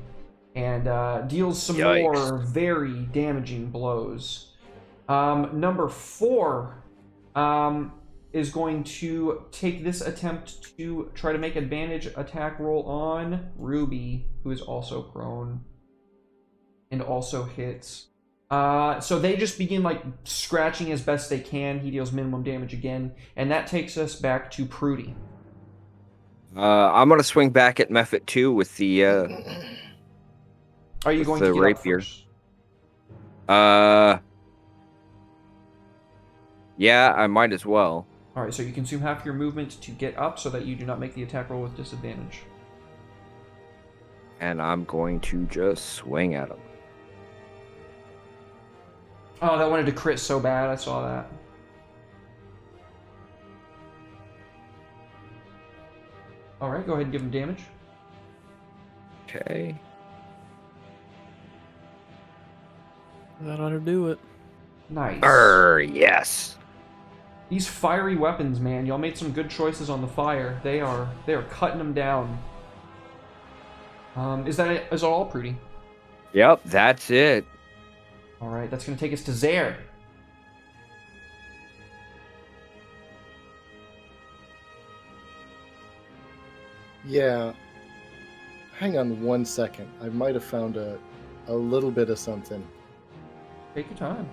and deals some more very damaging blows. Number 4 is going to take this attempt to try to make advantage attack roll on Ruby, who is also prone and also hits. So they just begin like scratching as best they can. He deals minimum damage again, and that takes us back to Prudy. I'm gonna swing back at Method 2 with the Are you going to get rapier up first? Yeah, I might as well. Alright, so you consume half your movement to get up so that you do not make the attack roll with disadvantage. And I'm going to just swing at him. Oh, that wanted to crit so bad, I saw that. Alright, go ahead and give him damage. Okay. That ought to do it. Nice. Yes. These fiery weapons, man, y'all made some good choices on the fire. They are cutting them down. Is that it? Is that all, Prudy? Yep, that's it. Alright, that's going to take us to Zare. Yeah. Hang on 1 second. I might have found a little bit of something. Take your time.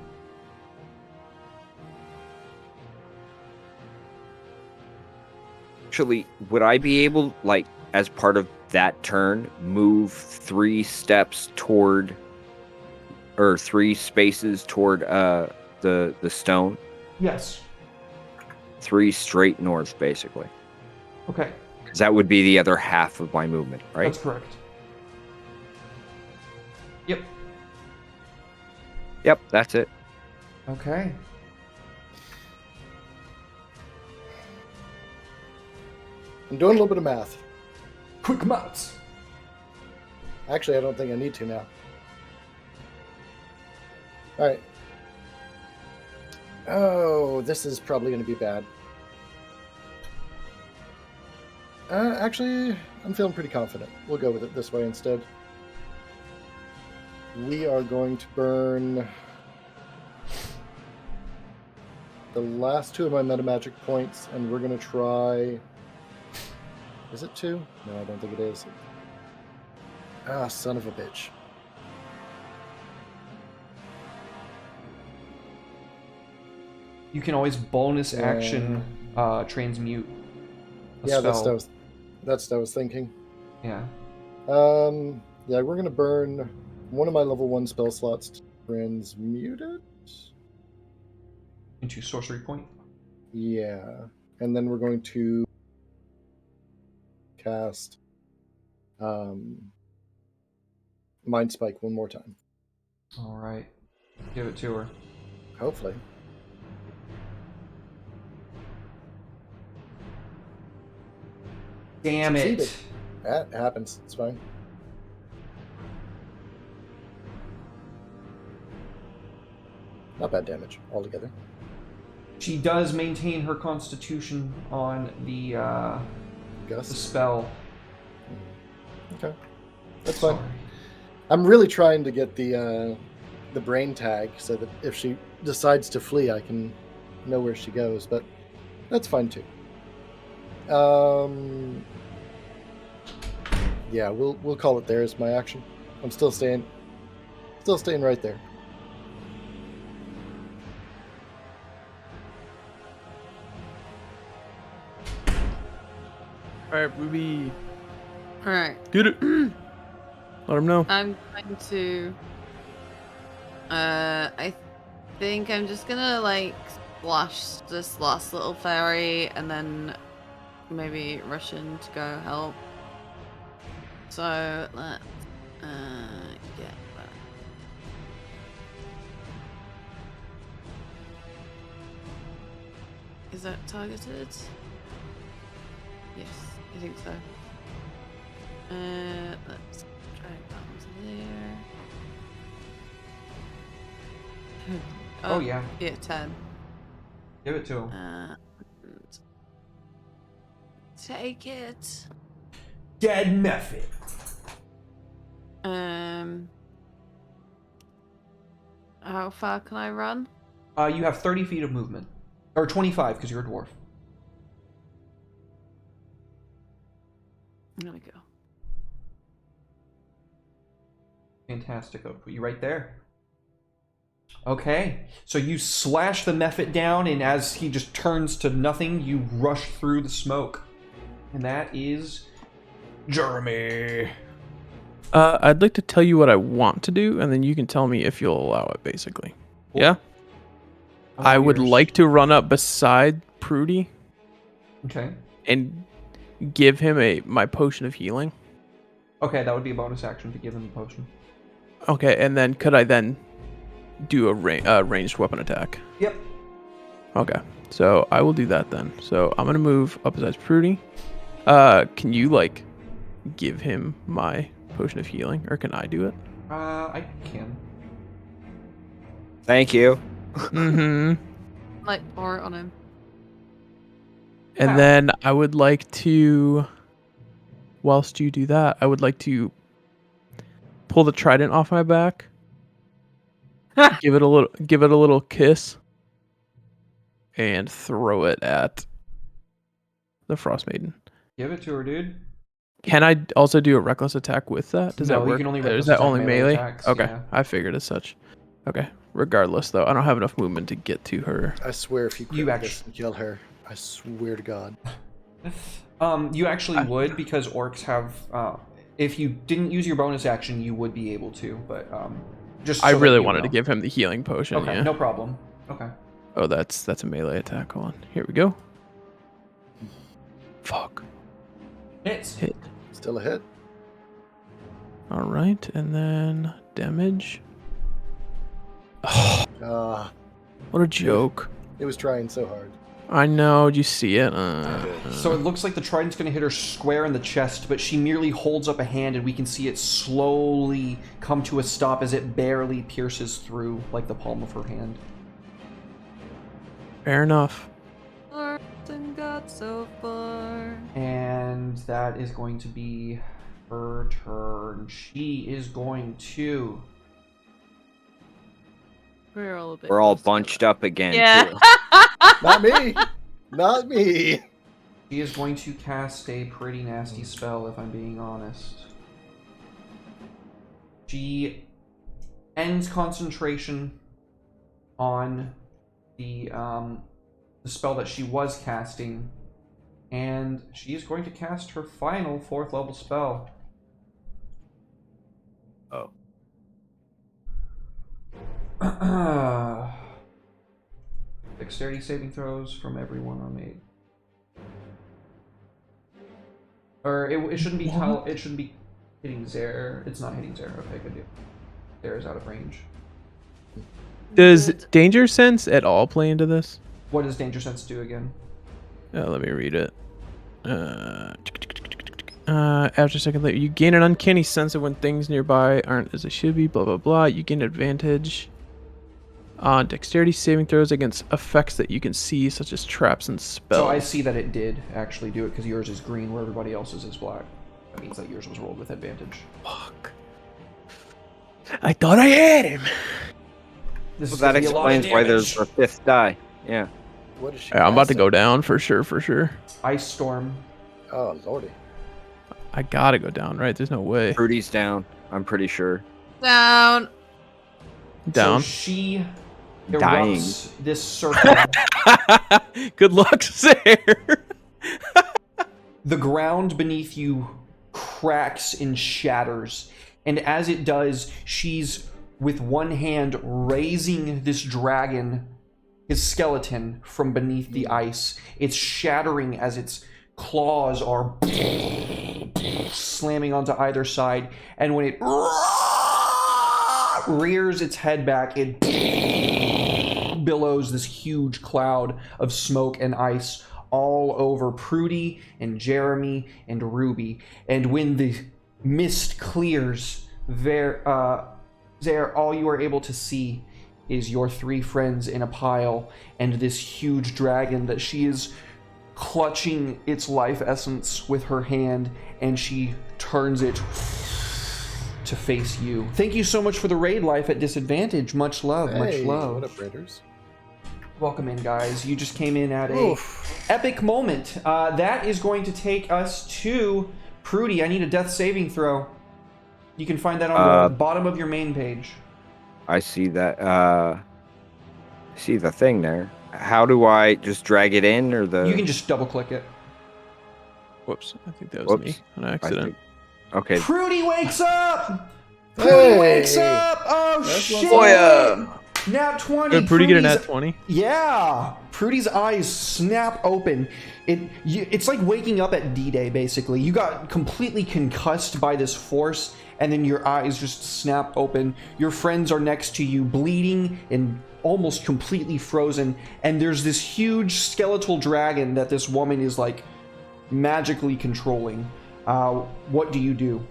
Actually, would I be able, like, as part of that turn, move 3 steps toward, or 3 spaces toward the stone? Yes. 3 straight north, basically. Okay. 'Cause that would be the other half of my movement, right? That's correct. Yep. Yep, that's it. Okay. I'm doing a little bit of math. Quick maths. Actually, I don't think I need to now. All right. Oh, this is probably going to be bad. Actually, I'm feeling pretty confident. We'll go with it this way instead. We are going to burn the last 2 of my metamagic points, and we're going to try... Is it 2? No, I don't think it is. Ah, son of a bitch. You can always bonus action transmute a Yeah, spell. that's what I was thinking. Yeah. Yeah, we're gonna burn one of my level 1 spell slots to transmute it. Into sorcery point. Yeah, and then we're going to cast Mind Spike one more time. All right. Give it to her. Hopefully. Damn Succeeded. it. That happens. It's fine. Not bad damage altogether. She does maintain her constitution on the Gus. spell. Okay, that's Sorry. fine. I'm really trying to get the brain tag so that if she decides to flee, I can know where she goes. But that's fine too. Yeah, we'll call it there as my action. I'm still staying right there. All right, Ruby. All right. Get it. Let him know. I'm going to. I think I'm just gonna like splash this last little fairy and then maybe rush in to go help. So let's get that. Is that targeted? Yes, I think so. Let's drag that onto there. Oh, yeah. Yeah, 10. Give it to him. And take it. Dead method. How far can I run? You have 30 feet of movement. Or 25, because you're a dwarf. I'm gonna go. Fantastic. I'll put you right there. Okay. So you slash the Mephit down, and as he just turns to nothing, you rush through the smoke. And that is Jeremy. I'd like to tell you what I want to do, and then you can tell me if you'll allow it, basically. Yeah? I would like to run up beside Prudy Okay. and give him my potion of healing. Okay, that would be a bonus action to give him the potion. Okay, and then could I then do a ranged weapon attack? Yep. Okay, so I will do that then. So I'm going to move up beside Prudy. Can you, like, give him my potion of healing, or can I do it? I can. Thank you. Mm-hmm. Like, pour it on him. And Yeah. then I would like to, whilst you do that, I would like to pull the trident off my back, give it a little kiss, and throw it at the Frost Maiden. Give it to her, dude. Can I also do a reckless attack with that? Does No, that you work? can only Or reckless is that attack only melee melee? attacks, Okay, yeah. I figured as such. Okay, regardless though, I don't have enough movement to get to her. I swear if you You crit this and kill her, I swear to God. You actually would, because orcs have. If you didn't use your bonus action, you would be able to, but just. I so that really you wanted to know. give him the healing potion. Okay, Yeah. no problem. Okay. Oh, that's a melee attack. Hold on. Here we go. Fuck. Hits. Hit. Still a hit. All right, and then damage. Ah, What a joke. it was trying so hard. I know. Do you see it? So it looks like the trident's going to hit her square in the chest, but she merely holds up a hand, and we can see it slowly come to a stop as it barely pierces through, like the palm of her hand. Fair enough. And got so far. And that is going to be her turn. She is going to. We're all a bit. We're all close bunched together. up again. Yeah. Too. Not me. Not me. She is going to cast a pretty nasty spell, if I'm being honest. She ends concentration on the spell that she was casting, and she is going to cast her final 4th level spell. Oh. Dexterity saving throws from everyone are made. Or it shouldn't be it shouldn't be hitting Zare. It's not hitting Zare. Okay, good deal. Zare is out of range. Does Good. danger sense at all play into this? What does Danger Sense do again? Let me read it. After a second later, you gain an uncanny sense of when things nearby aren't as they should be. Blah blah blah. You gain advantage on dexterity saving throws against effects that you can see, such as traps and spells. So I see that it did actually do it because yours is green where everybody else's is black. That means that yours was rolled with advantage. Fuck. I thought I had him. This Well, is that gonna be a lot of explains why there's damage. a 5th die. Yeah. What is she? Yeah, I'm about to casting? go down for sure. Ice Storm. Oh lordy. I gotta go down, right? There's no way. Fruity's down, I'm pretty sure. Down. Down. So she Dying. erupts this circle. Good luck, Sarah. The ground beneath you cracks and shatters. And as it does, she's with one hand raising this dragon, his skeleton, from beneath the ice. It's shattering as its claws are slamming onto either side. And when it rears its head back, it billows this huge cloud of smoke and ice all over Prudy and Jeremy and Ruby. And when the mist clears, there, all you are able to see is your 3 friends in a pile and this huge dragon that she is clutching its life essence with her hand, and she turns it to face you. Thank you so much for the raid, Life at Disadvantage. Much love, much Hey, love. what up, Raiders? Welcome in, guys. You just came in at a Oof. epic moment. That is going to take us to Prudy. I need a death saving throw. You can find that on the bottom of your main page. I see that. See the thing there. How do I just drag it in, or the? You can just double click it. Whoops, I think that was Whoops. me on I accident. think- Okay. Prudy wakes up! Prudy Hey! wakes up! Oh, That's shit! Booyah! Nat 20. Did Prudy get a Prudy's- nat 20? Yeah, Prudy's eyes snap open. It's like waking up at D-Day, basically. You got completely concussed by this force, and then your eyes just snap open. Your friends are next to you, bleeding and almost completely frozen, and there's this huge skeletal dragon that this woman is like magically controlling. What do you do?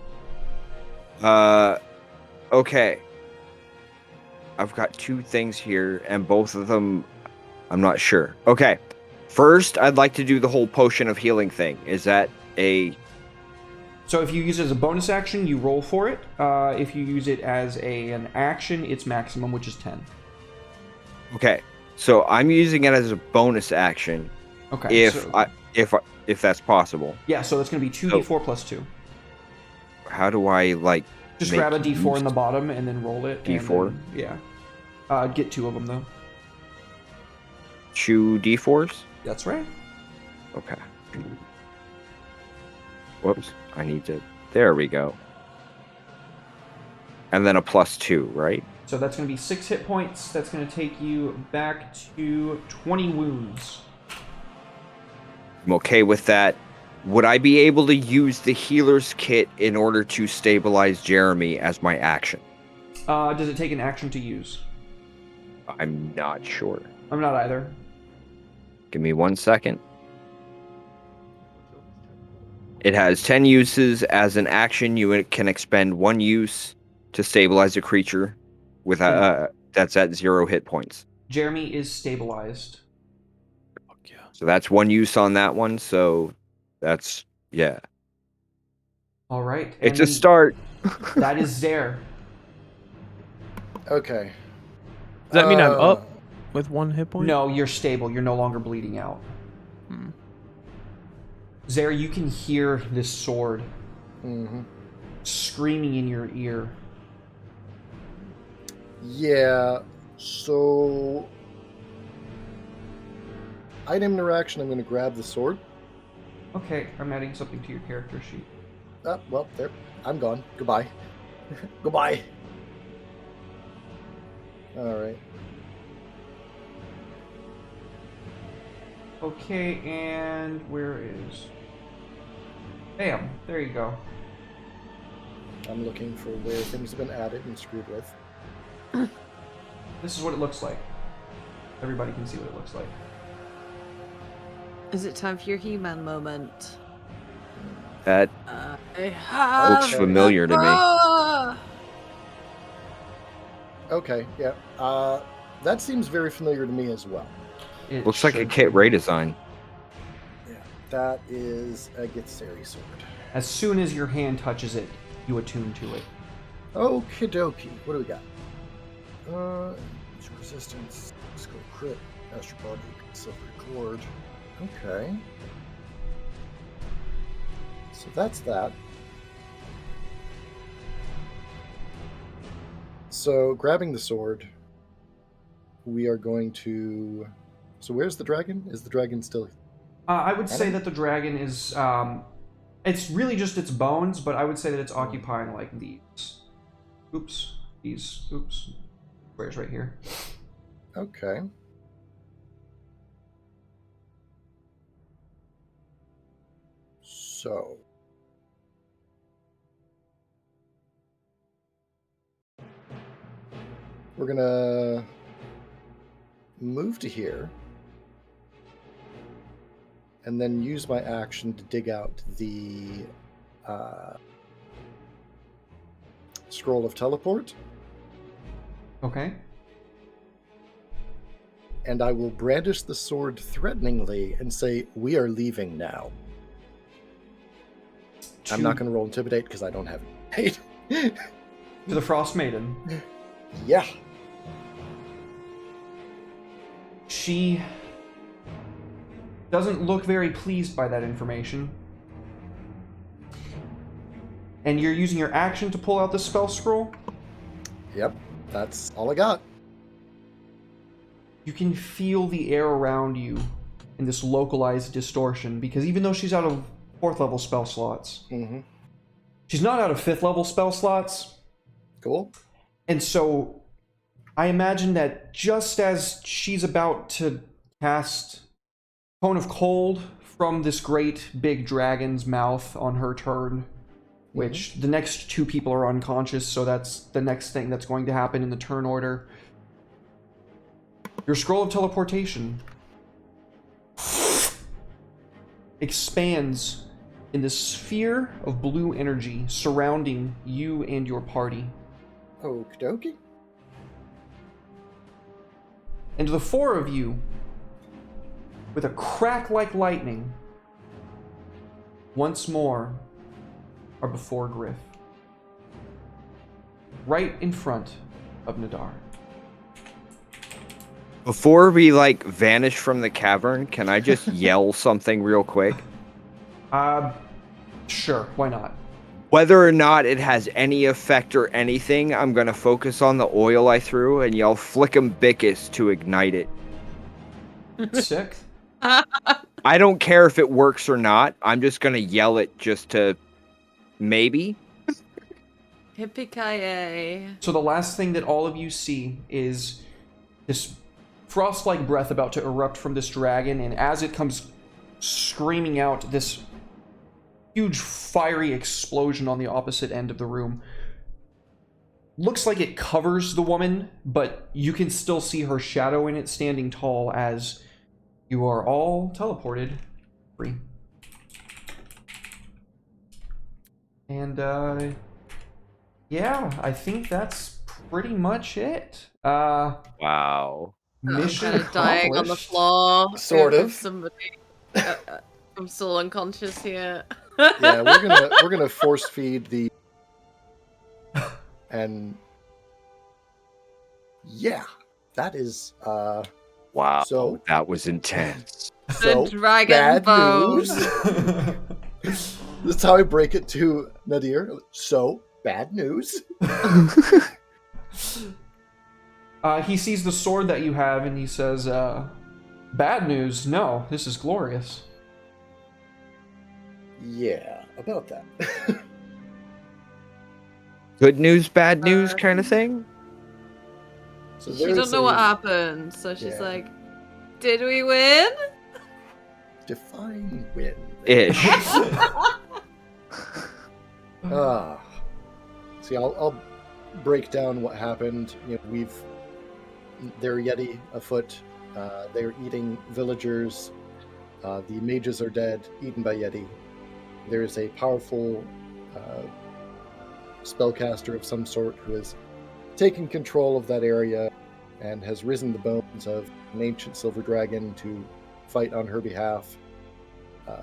Okay. I've got 2 things here, and both of them, I'm not sure. Okay. First, I'd like to do the whole potion of healing thing. Is that a... So if you use it as a bonus action, you roll for it. If you use it as an action, it's maximum, which is 10. Okay. So I'm using it as a bonus action. Okay. If that's possible. Yeah, so it's going to be 2d4 plus 2. how do I like? Just make grab a d4 use- in the bottom and then roll it. and D4? then- yeah. Get 2 of them though. 2 d4s. That's right. Okay. Whoops. I need to. There we go. And then a +2, right? So that's going to be 6 hit points. That's going to take you back to 20 wounds. I'm okay with that. Would I be able to use the healer's kit in order to stabilize Jeremy as my action? Does it take an action to use? I'm not sure. I'm not either. Give me 1 second. It has 10 uses. As an action, you can expend 1 use to stabilize a creature with that's at 0 hit points. Jeremy is stabilized. Fuck yeah. So that's 1 use on that one. So that's, yeah. All right. It's and a start. That is Zare. Okay. Does that mean I'm up with 1 hit point? No, you're stable. You're no longer bleeding out. Hmm. Zare, you can hear this sword Mm-hmm. screaming in your ear. Yeah. So, item interaction. I'm going to grab the sword. Okay, I'm adding something to your character sheet. Well, there. I'm gone. Goodbye. Goodbye. All right. Okay, and where is... Bam, there you go. I'm looking for where things have been added and screwed with. This is what it looks like. Everybody can see what it looks like. Is it time for your He-Man moment? That I have looks familiar to me. Ah! Okay. Yeah. That seems very familiar to me as well. It Looks like a should kit be. redesign. Yeah. That is a Githzeri sword. As soon as your hand touches it, you attune to it. Okie dokie. What do we got? Resistance, skill crit, astral body, silver cord. Okay. So that's that. So grabbing the sword, we are going to. So where's the dragon? Is the dragon still? I would say that the dragon is... it's really just its bones, but I would say that it's occupying like these. Oops. These. Oops. Squares right here. Okay. So. We're gonna move to here and then use my action to dig out the scroll of teleport, Okay. and I will brandish the sword threateningly and say, "We are leaving now." I'm not going to roll intimidate because I don't have it. To the Frost Maiden. Yeah. She doesn't look very pleased by that information. And you're using your action to pull out the spell scroll? Yep. That's all I got. You can feel the air around you in this localized distortion, because even though she's out of 4th level spell slots, Mm-hmm. she's not out of 5th level spell slots. Cool. And so I imagine that just as she's about to cast Cone of Cold from this great big dragon's mouth on her turn, which the next 2 people are unconscious, so that's the next thing that's going to happen in the turn order. Your scroll of teleportation expands in this sphere of blue energy surrounding you and your party. Okie dokie. And the 4 of you, with a crack like lightning, once more are before Griff. Right in front of Nadar. Before we vanish from the cavern, can I just yell something real quick? Sure, why not? Whether or not it has any effect or anything, I'm gonna focus on the oil I threw and yell "Flickem Bickus" to ignite it. Sick. I don't care if it works or not. I'm just gonna yell it just to maybe. Hippie-ki-yay. So the last thing that all of you see is this frost-like breath about to erupt from this dragon, and as it comes screaming out, this huge fiery explosion on the opposite end of the room. Looks like it covers the woman, but you can still see her shadow in it standing tall as you are all teleported free. And yeah, I think that's pretty much it. Wow. Mission I'm kind of dying on the accomplished. floor. Sort If of. somebody, I'm still unconscious here. Yeah, we're gonna force feed the and yeah, that is Wow. So- that was intense. so dragon bad bone. news. This is how I break it to Nadir. So bad news. He sees the sword that you have and he says, bad news? No, this is glorious. Yeah, about that. Good news, bad news kind of thing? So She there's don't know what a happened, so she's Yeah. like, "Did we win?" define win. Ish. See, I'll break down what happened. You know, they're Yeti afoot. They're eating villagers. The mages are dead, eaten by Yeti. There is a powerful spellcaster of some sort who has taken control of that area and has risen the bones of an ancient silver dragon to fight on her behalf.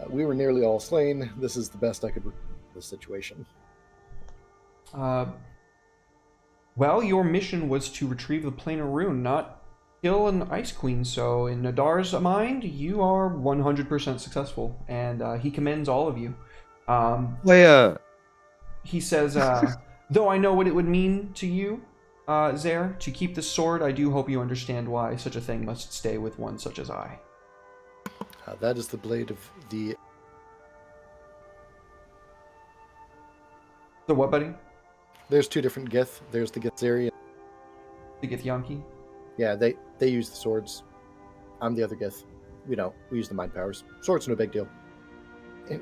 We were nearly all slain. This is the best I could do the situation. Well, your mission was to retrieve the planar rune, not kill an ice queen, so in Nadar's mind, you are 100% successful, and he commends all of you. He says, though I know what it would mean to you, Zaire, to keep the sword, I do hope you understand why such a thing must stay with one such as I. That is the blade of the... The what, buddy? There's two different Gith. There's the Githzeri. The Githyanki? Yeah, they use the swords. I'm the other Gith. We don't. We use the mind powers. Sword's no big deal.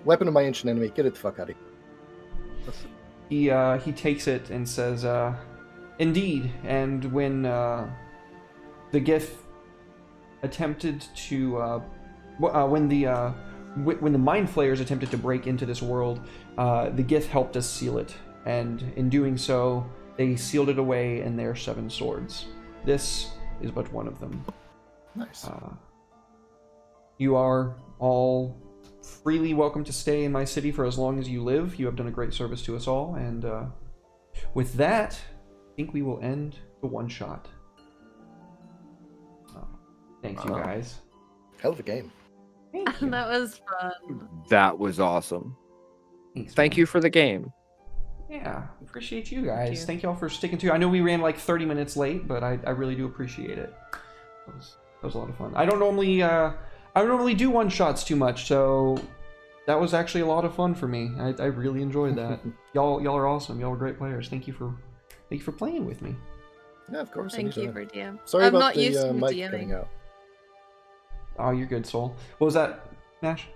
Weapon of my ancient enemy. Get it the fuck out of here. He takes it and says, indeed, and when the Gith attempted to, when the Mind Flayers attempted to break into this world, the Gith helped us seal it, and in doing so, they sealed it away in their 7 swords. This is but one of them. Nice. You are all freely welcome to stay in my city for as long as you live. You have done a great service to us all, and with that, I think we will end the one-shot. Thank you, guys. Hell of a game. Thank you. That was fun. That was awesome. Thanks, Thank man. you for the game. Yeah, appreciate you guys. you. Thank you all for sticking to. I know we ran like 30 minutes late, but I really do appreciate it. That was a lot of fun. I don't normally do one shots too much, so that was actually a lot of fun for me. I really enjoyed that. y'all are awesome. Y'all are great players. Thank you for playing with me. Yeah, of course. Thank you anytime. for DM. Sorry I'm about not the used to mic DMing. cutting out. Oh, you're good, Soul. What was that, Nash?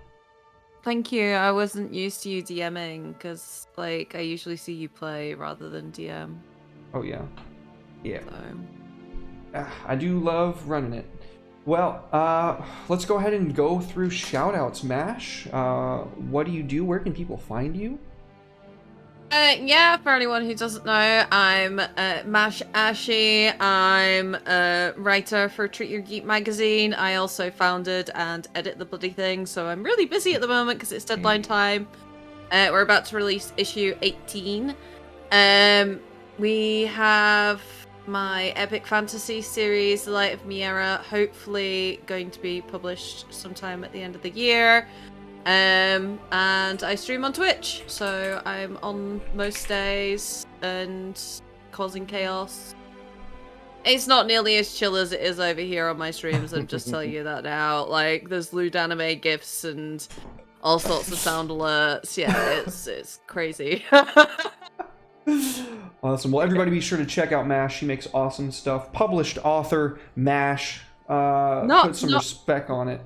Thank you. I wasn't used to you DMing because, like, I usually see you play rather than DM. Oh yeah, yeah. So. I do love running it. Well, let's go ahead and go through shoutouts. Mash, what do you do? Where can people find you? Yeah, for anyone who doesn't know, I'm Mash Ashi. I'm a writer for Treat Your Geek magazine. I also founded and edit the bloody thing, so I'm really busy at the moment because it's deadline time. We're about to release issue 18. We have my epic fantasy series, The Light of Miera, hopefully going to be published sometime at the end of the year. And I stream on Twitch, so I'm on most days and causing chaos. It's not nearly as chill as it is over here on my streams, I'm just telling you that now. Like, there's lewd anime gifs and all sorts of sound alerts. Yeah, it's crazy. Awesome. Well, everybody be sure to check out Mash. She makes awesome stuff. Published author, Mash. Put some respect on it.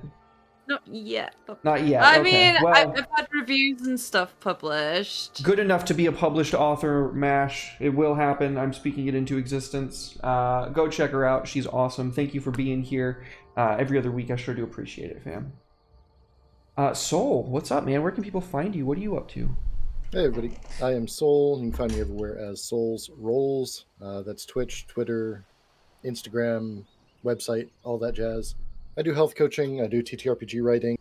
Not yet. Not yet. I okay. mean, Well, I've had reviews and stuff published. good enough to be a published author, Mash. It will happen. I'm speaking it into existence. Go check her out. She's awesome. Thank you for being here every other week. I sure do appreciate it, fam. Soul, what's up, man? Where can people find you? What are you up to? Hey everybody, I am Soul. You can find me everywhere as Souls Rolls. That's Twitch, Twitter, Instagram, website, all that jazz. I do health coaching, I do TTRPG writing,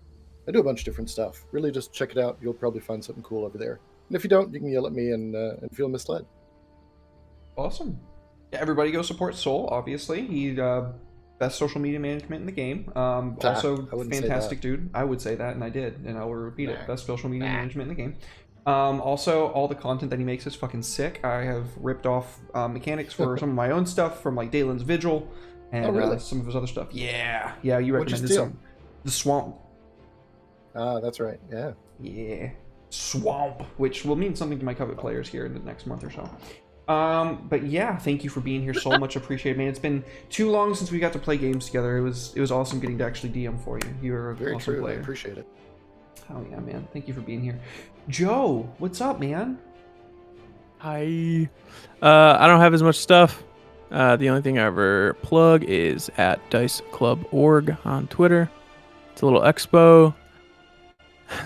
I do a bunch of different stuff. Really just check it out, you'll probably find something cool over there. And if you don't, you can yell at me and feel misled. Awesome. Yeah, everybody go support Soul, obviously. He best social media management in the game. Also, I wouldn't say fantastic dude. I would say that, and I did, and I will repeat it. Best social media management in the game. Also, all the content that he makes is fucking sick. I have ripped off mechanics for some of my own stuff from like Dalen's Vigil and some of his other stuff. Yeah, you recommended some. The Swamp. Ah, that's right. Yeah. Yeah, Swamp, which will mean something to my Covet players here in the next month or so. But yeah, thank you for being here. So much appreciated, man. It's been too long since we got to play games together. It was awesome getting to actually DM for you. You're a Very awesome true. player. I appreciate it. Oh yeah, man. Thank you for being here. Joe, what's up, man? Hi. I don't have as much stuff. The only thing I ever plug is at diceclub.org on Twitter. It's a little expo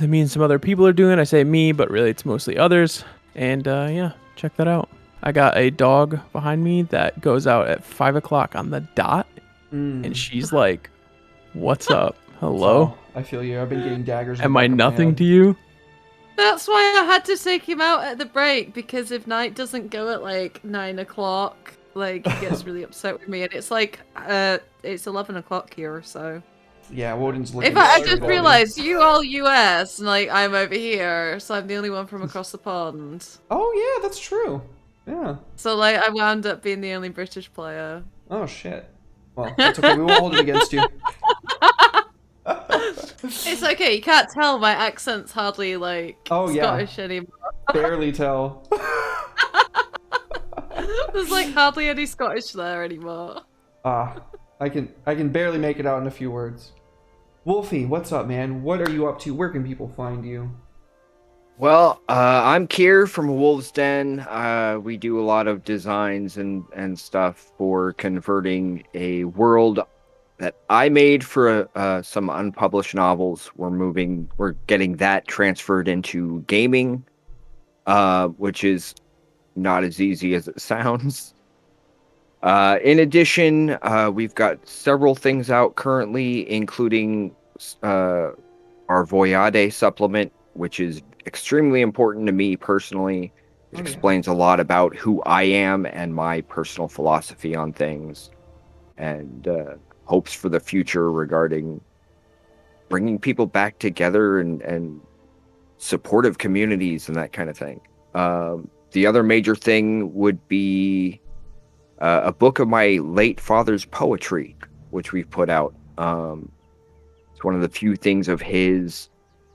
that me and some other people are doing. I say me, but really it's mostly others. And yeah, check that out. I got a dog behind me that goes out at 5 o'clock on the dot. And she's like, what's up? Hello? Oh, I feel you. I've been getting daggers. in Am the I back of my nothing head. to you? That's why I had to take him out at the break, because if Night doesn't go at like 9 o'clock, like he gets really upset with me, and it's like it's 11 o'clock here, so. Yeah, Woden's looking. In fact, I at just everybody. realized you all US, and like I'm over here, so I'm the only one from across the pond. Oh yeah, that's true. Yeah. So like I wound up being the only British player. Oh shit. Well, that's okay. We won't hold it against you. It's okay, you can't tell my accent's hardly like Scottish anymore. Barely tell. There's like hardly any Scottish there anymore. I can barely make it out in a few words. Wolfie, what's up, man? What are you up to? Where can people find you? Well, I'm Kier from Wolves Den. We do a lot of designs and stuff for converting a world that I made for some unpublished novels. We're getting that transferred into gaming, which is not as easy as it sounds. In addition, we've got several things out currently, including our Voyade supplement, which is extremely important to me personally. It explains a lot about who I am and my personal philosophy on things, and hopes for the future regarding bringing people back together and supportive communities and that kind of thing. The other major thing would be a book of my late father's poetry, which we've put out. It's one of the few things of his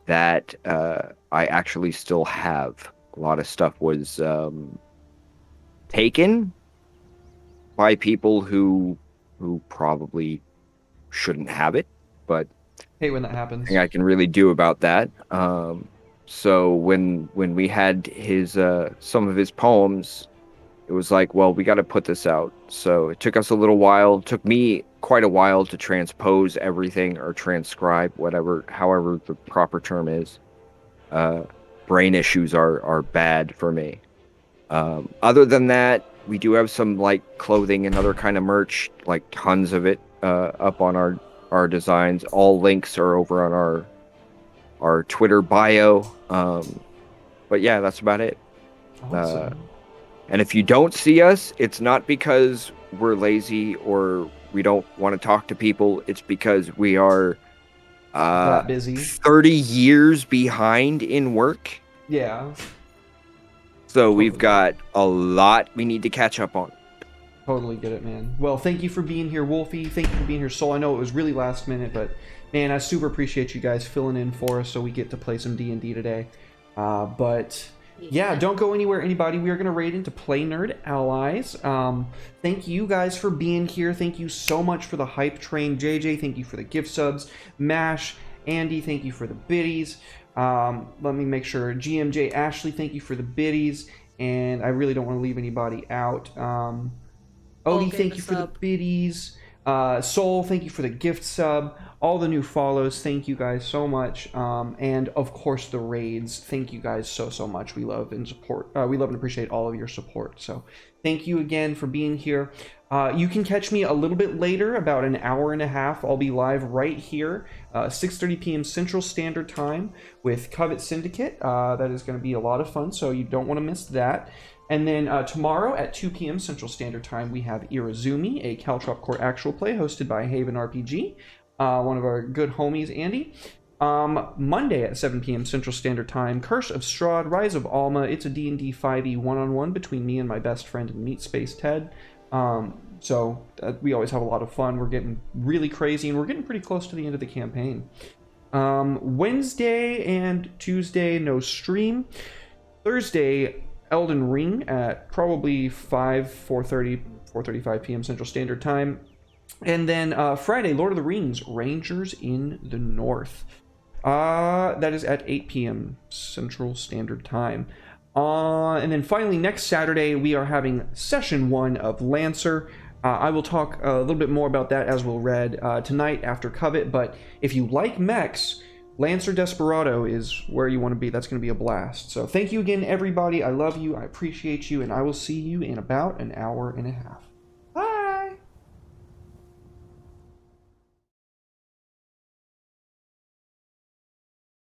that I actually still have. A lot of stuff was taken by people who probably shouldn't have it, but Hate when that happens. nothing I can really do about that. So when we had his some of his poems, it was like, well, we got to put this out. So it took us a little while. It took me quite a while to transpose everything or transcribe, however the proper term is. Brain issues are bad for me. Other than that, we do have some like clothing and other kind of merch, like tons of it, up on our designs. All links are over on our Twitter bio. But yeah, that's about it. Awesome. And if you don't see us, it's not because we're lazy or we don't want to talk to people. It's because we are that busy. 30 years behind in work. Yeah. So we've Totally. got a lot we need to catch up on. Totally get it, man. Well, thank you for being here, Wolfie. Thank you for being here, Soul. I know it was really last minute, but man, I super appreciate you guys filling in for us so we get to play some D&D today. But yeah, don't go anywhere, anybody. We are going to raid into Play Nerd Allies. Thank you guys for being here. Thank you so much for the hype train. JJ, thank you for the gift subs. Mash, Andy, thank you for the biddies. Let me make sure. GMJ, Ashley, thank you for the biddies. And I really don't want to leave anybody out. Odie, thank you for the biddies. Soul, thank you for the gift sub. All the new follows, thank you guys so much. And of course the raids, thank you guys so much. We love and support. We love and appreciate all of your support. So thank you again for being here. You can catch me a little bit later, about an hour and a half. I'll be live right here, 6:30 p.m. Central Standard Time with Covet Syndicate. That is going to be a lot of fun, so you don't want to miss that. And then tomorrow at 2 p.m. Central Standard Time, we have Irazumi, a Caltrop Core actual play hosted by Haven RPG, one of our good homies, Andy. Monday at 7 p.m. Central Standard Time, Curse of Strahd, Rise of Alma. It's a D&D 5e one-on-one between me and my best friend in Meat Space Ted. So we always have a lot of fun. We're getting really crazy, and we're getting pretty close to the end of the campaign. Wednesday and Tuesday, no stream. Thursday, Elden Ring at probably 4:35 p.m. Central Standard Time. And then Friday, Lord of the Rings, Rangers in the North. That is at 8 p.m. Central Standard Time. And then finally, next Saturday, we are having Session 1 of Lancer. I will talk a little bit more about that as we'll read tonight after Covet. But if you like mechs, Lancer Desperado is where you want to be. That's going to be a blast. So thank you again, everybody. I love you. I appreciate you. And I will see you in about an hour and a half.